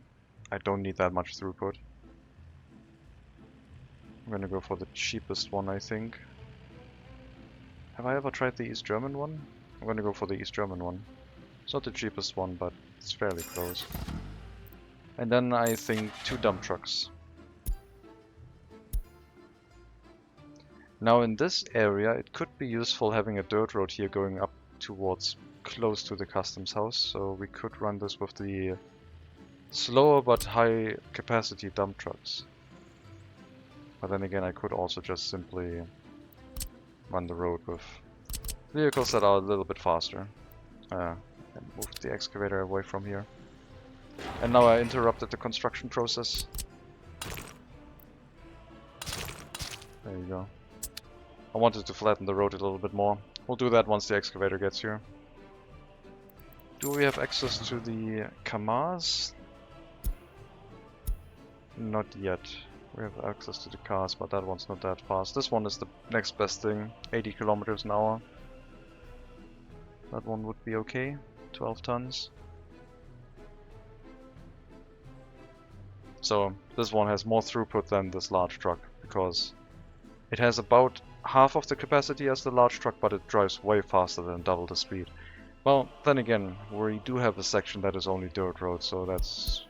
I don't need that much throughput. I'm gonna go for the cheapest one, I think. Have I ever tried the East German one? I'm gonna go for the East German one. It's not the cheapest one, but it's fairly close. And then I think 2 dump trucks. Now in this area it could be useful having a dirt road here going up towards close to the customs house, so we could run this with the slower but high capacity dump trucks. But then again I could also just simply run the road with vehicles that are a little bit faster. And move the excavator away from here. And now I interrupted the construction process. There you go. I wanted to flatten the road a little bit more. We'll do that once the excavator gets here. Do we have access to the Kamaz? Not yet. We have access to the cars, but that one's not that fast. This one is the next best thing. 80 kilometers an hour. That one would be okay. 12 tons. So this one has more throughput than this large truck, because it has about half of the capacity as the large truck, but it drives way faster than double the speed. Well, then again, we do have a section that is only dirt road, so that's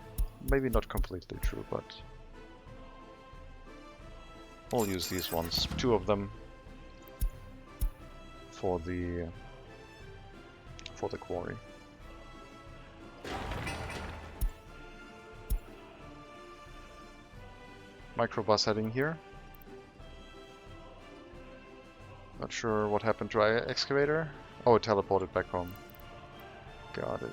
maybe not completely true, but we'll use these ones, 2 of them, for the quarry. Microbus heading here. Not sure what happened to our excavator. Oh, it teleported back home. Got it.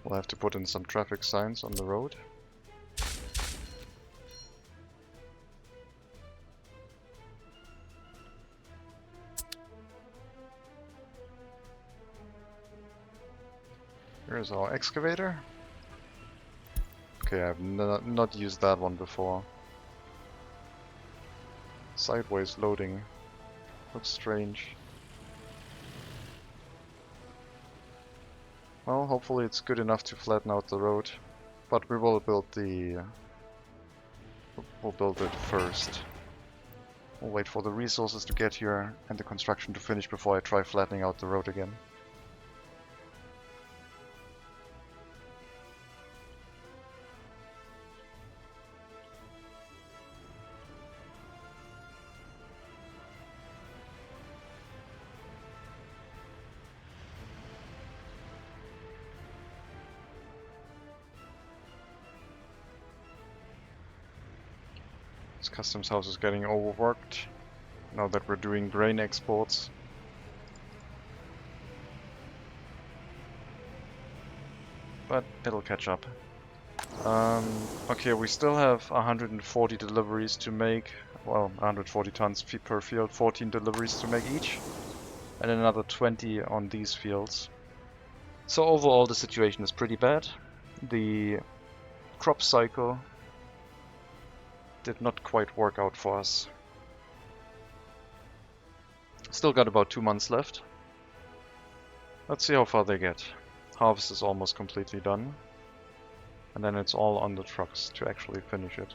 We'll have to put in some traffic signs on the road. Here's our excavator. Okay, I've not used that one before. Sideways loading. Looks strange. Well, hopefully it's good enough to flatten out the road, but we will build we'll build it first. We'll wait for the resources to get here and the construction to finish before I try flattening out the road again. This customs house is getting overworked now that we're doing grain exports. But it'll catch up. Okay, we still have 140 deliveries to make. Well, 140 tons per field, 14 deliveries to make each. And another 20 on these fields. So overall the situation is pretty bad. The crop cycle did not quite work out for us. Still got about 2 months left. Let's see how far they get. Harvest is almost completely done. And then it's all on the trucks to actually finish it.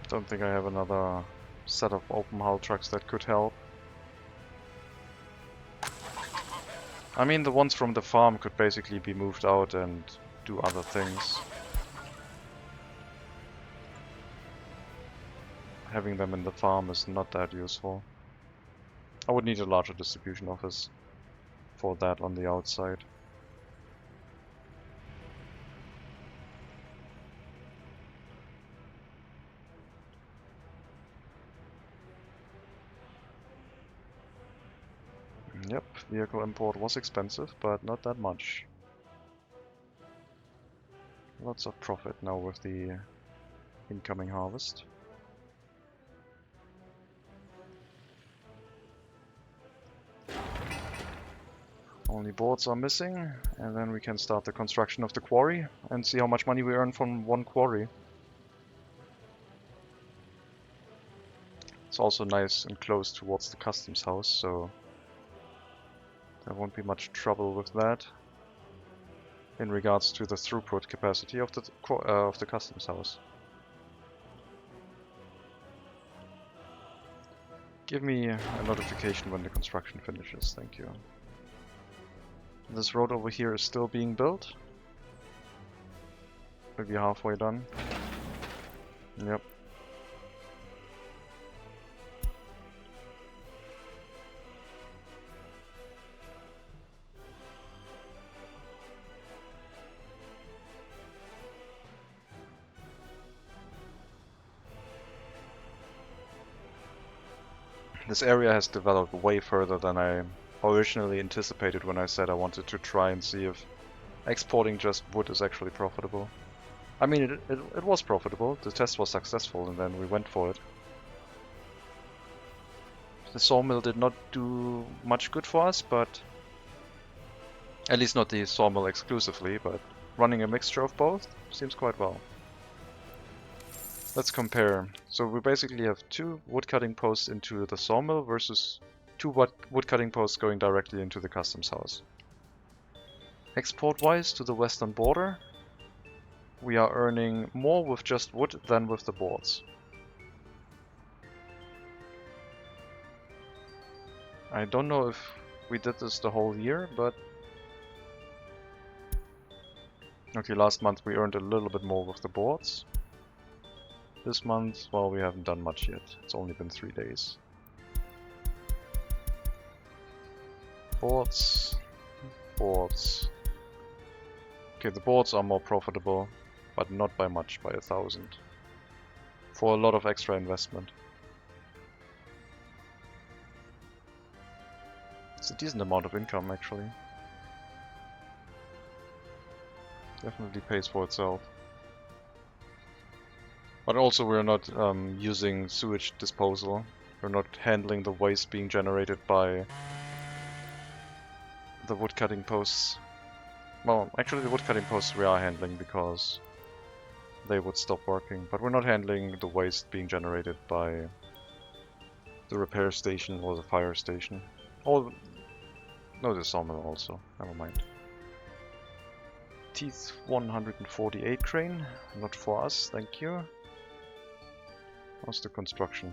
Don't think I have another set of open hull trucks that could help. I mean, the ones from the farm could basically be moved out and do other things. Having them in the farm is not that useful. I would need a larger distribution office for that on the outside. Yep, vehicle import was expensive, but not that much. Lots of profit now with the incoming harvest. Only boards are missing, and then we can start the construction of the quarry and see how much money we earn from one quarry. It's also nice and close towards the customs house, so there won't be much trouble with that in regards to the throughput capacity of the customs house. Give me a notification when the construction finishes, thank you. This road over here is still being built. Maybe halfway done. Yep. This area has developed way further than I originally anticipated when I said I wanted to try and see if exporting just wood is actually profitable. I mean, it was profitable. The test was successful, and then we went for it. The sawmill did not do much good for us, but at least not the sawmill exclusively, but running a mixture of both seems quite well. Let's compare. So we basically have 2 woodcutting posts into the sawmill versus 2 woodcutting posts going directly into the customs house. Export-wise to the western border, we are earning more with just wood than with the boards. I don't know if we did this the whole year, but okay, last month we earned a little bit more with the boards. This month, well, we haven't done much yet. It's only been 3 days. Boards. Boards. Okay, the boards are more profitable, but not by much, by 1,000. For a lot of extra investment. It's a decent amount of income, actually. Definitely pays for itself. But also we're not using sewage disposal. We're not handling the waste being generated by the woodcutting posts. Well, actually the woodcutting posts we are handling because they would stop working. But we're not handling the waste being generated by the repair station or the fire station. Oh, no, the sawmill also. Never mind. Teeth 148 crane. Not for us, thank you. How's the construction?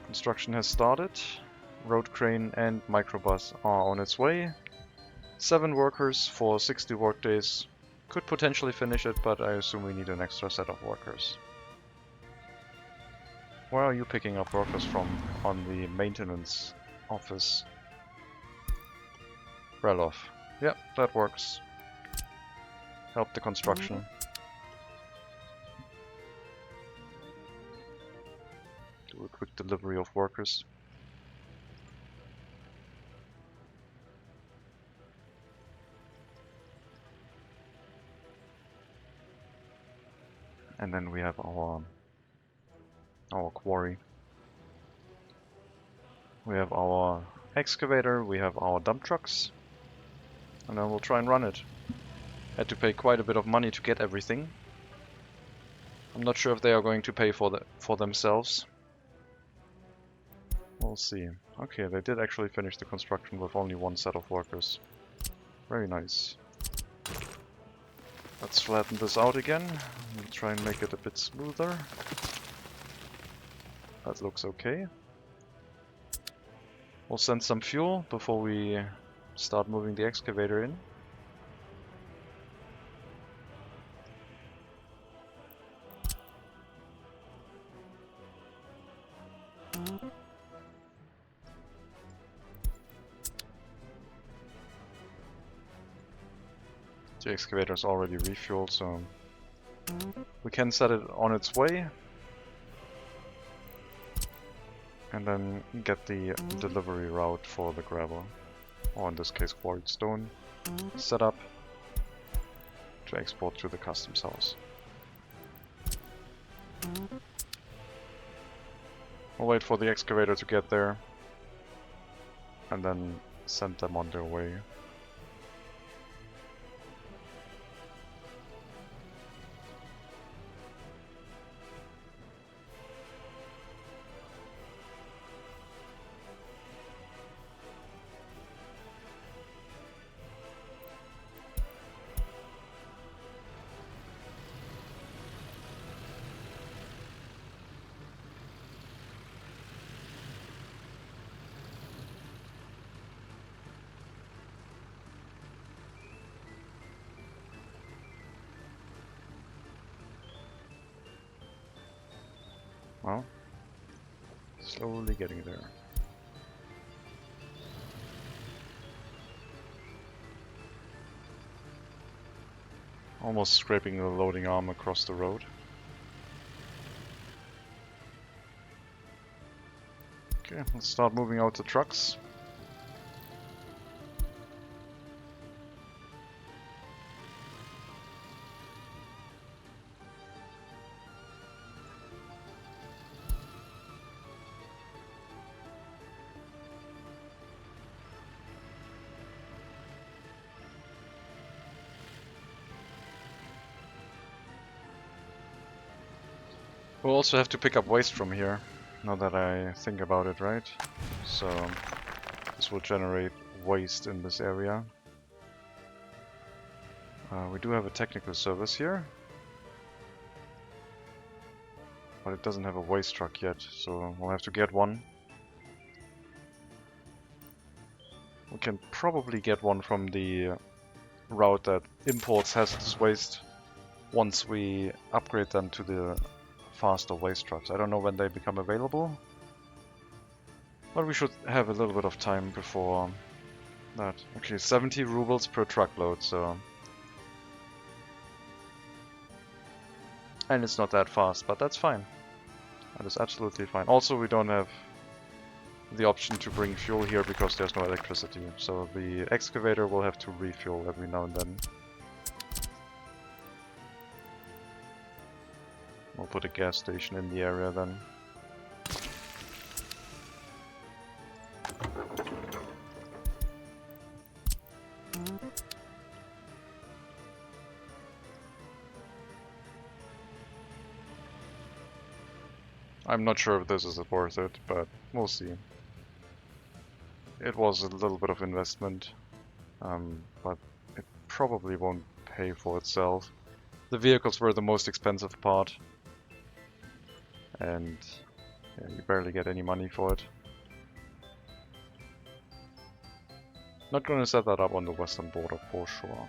Construction has started. Road crane and microbus are on its way. 7 workers for 60 workdays. Could potentially finish it, but I assume we need an extra set of workers. Where are you picking up workers from on the maintenance office? Reloff. Yeah, that works. Help the construction. Do a quick delivery of workers. And then we have our quarry. We have our excavator, we have our dump trucks. And then we'll try and run it. Had to pay quite a bit of money to get everything. I'm not sure if they are going to pay for themselves. We'll see. Okay, they did actually finish the construction with only 1 set of workers. Very nice. Let's flatten this out again. We'll try and make it a bit smoother. That looks okay. We'll send some fuel before we start moving the excavator in. The excavator is already refueled, so we can set it on its way. And then get the delivery route for the gravel, or in this case quarried stone, set up to export to the customs house. We'll wait for the excavator to get there, and then send them on their way. Well, slowly getting there. Almost scraping the loading arm across the road. Okay, let's start moving out the trucks. We'll also have to pick up waste from here, now that I think about it, right? So this will generate waste in this area. We do have a technical service here, but it doesn't have a waste truck yet, so we'll have to get one. We can probably get one from the route that imports hazardous waste once we upgrade them to the faster waste trucks. I don't know when they become available, but we should have a little bit of time before that. Okay, 70 rubles per truckload, so... And it's not that fast, but that's fine. That is absolutely fine. Also, we don't have the option to bring fuel here because there's no electricity, so the excavator will have to refuel every now and then. We'll put a gas station in the area then. I'm not sure if this is worth it, but we'll see. It was a little bit of investment, but it probably won't pay for itself. The vehicles were the most expensive part, and yeah, you barely get any money for it. Not gonna set that up on the western border for sure.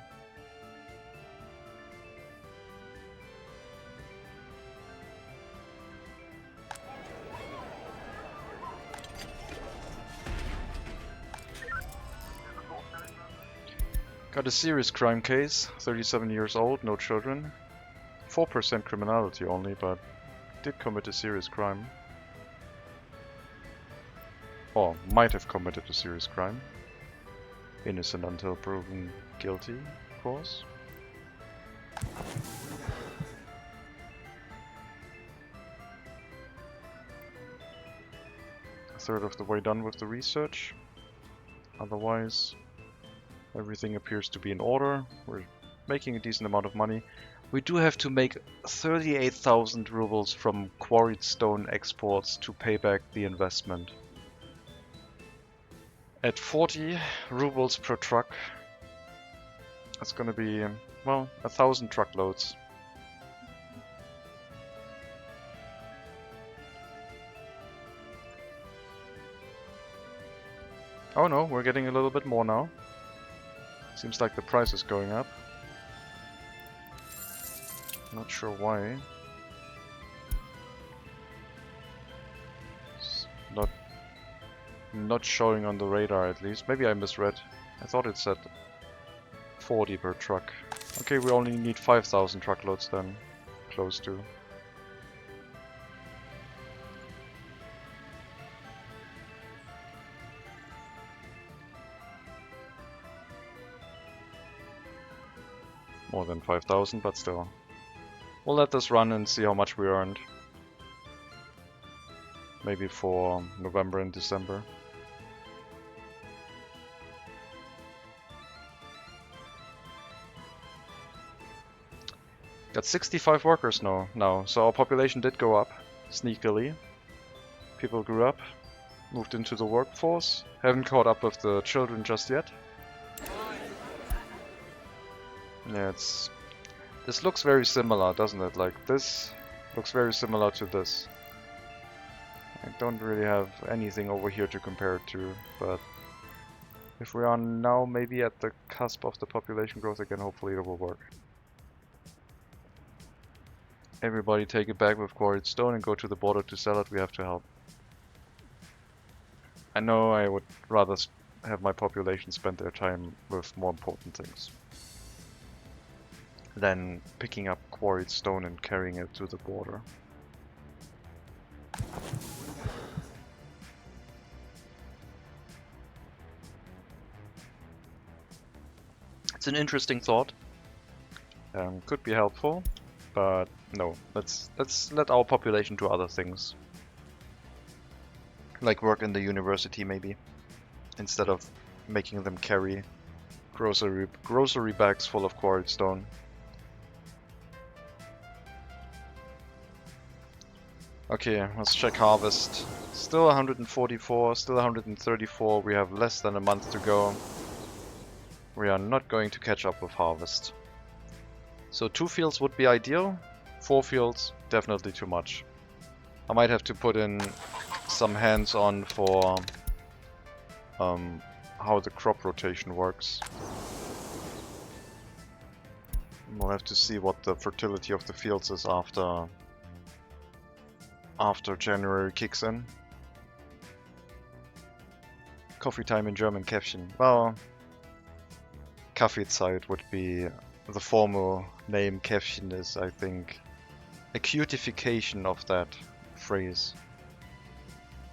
Got a serious crime case, 37 years old, no children. 4% criminality only, but did commit a serious crime. Or might have committed a serious crime. Innocent until proven guilty, of course. A third of the way done with the research. Otherwise, everything appears to be in order. We're making a decent amount of money. We do have to make 38,000 rubles from quarried stone exports to pay back the investment. At 40 rubles per truck, that's gonna be, well, 1,000 truckloads. Oh no, we're getting a little bit more now. Seems like the price is going up. Not sure why. It's not showing on the radar at least. Maybe I misread. I thought it said 40 per truck. Okay, we only need 5,000 truckloads then. Close to. More than 5,000, but still. We'll let this run and see how much we earned. Maybe for November and December. Got 65 workers now, so our population did go up, sneakily. People grew up, moved into the workforce. Haven't caught up with the children just yet. Yeah, this looks very similar, doesn't it? Like, this looks very similar to this. I don't really have anything over here to compare it to, but if we are now maybe at the cusp of the population growth again, hopefully it will work. Everybody take it back with quarried stone and go to the border to sell it. We have to help. I know I would rather have my population spend their time with more important things than picking up quarried stone and carrying it to the border. It's an interesting thought. Could be helpful, but no. Let's let our population do other things, like work in the university maybe, instead of making them carry grocery bags full of quarried stone. Okay, let's check harvest. Still 144, still 134. We have less than a month to go. We are not going to catch up with harvest. So 2 fields would be ideal. 4 fields, definitely too much. I might have to put in some hands-on for how the crop rotation works. We'll have to see what the fertility of the fields is after January kicks in. Coffee time in German caption. Well, Kaffeezeit would be the formal name. Caption is, I think, a cutification of that phrase.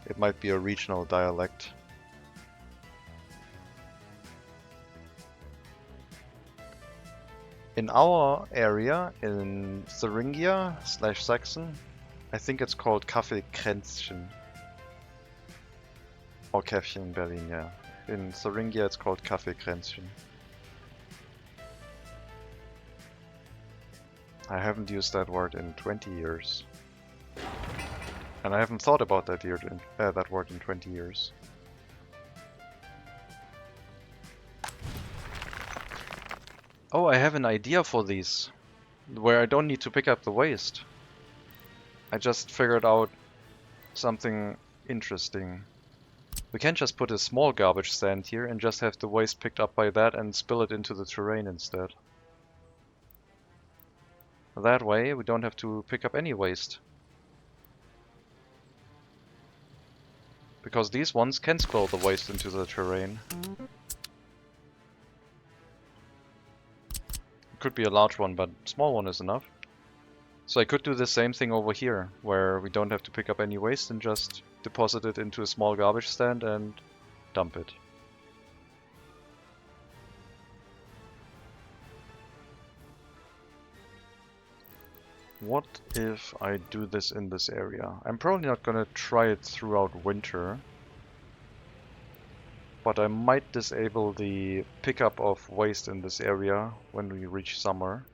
It might be a regional dialect. In our area, in Thuringia/Saxon, I think it's called Kaffeekränzchen. Or Käffchen in Berlin, yeah. In Thuringia it's called Kaffeekränzchen. I haven't used that word in 20 years. And I haven't thought about that word in 20 years. Oh, I have an idea for these, where I don't need to pick up the waste. I just figured out something interesting. We can just put a small garbage stand here and just have the waste picked up by that and spill it into the terrain instead. That way we don't have to pick up any waste. Because these ones can spill the waste into the terrain. Could be a large one, but small one is enough. So I could do the same thing over here, where we don't have to pick up any waste and just deposit it into a small garbage stand and dump it. What if I do this in this area? I'm probably not gonna try it throughout winter, but I might disable the pickup of waste in this area when we reach summer.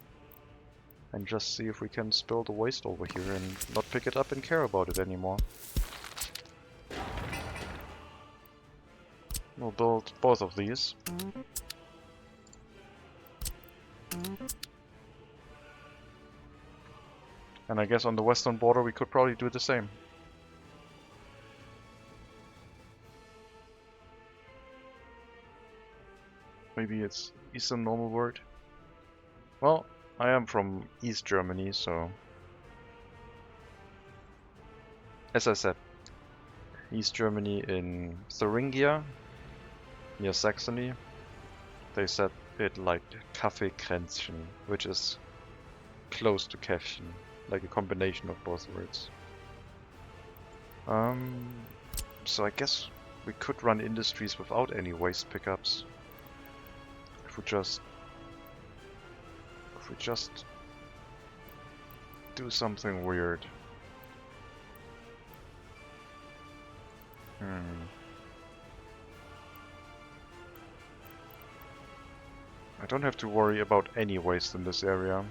And just see if we can spill the waste over here and not pick it up and care about it anymore. We'll build both of these. And I guess on the western border we could probably do the same. Maybe it's Eastern normal word. Well, I am from East Germany, so... As I said, East Germany in Thuringia, near Saxony. They said it like Kaffeekränzchen, which is close to Käffchen, like a combination of both words. So I guess we could run industries without any waste pickups. If we just do something weird. I don't have to worry about any waste in this area.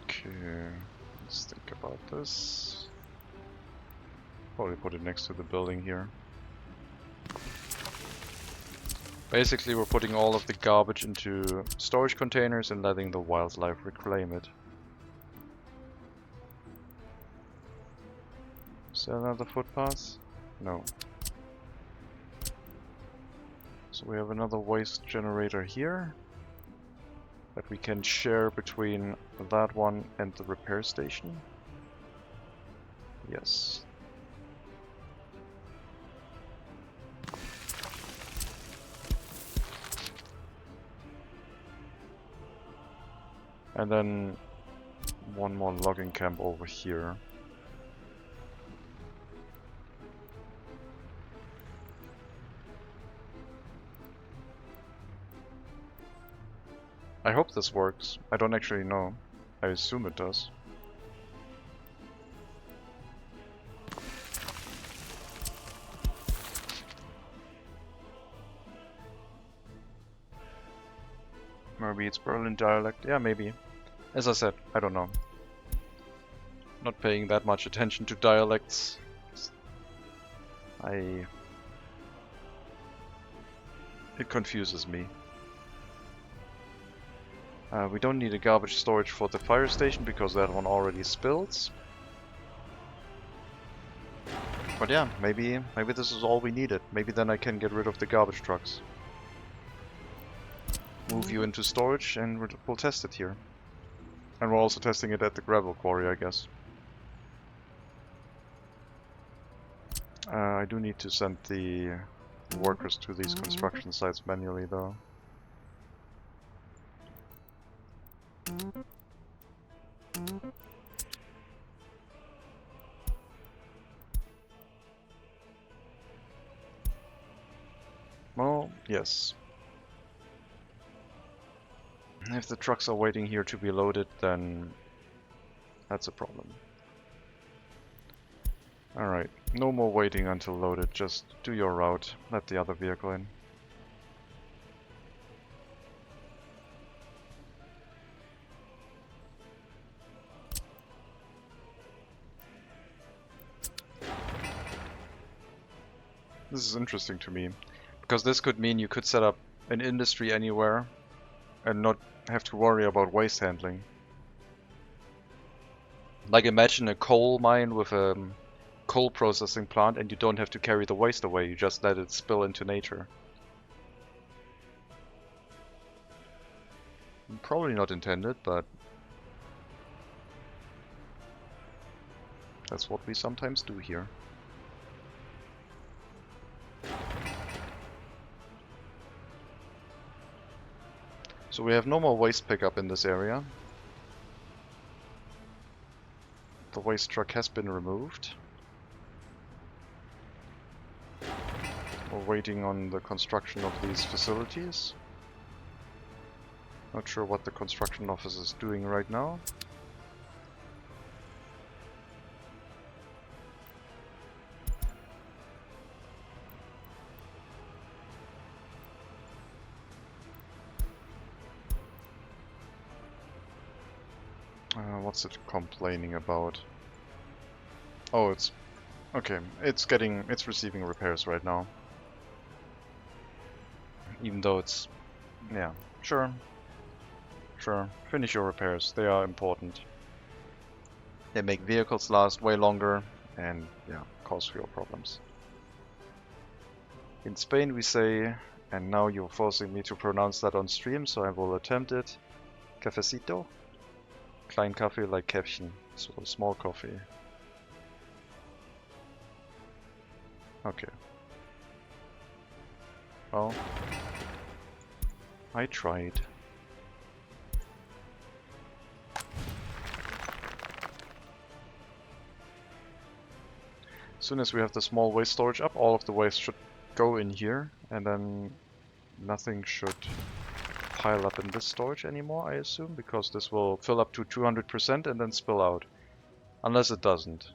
Okay, let's think about this. Probably put it next to the building here. Basically, we're putting all of the garbage into storage containers and letting the wildlife reclaim it. Is there another footpath? No. So we have another waste generator here that we can share between that one and the repair station. Yes. And then one more logging camp over here. I hope this works. I don't actually know. I assume it does. Maybe it's Berlin dialect. Yeah, maybe. As I said, I don't know. Not paying that much attention to dialects. It confuses me. We don't need a garbage storage for the fire station because that one already spills. But yeah, maybe this is all we needed. Maybe then I can get rid of the garbage trucks. Move you into storage and we'll test it here. And we're also testing it at the gravel quarry, I guess. I do need to send the workers to these construction sites manually though. Well, yes. If the trucks are waiting here to be loaded, then that's a problem. Alright, no more waiting until loaded, just do your route, let the other vehicle in. This is interesting to me, because this could mean you could set up an industry anywhere and not have to worry about waste handling. Like imagine a coal mine with a coal processing plant and you don't have to carry the waste away, you just let it spill into nature. Probably not intended, but that's what we sometimes do here. So we have no more waste pickup in this area. The waste truck has been removed. We're waiting on the construction of these facilities. Not sure what the construction office is doing right now. What's it complaining about? Oh, it's okay. It's receiving repairs right now. Even though it's, yeah, sure. Finish your repairs. They are important. They make vehicles last way longer, and yeah, cause fewer problems. In Spain, we say, and now you're forcing me to pronounce that on stream, so I will attempt it. Cafecito. Klein Kaffee like Käffchen, so small coffee. Okay. Well, I tried. As soon as we have the small waste storage up, all of the waste should go in here, and then nothing should pile up in this storage anymore, I assume, because this will fill up to 200% and then spill out. Unless it doesn't.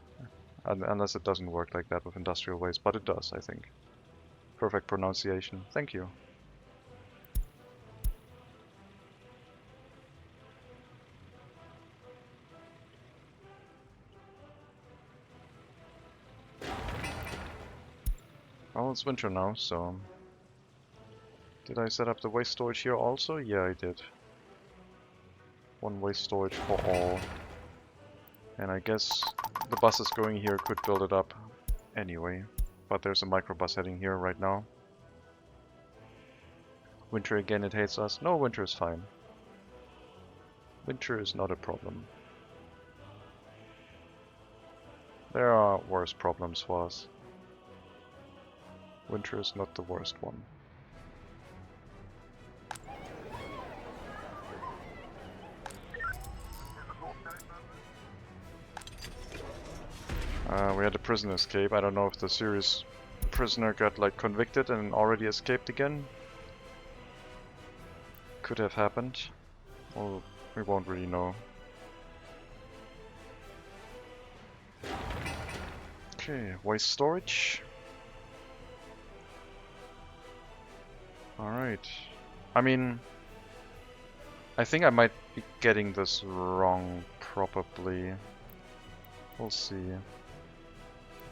Unless it doesn't work like that with industrial waste, but it does, I think. Perfect pronunciation. Thank you. Well, it's winter now, so... Did I set up the waste storage here also? Yeah, I did. One waste storage for all. And I guess the buses going here could build it up anyway. But there's a microbus heading here right now. Winter again, it hates us. No, winter is fine. Winter is not a problem. There are worse problems for us. Winter is not the worst one. We had a prisoner escape. I don't know if the serious prisoner got like convicted and already escaped again. Could have happened. Or we won't really know. Okay, waste storage. Alright. I mean, I think I might be getting this wrong, probably. We'll see.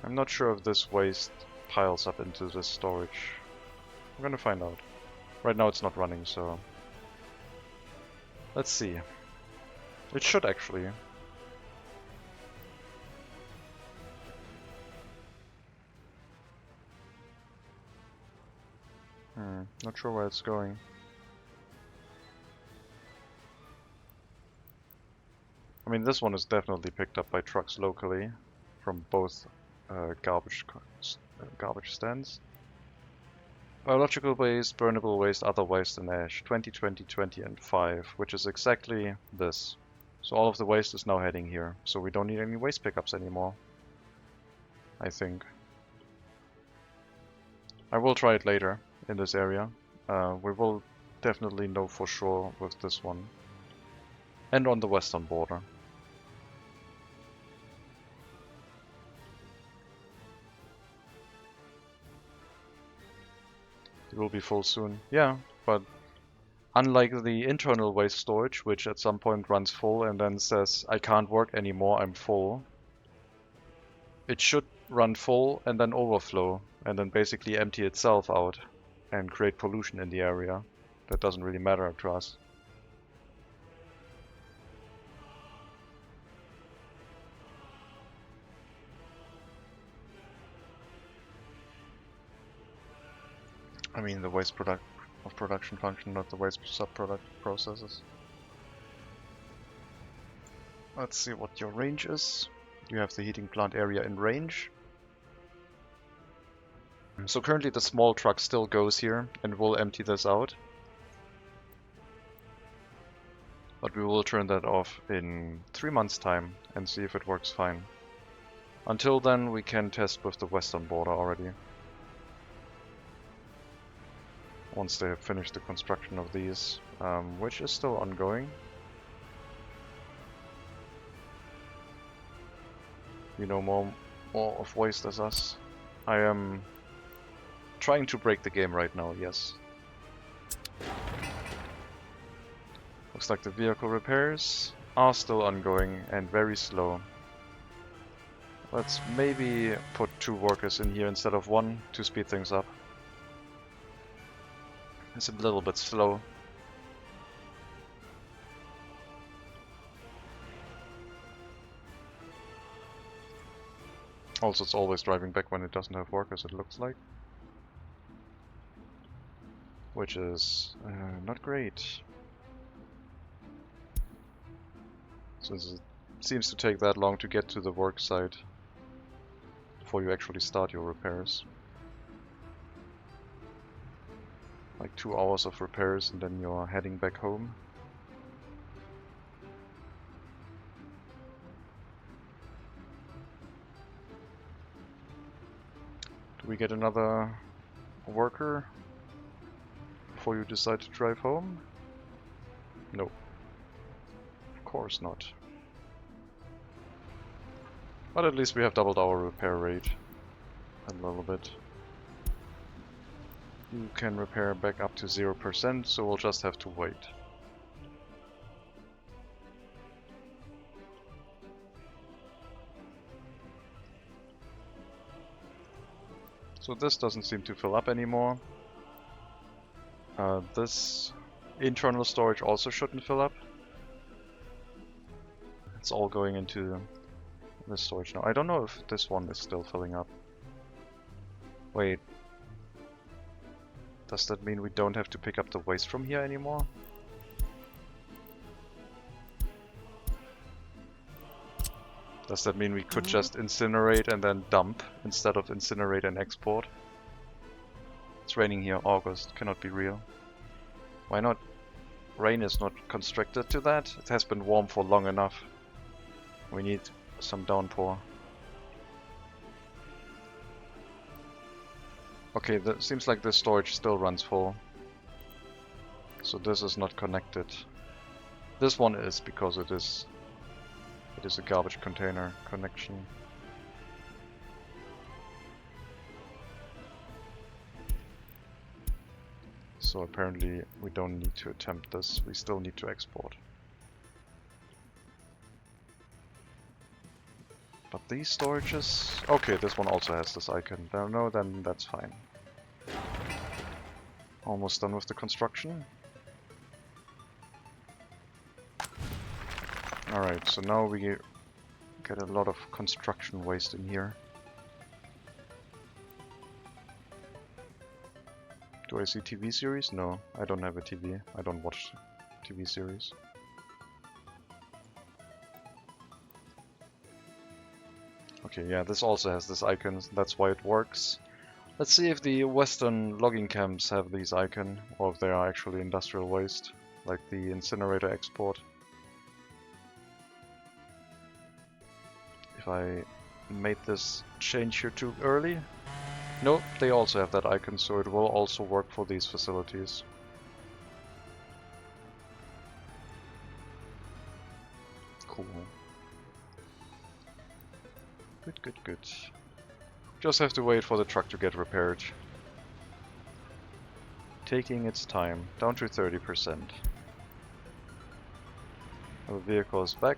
I'm not sure if this waste piles up into this storage. I'm gonna find out. Right now it's not running, so... Let's see. It should actually. Not sure where it's going. I mean, this one is definitely picked up by trucks locally from both garbage stands. Biological waste, burnable waste, other waste, and ash. 20, 20, 20, and 5, which is exactly this. So all of the waste is now heading here. So we don't need any waste pickups anymore, I think. I will try it later in this area. We will definitely know for sure with this one. And on the western border. It will be full soon. Yeah, but unlike the internal waste storage, which at some point runs full and then says, I can't work anymore, I'm full. It should run full and then overflow, and then basically empty itself out and create pollution in the area. That doesn't really matter to us. I mean the waste production function, not the waste sub-product processes. Let's see what your range is. You have the heating plant area in range. So currently the small truck still goes here and will empty this out. But we will turn that off in 3 months' time and see if it works fine. Until then we can test with the western border already. Once they have finished the construction of these, which is still ongoing. You know more of waste as us. I am trying to break the game right now, yes. Looks like the vehicle repairs are still ongoing and very slow. Let's maybe put 2 workers in here instead of 1 to speed things up. It's a little bit slow. Also, it's always driving back when it doesn't have workers, it looks like. Which is not great. Since it seems to take that long to get to the work site before you actually start your repairs. Like 2 hours of repairs and then you're heading back home. Do we get another worker before you decide to drive home? No. Of course not. But at least we have doubled our repair rate a little bit. You can repair back up to 0%, so we'll just have to wait. So this doesn't seem to fill up anymore. This internal storage also shouldn't fill up. It's all going into this storage now. I don't know if this one is still filling up. Wait. Does that mean we don't have to pick up the waste from here anymore? Does that mean we could just incinerate and then dump instead of incinerate and export? It's raining here, August, cannot be real. Why not? Rain is not constricted to that. It has been warm for long enough. We need some downpour. Okay, that seems like this storage still runs full. So this is not connected. This one is, because it is a garbage container connection. So apparently we don't need to attempt this, we still need to export. But these storages... Okay, this one also has this icon. No, then that's fine. Almost done with the construction. Alright, so now we get a lot of construction waste in here. Do I see TV series? No, I don't have a TV. I don't watch TV series. Okay, yeah, this also has this icon, that's why it works. Let's see if the western logging camps have these icon, or if they are actually industrial waste, like the incinerator export. If I made this change here too early? No, they also have that icon, so it will also work for these facilities. Cool. Good, good, good. Just have to wait for the truck to get repaired. Taking its time, down to 30%. The vehicle is back.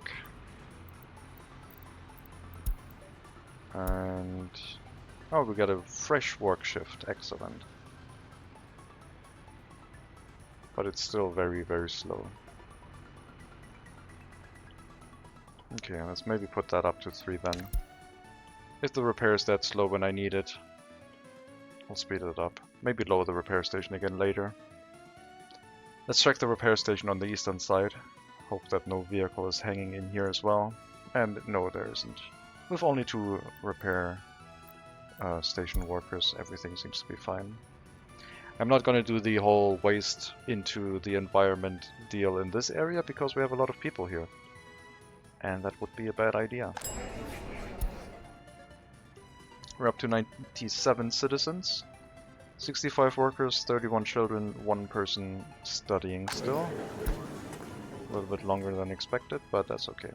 And... oh, we got a fresh work shift, excellent. But it's still very, very slow. Okay, let's maybe put that up to 3 then. If the repair is that slow when I need it, I'll speed it up. Maybe lower the repair station again later. Let's check the repair station on the eastern side. Hope that no vehicle is hanging in here as well. And no, there isn't. With only 2 repair station workers, everything seems to be fine. I'm not gonna do the whole waste into the environment deal in this area because we have a lot of people here. And that would be a bad idea. We're up to 97 citizens, 65 workers, 31 children, 1 person studying still. A little bit longer than expected, but that's okay.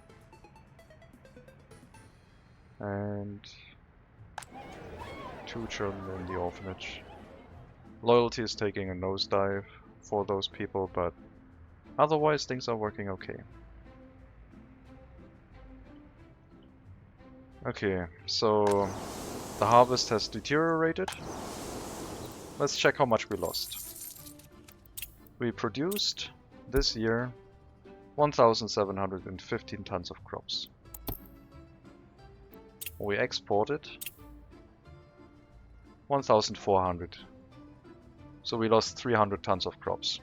And 2 children in the orphanage. Loyalty is taking a nosedive for those people, but otherwise things are working okay. Okay, so the harvest has deteriorated. Let's check how much we lost. We produced this year 1,715 tons of crops. We exported 1,400. So we lost 300 tons of crops.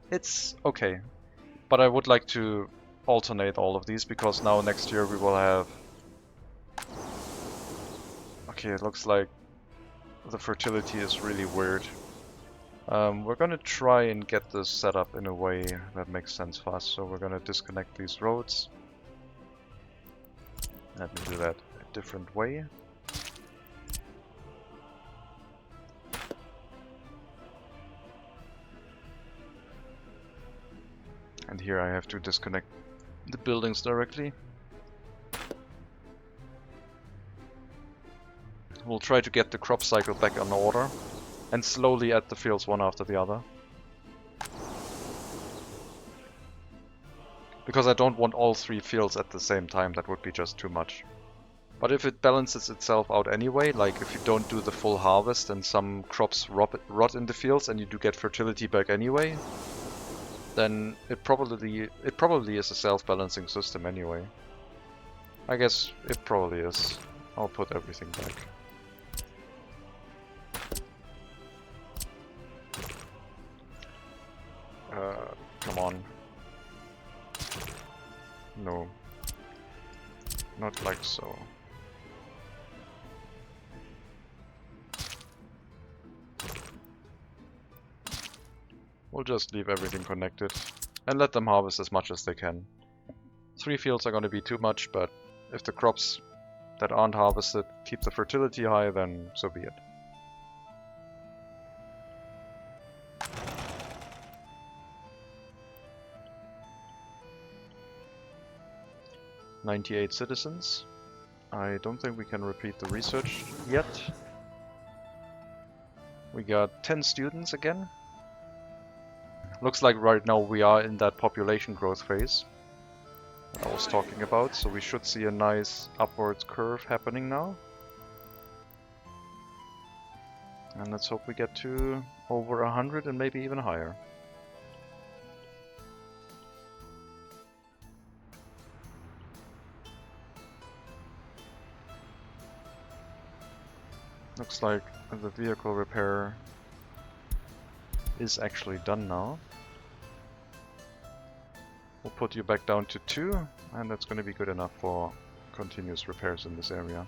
It's okay, but I would like to alternate all of these because now next year we will have... Okay, it looks like the fertility is really weird. We're gonna try and get this set up in a way that makes sense for us, so we're gonna disconnect these roads. Let me do that a different way. And here I have to disconnect the buildings directly. We'll try to get the crop cycle back on order and slowly add the fields one after the other. Because I don't want all 3 fields at the same time, that would be just too much. But if it balances itself out anyway, like if you don't do the full harvest and some crops rot in the fields and you do get fertility back anyway, then it probably is a self-balancing system anyway. I guess it probably is. I'll put everything back. Come on. No. Not like so. We'll just leave everything connected and let them harvest as much as they can. 3 fields are going to be too much, but if the crops that aren't harvested keep the fertility high, then so be it. "98 citizens. I don't think we can repeat the research yet. We got 10 students again. Looks like right now we are in that population growth phase I was talking about, so we should see a nice upward curve happening now. And let's hope we get to over 100 and maybe even higher. Looks like the vehicle repair is actually done now. We'll put you back down to 2, and that's going to be good enough for continuous repairs in this area.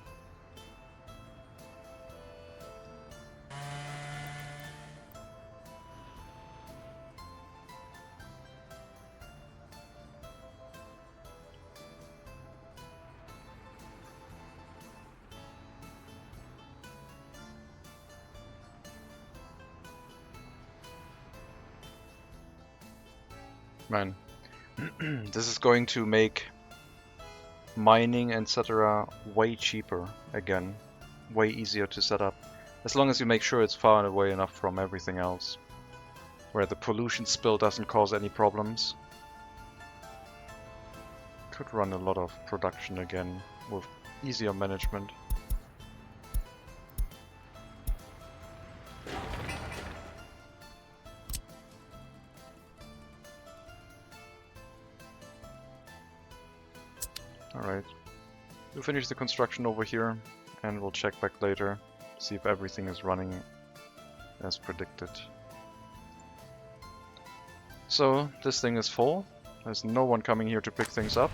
Man, this is going to make mining, etc. way cheaper again, way easier to set up, as long as you make sure it's far away enough from everything else, where the pollution spill doesn't cause any problems. Could run a lot of production again with easier management. Alright, we'll finish the construction over here and we'll check back later, see if everything is running as predicted. So this thing is full, there's no one coming here to pick things up.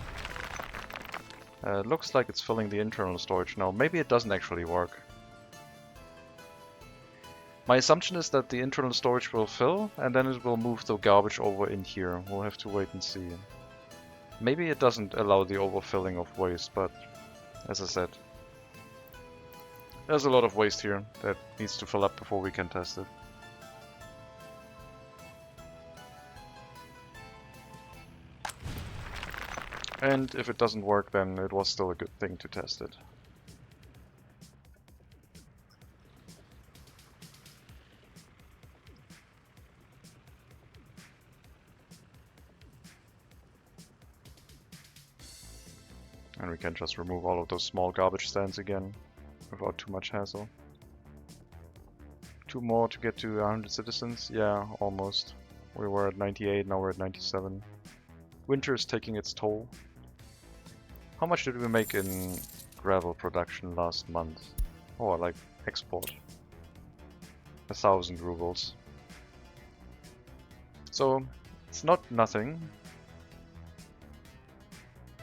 Looks like it's filling the internal storage now. Maybe it doesn't actually work. My assumption is that the internal storage will fill and then it will move the garbage over in here. We'll have to wait and see. Maybe it doesn't allow the overfilling of waste, but as I said, there's a lot of waste here that needs to fill up before we can test it. And if it doesn't work, then it was still a good thing to test it. And we can just remove all of those small garbage stands again, without too much hassle. 2 more to get to 100 citizens? Yeah, almost. We were at 98, now we're at 97. Winter is taking its toll. How much did we make in gravel production last month? Oh, like export. 1,000 rubles. So, it's not nothing.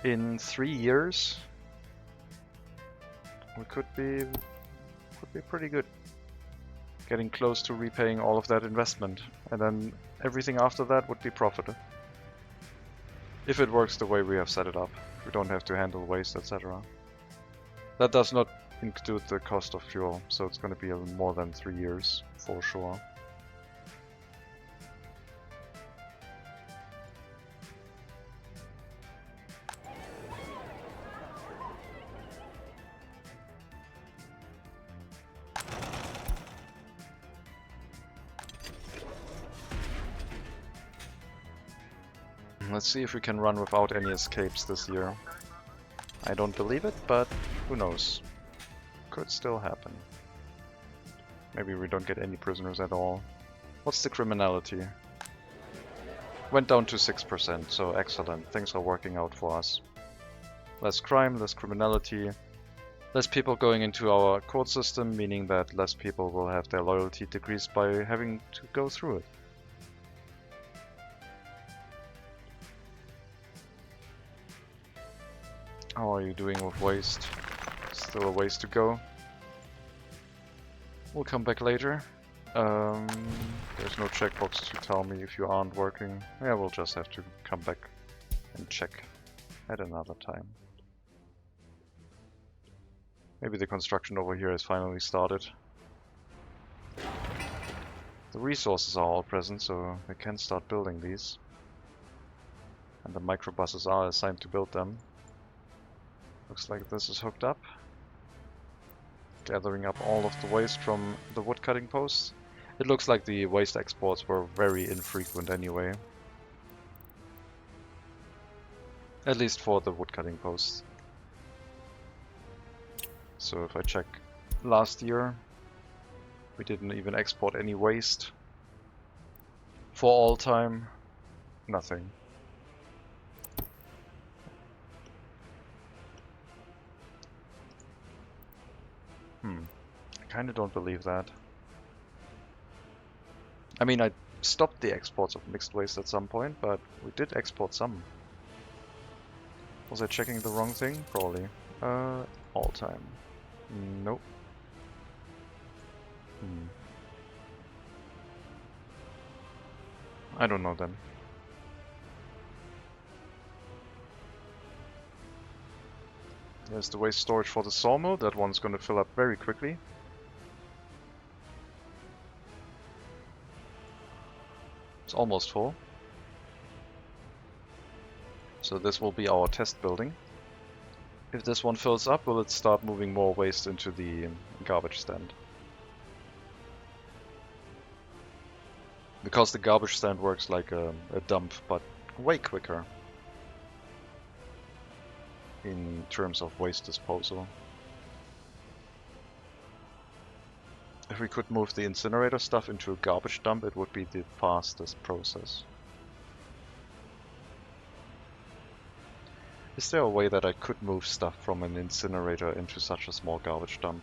In 3 years, we could be pretty good. Getting close to repaying all of that investment, and then everything after that would be profit. If it works the way we have set it up, we don't have to handle waste, etc. That does not include the cost of fuel, so it's going to be more than 3 years for sure. Let's see if we can run without any escapes this year. I don't believe it, but who knows? Could still happen. Maybe we don't get any prisoners at all. What's the criminality? Went down to 6%, so excellent. Things are working out for us. Less crime, less criminality, less people going into our court system, meaning that less people will have their loyalty decreased by having to go through it. How are you doing with waste? Still a ways to go. We'll come back later. There's no checkbox to tell me if you aren't working. Yeah, we'll just have to come back and check at another time. Maybe the construction over here has finally started. The resources are all present, so they can start building these. And the microbuses are assigned to build them. Looks like this is hooked up. Gathering up all of the waste from the wood cutting posts. It looks like the waste exports were very infrequent anyway. At least for the wood cutting posts. So if I check last year, we didn't even export any waste. For all time, nothing. I kinda don't believe that. I mean, I stopped the exports of mixed waste at some point, but we did export some. Was I checking the wrong thing? Probably. All time. Nope. I don't know then. There's the waste storage for the sawmill. That one's gonna fill up very quickly. It's almost full. So this will be our test building. If this one fills up, will it start moving more waste into the garbage stand? Because the garbage stand works like a dump, but way quicker in terms of waste disposal. If we could move the incinerator stuff into a garbage dump, it would be the fastest process. Is there a way that I could move stuff from an incinerator into such a small garbage dump?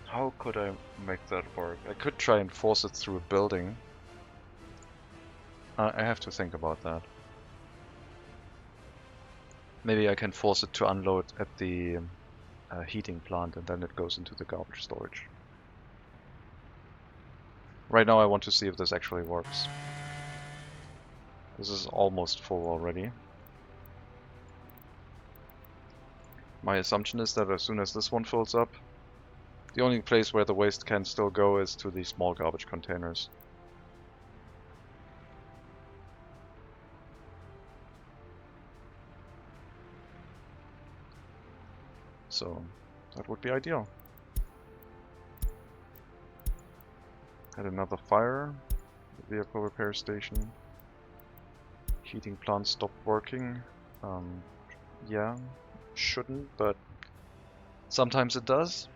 How could I make that work? I could try and force it through a building. I have to think about that. Maybe I can force it to unload at the heating plant and then it goes into the garbage storage. Right now I want to see if this actually works. This is almost full already. My assumption is that as soon as this one fills up, the only place where the waste can still go is to the small garbage containers. So that would be ideal. Had another fire. Vehicle repair station. Heating plant stopped working. Yeah, shouldn't, but sometimes it does.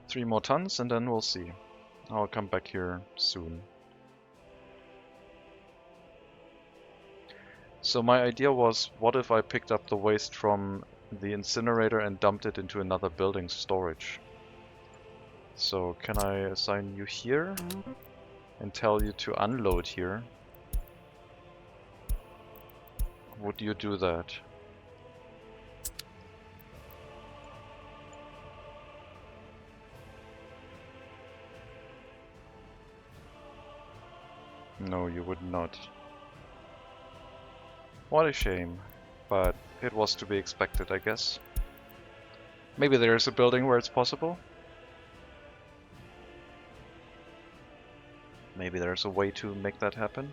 Three more tons and then we'll see. I'll come back here soon. So my idea was, what if I picked up the waste from the incinerator and dumped it into another building's storage? So can I assign you here and tell you to unload here? Would you do that? No, you would not. What a shame, but it was to be expected, I guess. Maybe there's a building where it's possible? Maybe there's a way to make that happen?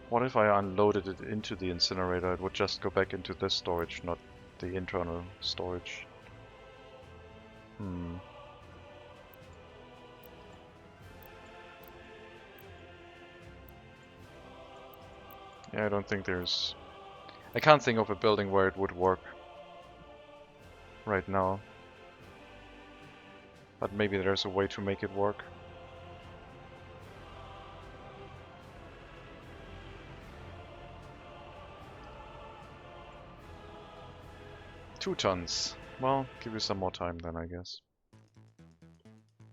What if I unloaded it into the incinerator? It would just go back into this storage, not the internal storage. Yeah, I don't think there's... I can't think of a building where it would work right now. But maybe there's a way to make it work. Two tons. Well, give you some more time then, I guess.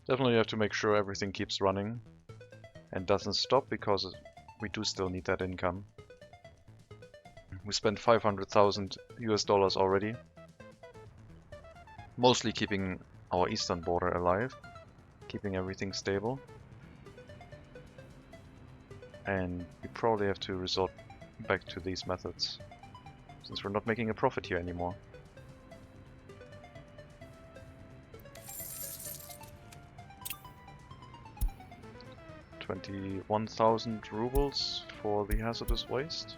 Definitely have to make sure everything keeps running and doesn't stop, because we do still need that income. We spent 500,000 US dollars already. Mostly keeping our eastern border alive, keeping everything stable. And we probably have to resort back to these methods, since we're not making a profit here anymore. $21,000 rubles for the hazardous waste.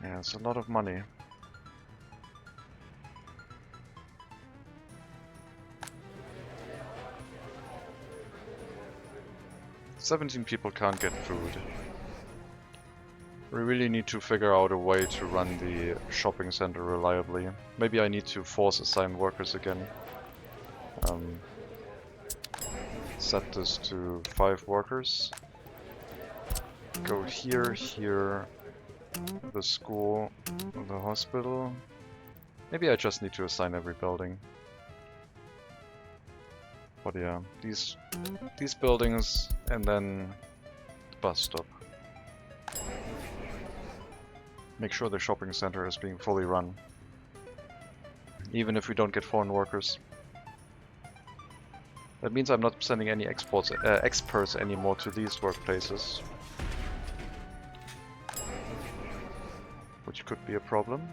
Yeah, it's a lot of money. "17 people can't get food." We really need to figure out a way to run the shopping center reliably. Maybe I need to force assign workers again. Set this to 5 workers. Go here, here, the school, the hospital. Maybe I just need to assign every building. But yeah, these buildings and then the bus stop. Make sure the shopping center is being fully run, even if we don't get foreign workers. That means I'm not sending any experts anymore to these workplaces, which could be a problem.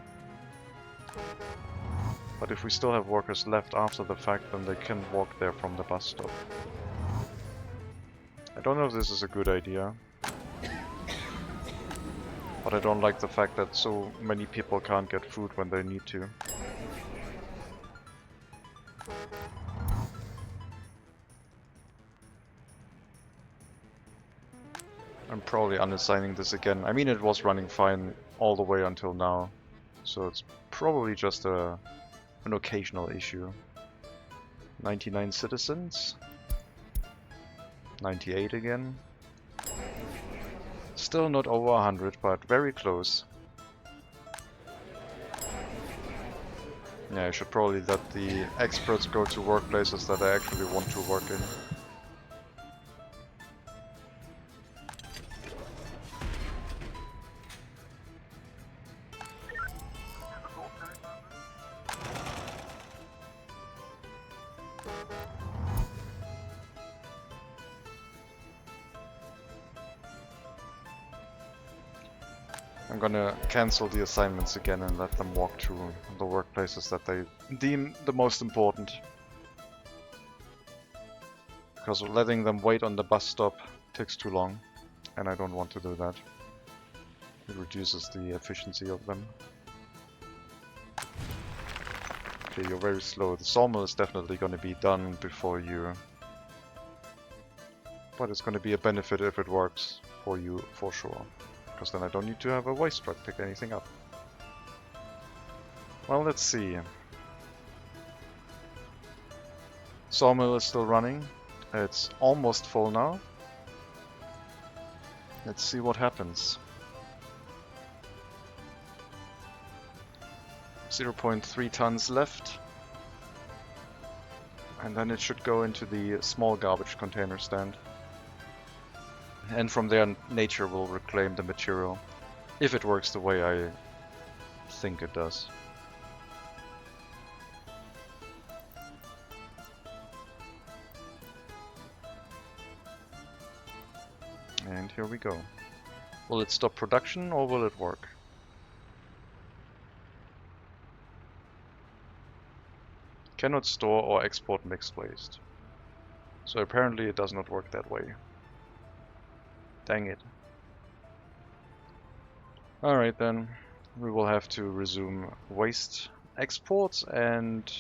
But if we still have workers left after the fact, then they can walk there from the bus stop. I don't know if this is a good idea, but I don't like the fact that so many people can't get food when they need to. I'm probably unassigning this again. I mean, it was running fine all the way until now, so it's probably just an occasional issue. 99 citizens. 98 again. Still not over 100, but very close. Yeah, I should probably let the experts go to workplaces that I actually want to work in. I'm gonna cancel the assignments again and let them walk to the workplaces that they deem the most important. Because letting them wait on the bus stop takes too long, and I don't want to do that. It reduces the efficiency of them. Okay, you're very slow. The sawmill is definitely gonna be done before you. But it's gonna be a benefit if it works for you, for sure. Because then I don't need to have a waste truck pick anything up. Well, let's see. Sawmill is still running. It's almost full now. Let's see what happens. 0.3 tons left. And then it should go into the small garbage container stand. And from there, nature will reclaim the material, if it works the way I think it does. And here we go. Will it stop production or will it work? Cannot store or export mixed waste. So apparently it does not work that way. Dang it. Alright then, we will have to resume waste exports and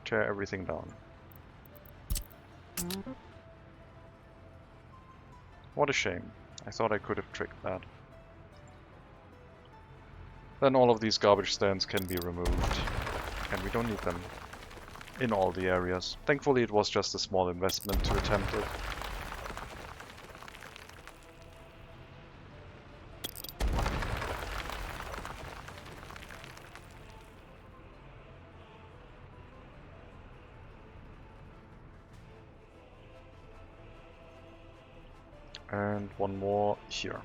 tear everything down. What a shame. I thought I could have tricked that. Then all of these garbage stands can be removed, and we don't need them in all the areas. Thankfully it was just a small investment to attempt it. And one more here.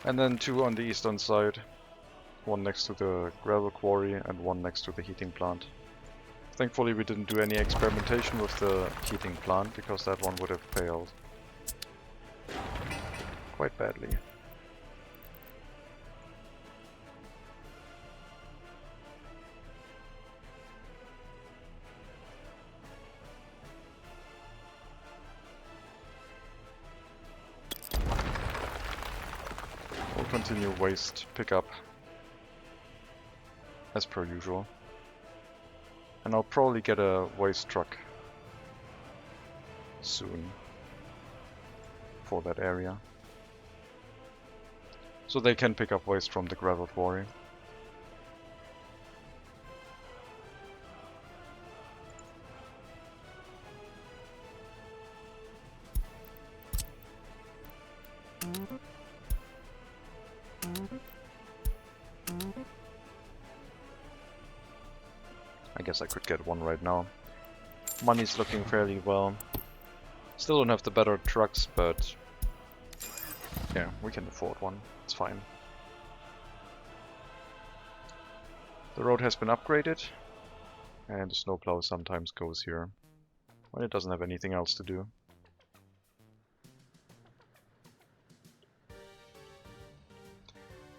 And then 2 on the eastern side. one next to the gravel quarry and one next to the heating plant. Thankfully we didn't do any experimentation with the heating plant, because that one would have failed quite badly. We'll continue waste pickup as per usual. And I'll probably get a waste truck soon for that area, so they can pick up waste from the gravel quarry. I guess I could get one right now. Money's looking fairly well. Still don't have the better trucks, but yeah, we can afford one. It's fine. The road has been upgraded, and the snowplow sometimes goes here when it doesn't have anything else to do.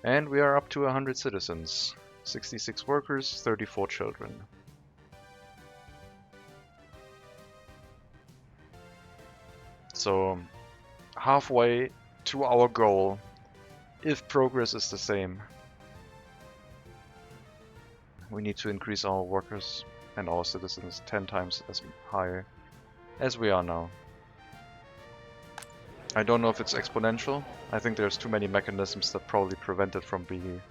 And we are up to 100 citizens. 66 workers, 34 children. So, halfway to our goal, if progress is the same. We need to increase our workers and our citizens 10 times as high as we are now. I don't know if it's exponential. I think there's too many mechanisms that probably prevent it from being...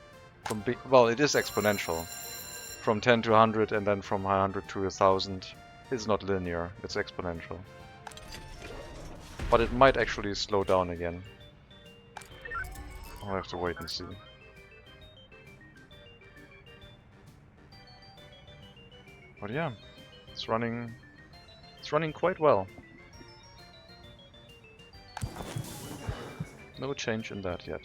well, it is exponential. From 10 to 100 and then from 100 to 1000. It's not linear, it's exponential. But it might actually slow down again. I'll have to wait and see. But yeah, it's running quite well. No change in that yet.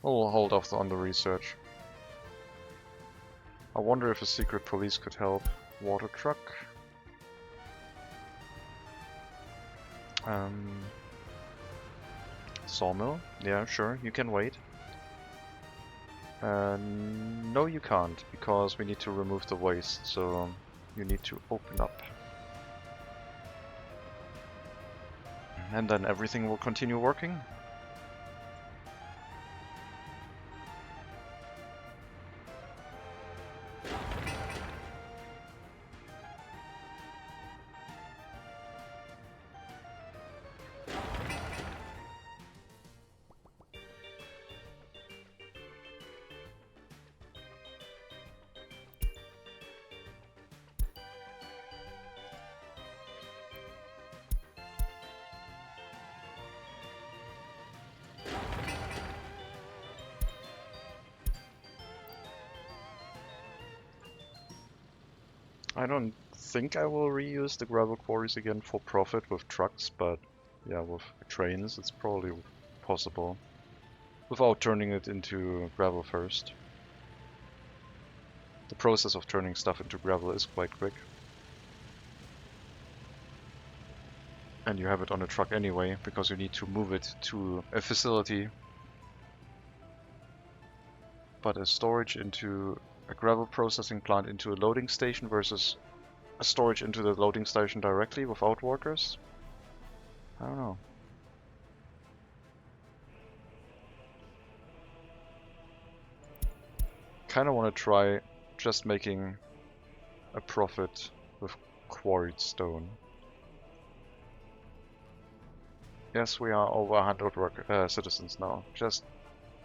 We'll hold off on the research. I wonder if a secret police could help. Water truck. Sawmill? Yeah, sure, you can wait. No, you can't, because we need to remove the waste, so you need to open up. And then everything will continue working. I don't think I will reuse the gravel quarries again for profit with trucks, but yeah, with trains it's probably possible without turning it into gravel first. The process of turning stuff into gravel is quite quick. And you have it on a truck anyway, because you need to move it to a facility. But a storage into a gravel processing plant into a loading station versus a storage into the loading station directly without workers? I don't know. Kinda wanna try just making a profit with quarried stone. Yes, we are over 100 citizens now. Just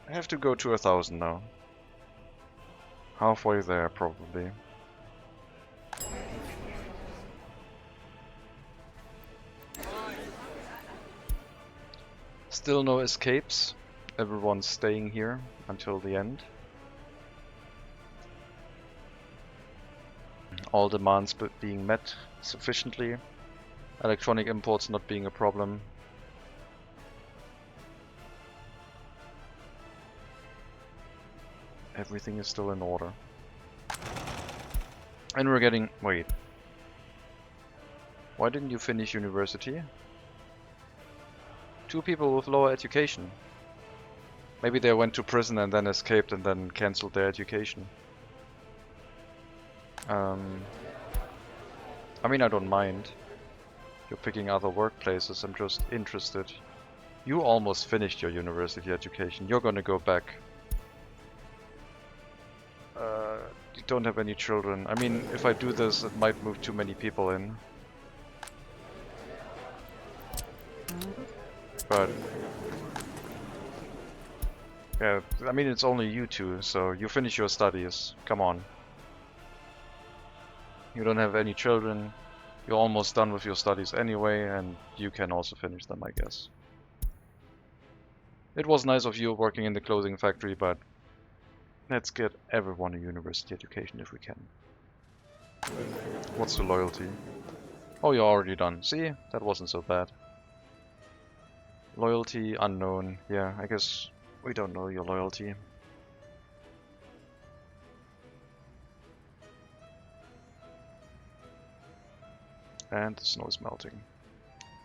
have to go to 1000 now. Halfway there, probably. Still no escapes. Everyone's staying here until the end. All demands being met sufficiently. Electronic imports not being a problem. Everything is still in order. And we're getting... Wait. Why didn't you finish university? 2 people with lower education. Maybe they went to prison and then escaped and then cancelled their education. I mean, I don't mind. You're picking other workplaces, I'm just interested. You almost finished your university education. You're gonna go back. You don't have any children. I mean, if I do this, it might move too many people in. But... yeah, I mean, it's only you two, so you finish your studies. Come on. You don't have any children. You're almost done with your studies anyway, and you can also finish them, I guess. It was nice of you working in the clothing factory, but let's get everyone a university education if we can. What's the loyalty? Oh, you're already done. See? That wasn't so bad. Loyalty unknown. Yeah, I guess we don't know your loyalty. And the snow is melting.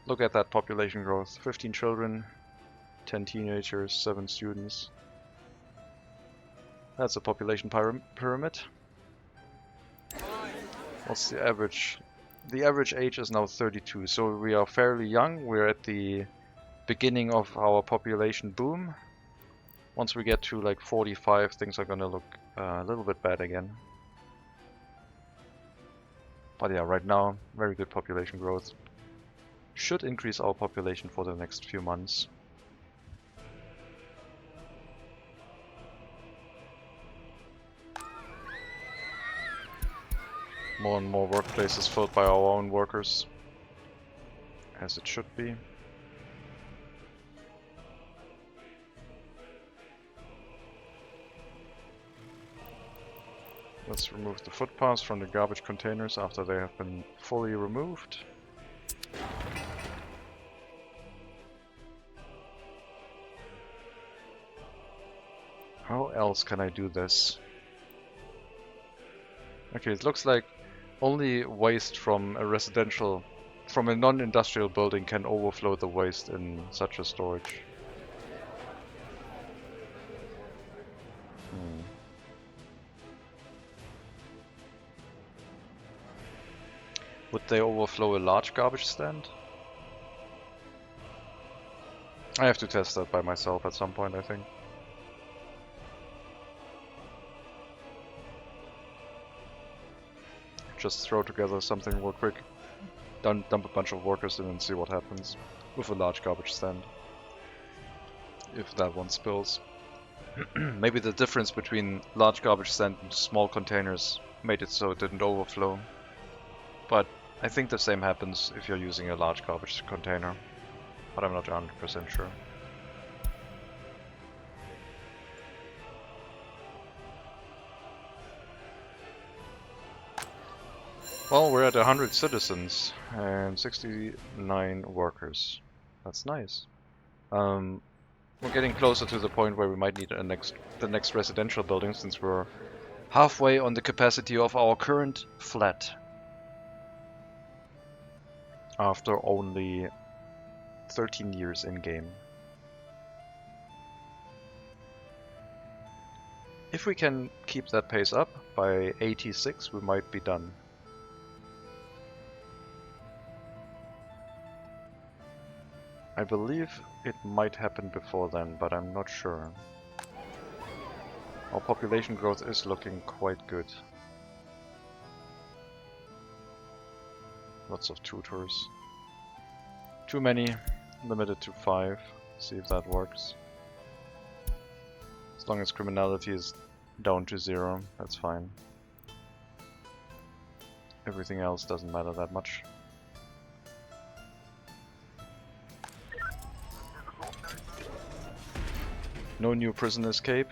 Look at that population growth. 15 children, 10 teenagers, 7 students. That's a population pyramid. What's the average? The average age is now 32, so we are fairly young. We're at the beginning of our population boom. Once we get to like 45, things are gonna look a little bit bad again. But yeah, right now, very good population growth. Should increase our population for the next few months. More and more workplaces filled by our own workers. As it should be. Let's remove the footpaths from the garbage containers after they have been fully removed. How else can I do this? Okay, it looks like only waste from a residential, from a non-industrial building can overflow the waste in such a storage. Would they overflow a large garbage stand? I have to test that by myself at some point, I think. Just throw together something real quick, dump a bunch of workers in and see what happens with a large garbage stand. If that one spills. Maybe the difference between large garbage stand and small containers made it so it didn't overflow. But I think the same happens if you're using a large garbage container. But I'm not 100% sure. Well, we're at 100 citizens and 69 workers. That's nice. We're getting closer to the point where we might need the next residential building, since we're halfway on the capacity of our current flat. After only 13 years in game. If we can keep that pace up, by 86 we might be done. I believe it might happen before then, but I'm not sure. Our population growth is looking quite good. Lots of tutors. Too many, limited to 5. See if that works. As long as criminality is down to 0, that's fine. Everything else doesn't matter that much. No new prison escape.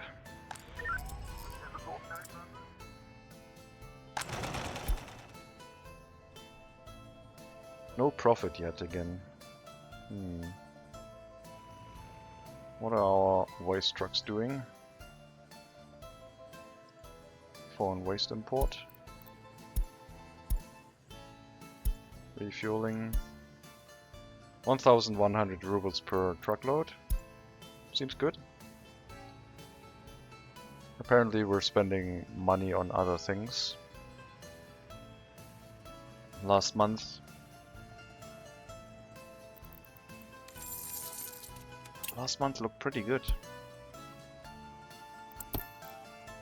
No profit yet again. What are our waste trucks doing? foreign waste import. Refueling. 1,100 rubles per truckload. Seems good. Apparently we're spending money on other things. Last month looked pretty good.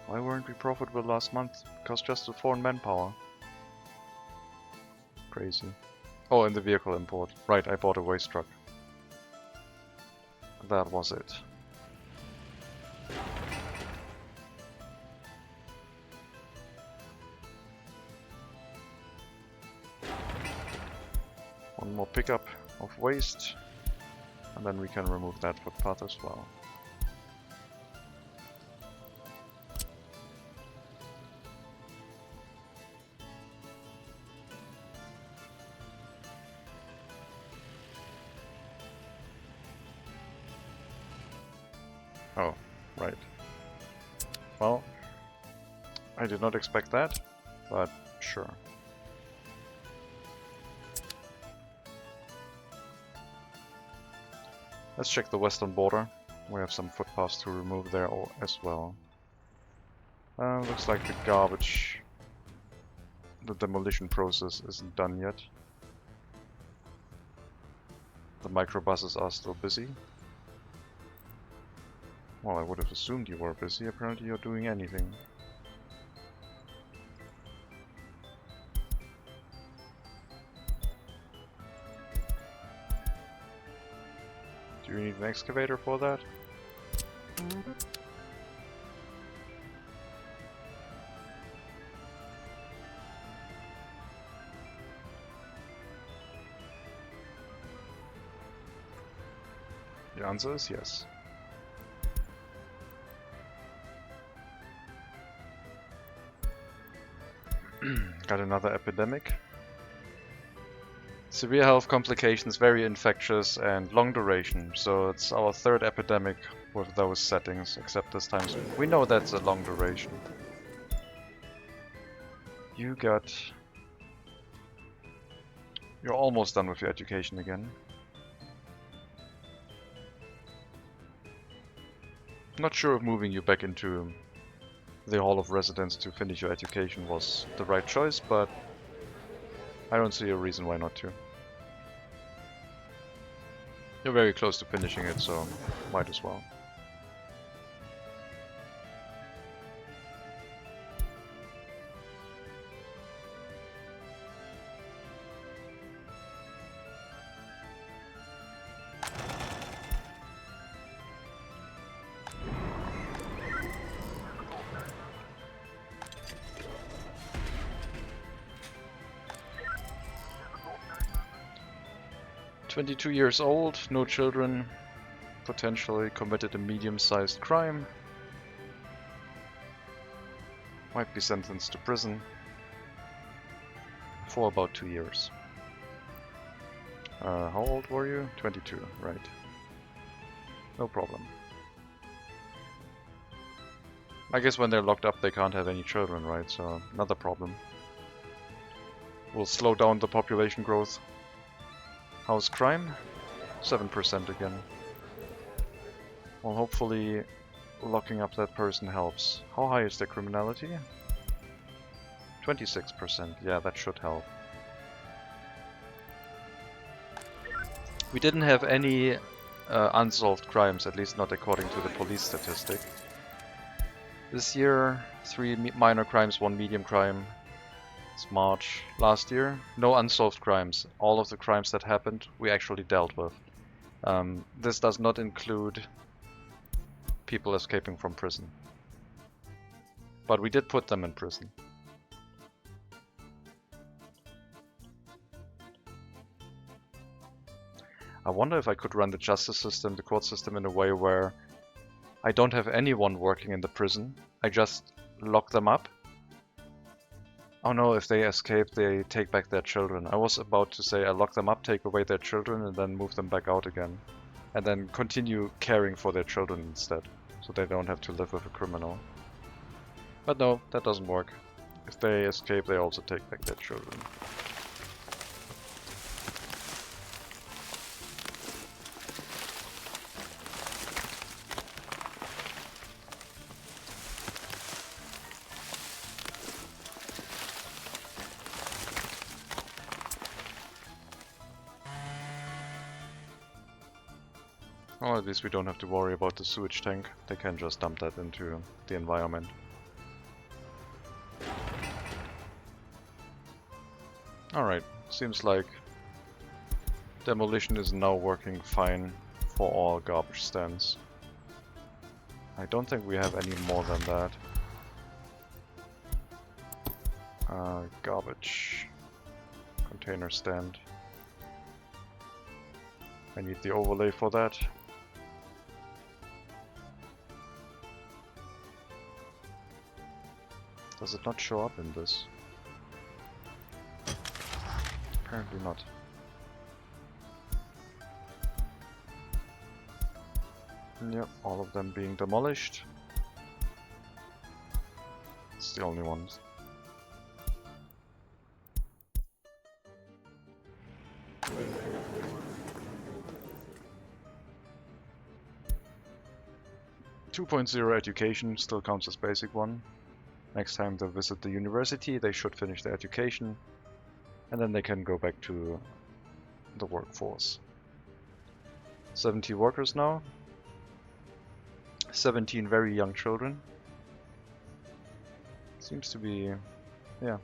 Why weren't we profitable last month? Because just the foreign manpower. Crazy. Oh, and the vehicle import. Right, I bought a waste truck. That was it. One more pickup of waste, and then we can remove that footpath as well. Oh, right. Well, I did not expect that, but sure. Let's check the western border. We have some footpaths to remove there as well. Looks like the garbage, the demolition process isn't done yet. The microbuses are still busy. Well, I would have assumed you were busy. Apparently you're doing anything. Do you need an excavator for that? The answer is yes. Got another epidemic. Severe health complications, very infectious and long duration. So it's our third epidemic with those settings, except this time we know that's a long duration. You're almost done with your education again. Not sure if moving you back into the Hall of Residence to finish your education was the right choice, but I don't see a reason why not to. You're very close to finishing it, so might as well. "22 years old, no children, potentially committed a medium-sized crime. Might be sentenced to prison for about 2 years. How old were you? 22, right. No problem. I guess when they're locked up they can't have any children, right? So another problem. Will slow down the population growth. How's crime? 7% again. Well, hopefully locking up that person helps. How high is their criminality? 26%. Yeah, that should help. We didn't have any unsolved crimes, at least not according to the police statistic. This year, 3 minor crimes, 1 medium crime. It's March. Last year, no unsolved crimes. All of the crimes that happened, we actually dealt with. This does not include people escaping from prison. But we did put them in prison. I wonder if I could run the justice system, the court system, in a way where I don't have anyone working in the prison. I just lock them up. Oh no, if they escape, they take back their children. I was about to say I lock them up, take away their children, and then move them back out again. And then continue caring for their children instead, so they don't have to live with a criminal. But no, that doesn't work. If they escape, they also take back their children. Well, at least we don't have to worry about the sewage tank. They can just dump that into the environment. Alright, seems like demolition is now working fine for all garbage stands. I don't think we have any more than that. Garbage container stand. I need the overlay for that. Does it not show up in this? Apparently not. Yep, all of them being demolished. It's the only ones. .0 education still counts as basic one. Next time they visit the university, they should finish their education, and then they can go back to the workforce. 70 workers now. 17 very young children. Seems to be, yeah.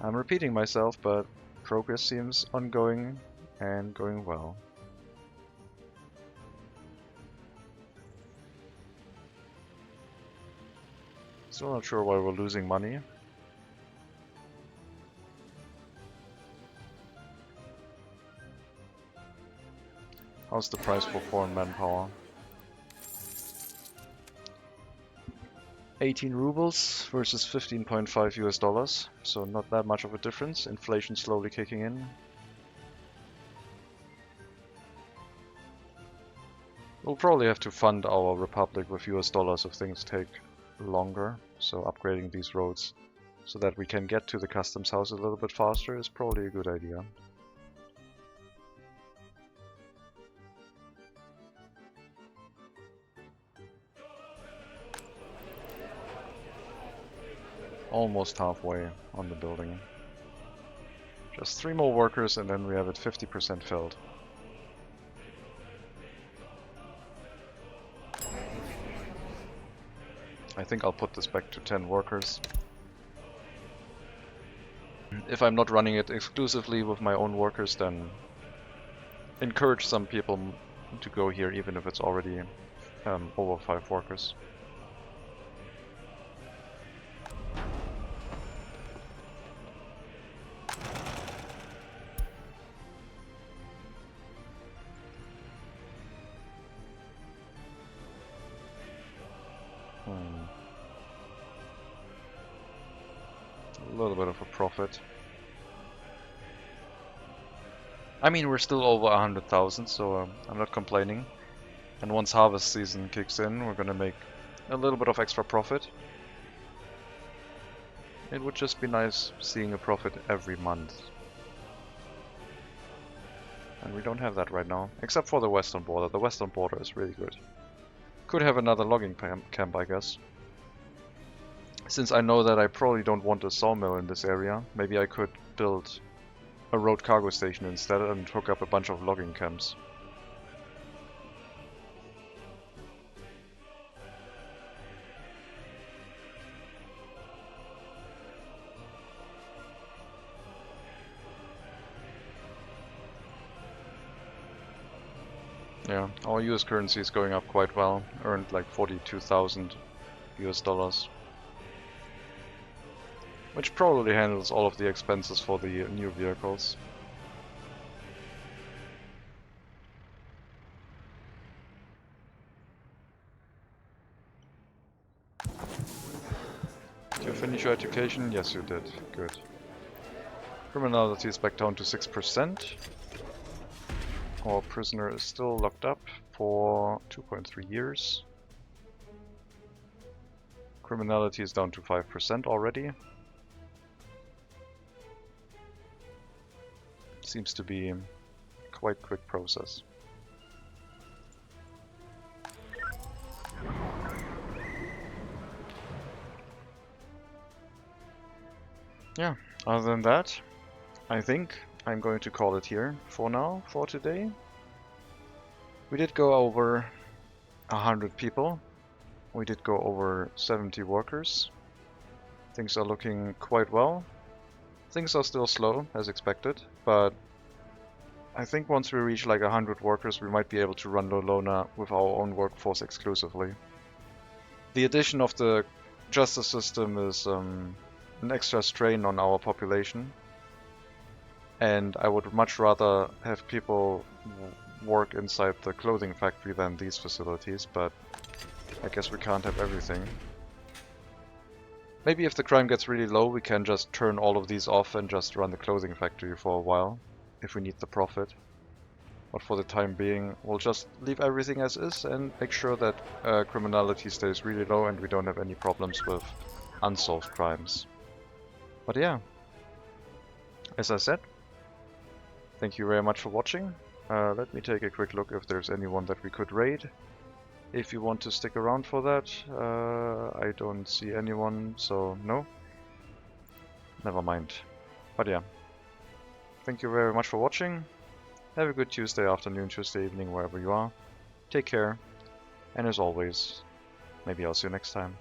I'm repeating myself, but progress seems ongoing and going well. Still not sure why we're losing money. How's the price for foreign manpower? 18 rubles versus 15.5 US dollars, so not that much of a difference. Inflation slowly kicking in. We'll probably have to fund our republic with US dollars if things take longer, so upgrading these roads so that we can get to the customs house a little bit faster is probably a good idea. Almost halfway on the building. Just 3 more workers and then we have it 50% filled. I think I'll put this back to 10 workers. If I'm not running it exclusively with my own workers, then encourage some people to go here even if it's already over 5 workers. A little bit of a profit. I mean, we're still over 100,000, so I'm not complaining. And once harvest season kicks in, we're gonna make a little bit of extra profit. It would just be nice seeing a profit every month. And we don't have that right now, except for the western border. The western border is really good. Could have another logging camp, I guess. Since I know that I probably don't want a sawmill in this area, maybe I could build a road cargo station instead and hook up a bunch of logging camps. Yeah, our US currency is going up quite well. Earned like 42,000 US dollars. Which probably handles all of the expenses for the new vehicles. Did you finish your education? Yes, you did. Good. Criminality is back down to 6%. Our prisoner is still locked up for 2.3 years. Criminality is down to 5% already. Seems to be quite quick process. Yeah, other than that, I think I'm going to call it here for now, for today. We did go over 100 people. We did go over 70 workers. Things are looking quite well. Things are still slow, as expected, but I think once we reach like 100 workers, we might be able to run Lolona with our own workforce exclusively. The addition of the justice system is an extra strain on our population, and I would much rather have people work inside the clothing factory than these facilities, but I guess we can't have everything. Maybe if the crime gets really low, we can just turn all of these off and just run the clothing factory for a while, if we need the profit. But for the time being, we'll just leave everything as is and make sure that criminality stays really low and we don't have any problems with unsolved crimes. But yeah, as I said, thank you very much for watching. Let me take a quick look if there's anyone that we could raid. If you want to stick around for that, I don't see anyone, so no. Never mind. But yeah, thank you very much for watching. Have a good Tuesday afternoon, Tuesday evening, wherever you are. Take care, and as always, maybe I'll see you next time.